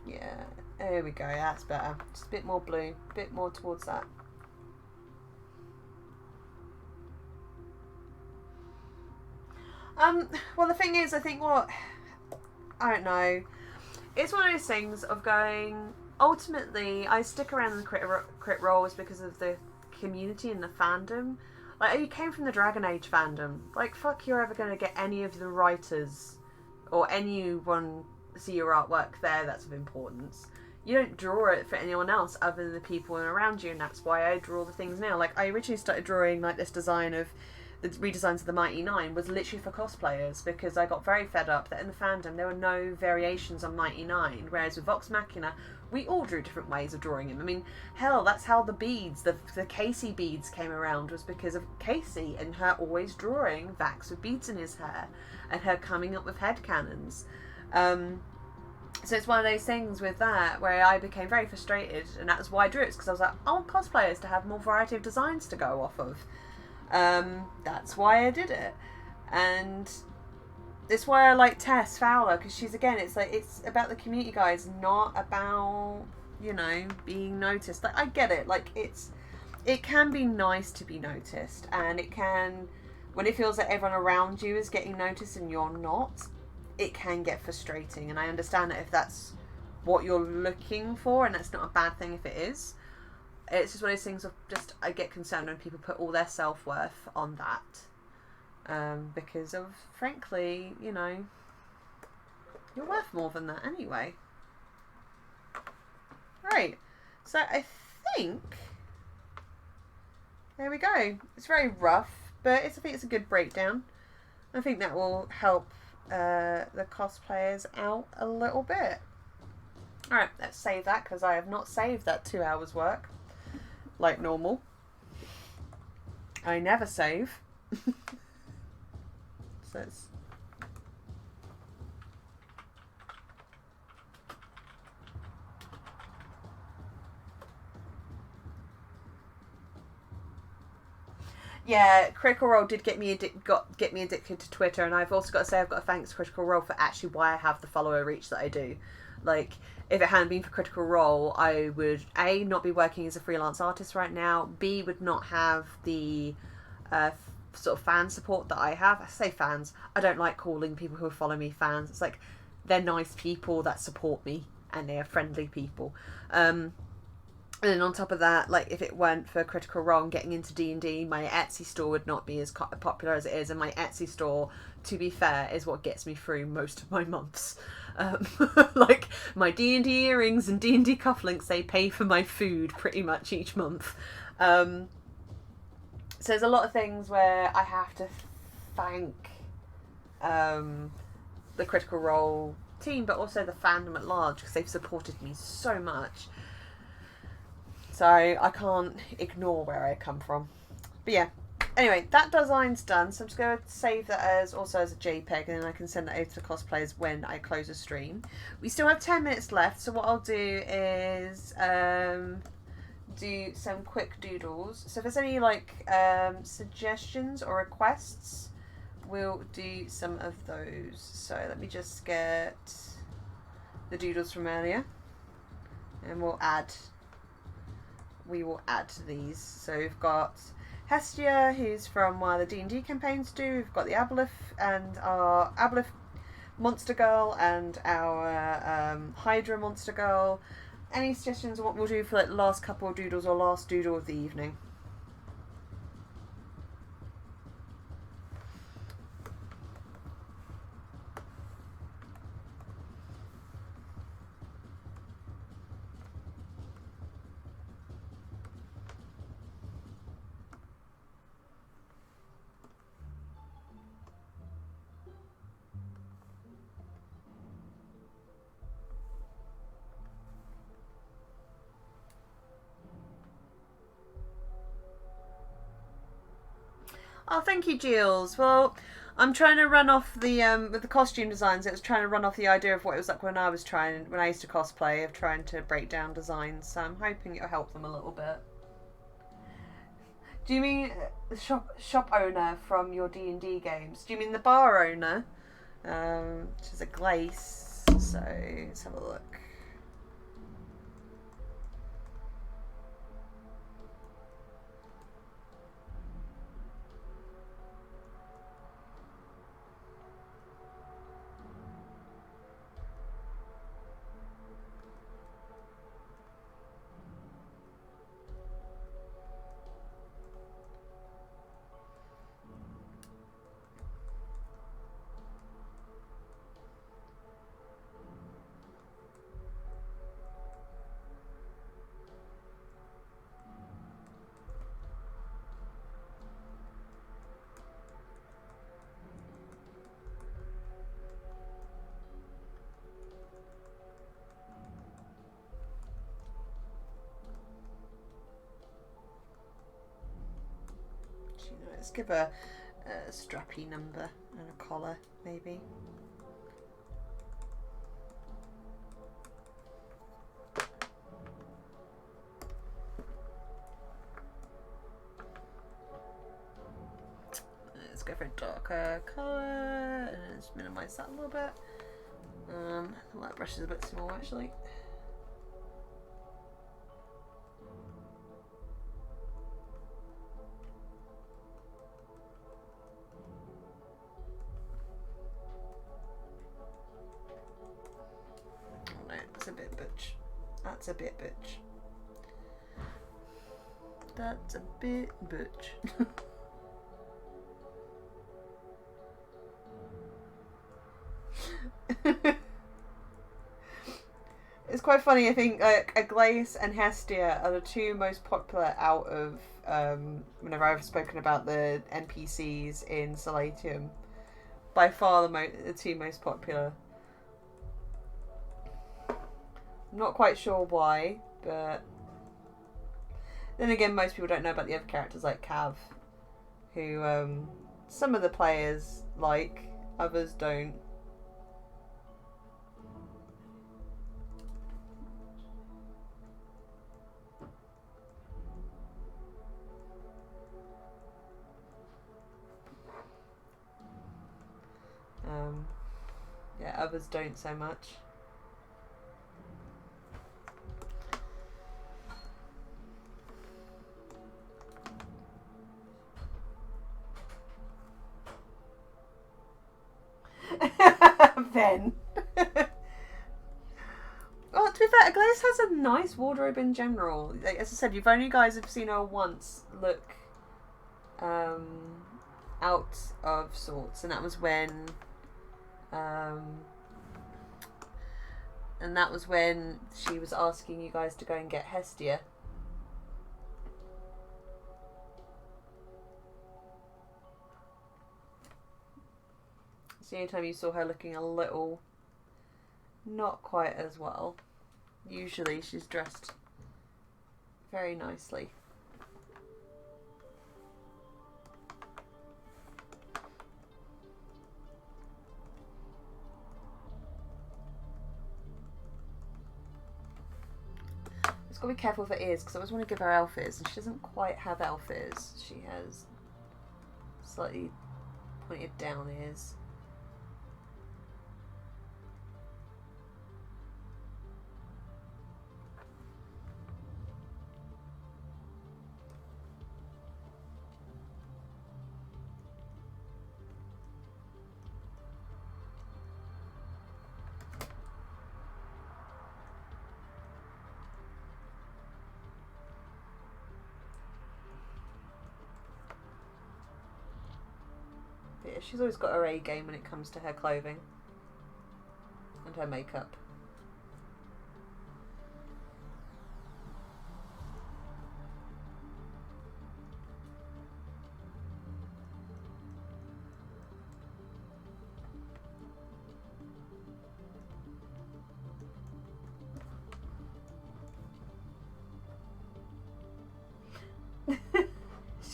Yeah, there we go. That's better. Just a bit more blue. A bit more towards that. Well, the thing is, I think I don't know. It's one of those things of going. Ultimately, I stick around in the crit roles because of the community and the fandom. Like, you came from the Dragon Age fandom. Like, fuck, you're ever going to get any of the writers or anyone see your artwork there that's of importance. You don't draw it for anyone else other than the people around you, and that's why I draw the things now. Like, I originally started drawing like this design of the redesigns of the Mighty Nine was literally for cosplayers, because I got very fed up that in the fandom there were no variations on Mighty Nine, whereas with Vox Machina we all drew different ways of drawing him. I mean, hell, that's how the beads, the Casey beads came around, was because of Casey and her always drawing Vax with beads in his hair and her coming up with headcanons. So it's one of those things with that where I became very frustrated, and that's why I drew it, because I was like, I want cosplayers to have more variety of designs to go off of. That's why I did it. And it's why I like Tess Fowler, because she's, again, it's like, it's about the community, guys, not about, you know, being noticed. Like, I get it, like, it can be nice to be noticed, and it can, when it feels like everyone around you is getting noticed and you're not, it can get frustrating. And I understand that if that's what you're looking for, and that's not a bad thing if it is. It's just one of those things of just, I get concerned when people put all their self-worth on that. Because of, frankly, you know, you're worth more than that anyway. Right. So I think, there we go. It's very rough, but I think it's a good breakdown. I think that will help the cosplayers out a little bit. Alright, let's save that, because I have not saved that 2 hours work like normal. I never save. So it's... Yeah, Critical Role did get me addicted to Twitter, and I've also got to say I've got to thank Critical Role for actually why I have the follower reach that I do. Like, if it hadn't been for Critical Role, I would A, not be working as a freelance artist right now, B, would not have the sort of fan support that I have. I say fans, I don't like calling people who follow me fans. It's like, they're nice people that support me, and they are friendly people. And then on top of that, like, if it weren't for Critical Role and getting into D&D, my Etsy store would not be as popular as it is. And my Etsy store, to be fair, is what gets me through most of my months. Like, my D&D earrings and D&D cufflinks, they pay for my food pretty much each month. So there's a lot of things where I have to thank the Critical Role team, but also the fandom at large, because they've supported me so much. So I can't ignore where I come from. But yeah, anyway, that design's done. So I'm just going to save that as a JPEG, and then I can send that over to the cosplayers when I close the stream. We still have 10 minutes left, so what I'll do is do some quick doodles. So if there's any like suggestions or requests, we'll do some of those. So let me just get the doodles from earlier, and we will add to these. So we've got Hestia, who's from one of the D&D campaigns do. We've got the Aboleth and our Aboleth Monster Girl and our Hydra Monster Girl. Any suggestions on what we'll do for like the last couple of doodles or last doodle of the evening? Oh, thank you, Jules. Well, I'm trying to run off the with the costume designs. It was trying to run off the idea of what it was like when I used to cosplay, of trying to break down designs. So I'm hoping it'll help them a little bit. Do you mean the shop owner from your D&D games? Do you mean the bar owner? Which is a Glace. So let's have a look. Let's give a strappy number and a collar, maybe. Let's go for a darker colour and just minimise that a little bit. That brush is a bit small actually. That's a bit butch. That's a bit butch. That's a bit butch. It's quite funny. I think Aglace and Hestia are the two most popular out of whenever I've spoken about the NPCs in Solatium. By far the two most popular. I'm not quite sure why, but then again, most people don't know about the other characters like Cav, who some of the players like, others don't. Yeah, others don't so much. Then. Well, to be fair, Aglace has a nice wardrobe in general. Like, as I said, you've only guys have seen her once look out of sorts, and that was when she was asking you guys to go and get Hestia. It's the only time you saw her looking a little not quite as well. Usually she's dressed very nicely. Just got to be careful with her ears because I always want to give her elf ears, and she doesn't quite have elf ears. She has slightly pointed down ears. Yeah, she's always got her A game when it comes to her clothing and her makeup.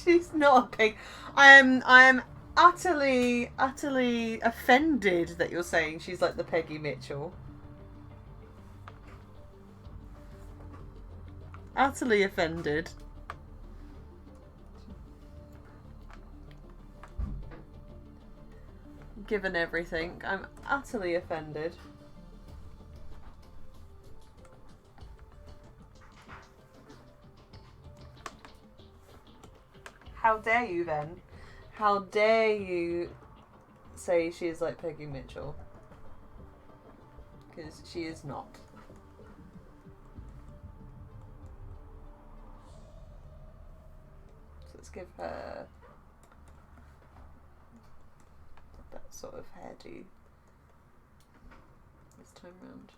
She's not a pig. I am utterly offended that you're saying she's like the Peggy Mitchell. Utterly offended. Given everything, I'm utterly offended. How dare you then? How dare you say she is like Peggy Mitchell? Because she is not. So let's give her that sort of hairdo this time round.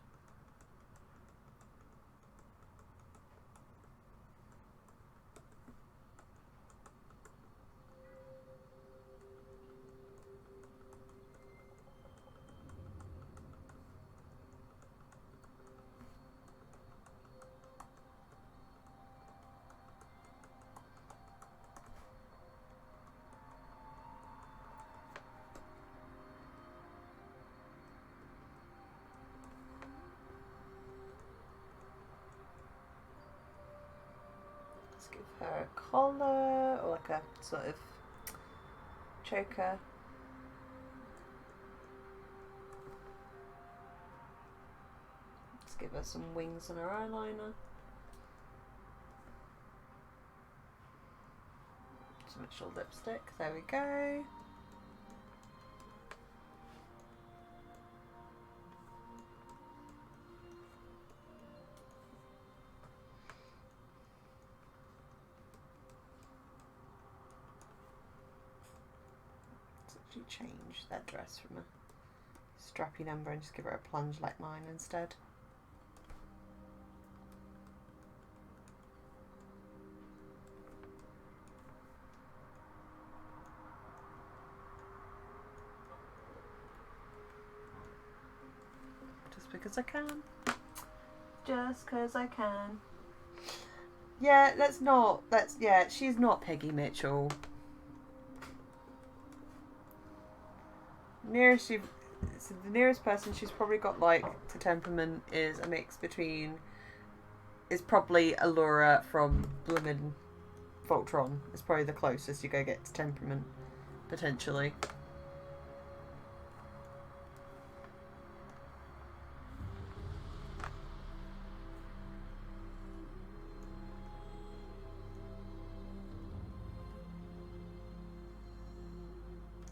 Give her a collar or like a sort of choker. Let's give her some wings on her eyeliner. Some actual lipstick. There we go. Change that dress from a strappy number and just give her a plunge like mine instead. Just because I can. Just because I can. Yeah, yeah, she's not Peggy Mitchell. So the nearest person she's probably got like to temperament is a mix between, is probably Allura from Bloomin' Voltron. It's probably the closest you go get to temperament, potentially.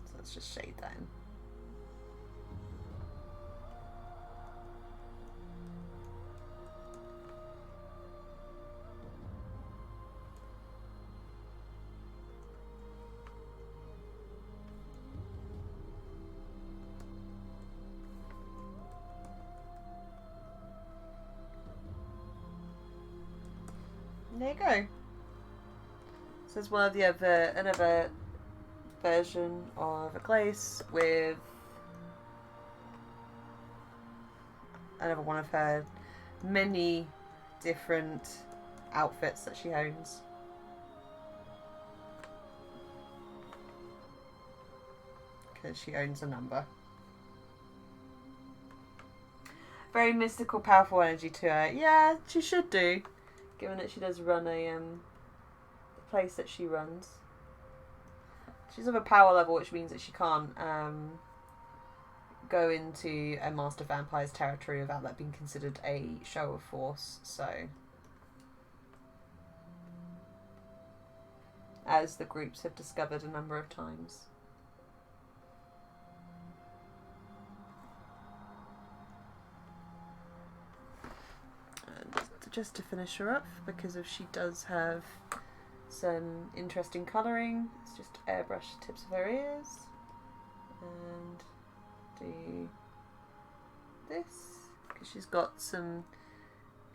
So let's just shade that in. There you go. So there's one of the other, another version of a glaze with another one of her many different outfits that she owns. Because she owns a number. Very mystical, powerful energy to her. Yeah, she should do. Given that she does run a place that she runs. She's of a power level, which means that she can't go into a Master Vampire's territory without that being considered a show of force, so... As the groups have discovered a number of times. Just to finish her up, because if she does have some interesting colouring, let's just airbrush the tips of her ears and do this, because she's got some,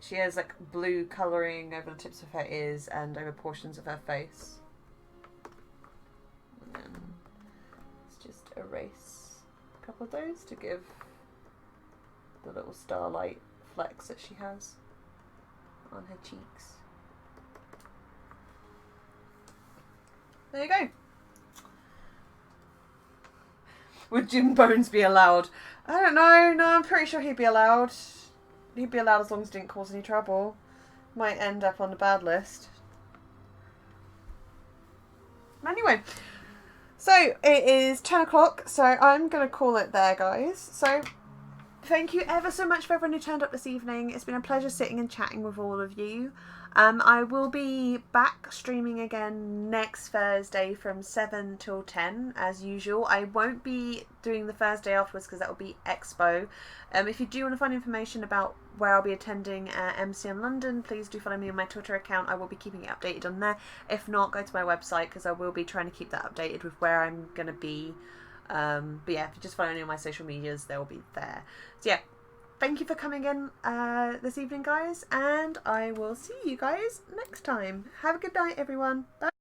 she has like blue colouring over the tips of her ears and over portions of her face. And then let's just erase a couple of those to give the little starlight flecks that she has on her cheeks. there you go. Would Jim Bones be allowed? I don't know. No, I'm pretty sure he'd be allowed. He'd be allowed as long as he didn't cause any trouble. Might end up on the bad list. Anyway, so it is 10 o'clock, so I'm going to call it there, guys. So thank you ever so much for everyone who turned up this evening. It's been a pleasure sitting and chatting with all of you. I will be back streaming again next Thursday from 7 till 10 as usual. I won't be doing the Thursday afterwards because that will be Expo. If you do want to find information about where I'll be attending MCM London, please do follow me on my Twitter account. I will be keeping it updated on there. If not, go to my website because I will be trying to keep that updated with where I'm going to be. But yeah, if you just follow me on my social medias, they'll be there. So yeah, thank you for coming in this evening, guys, and I will see you guys next time. Have a good night, everyone. Bye.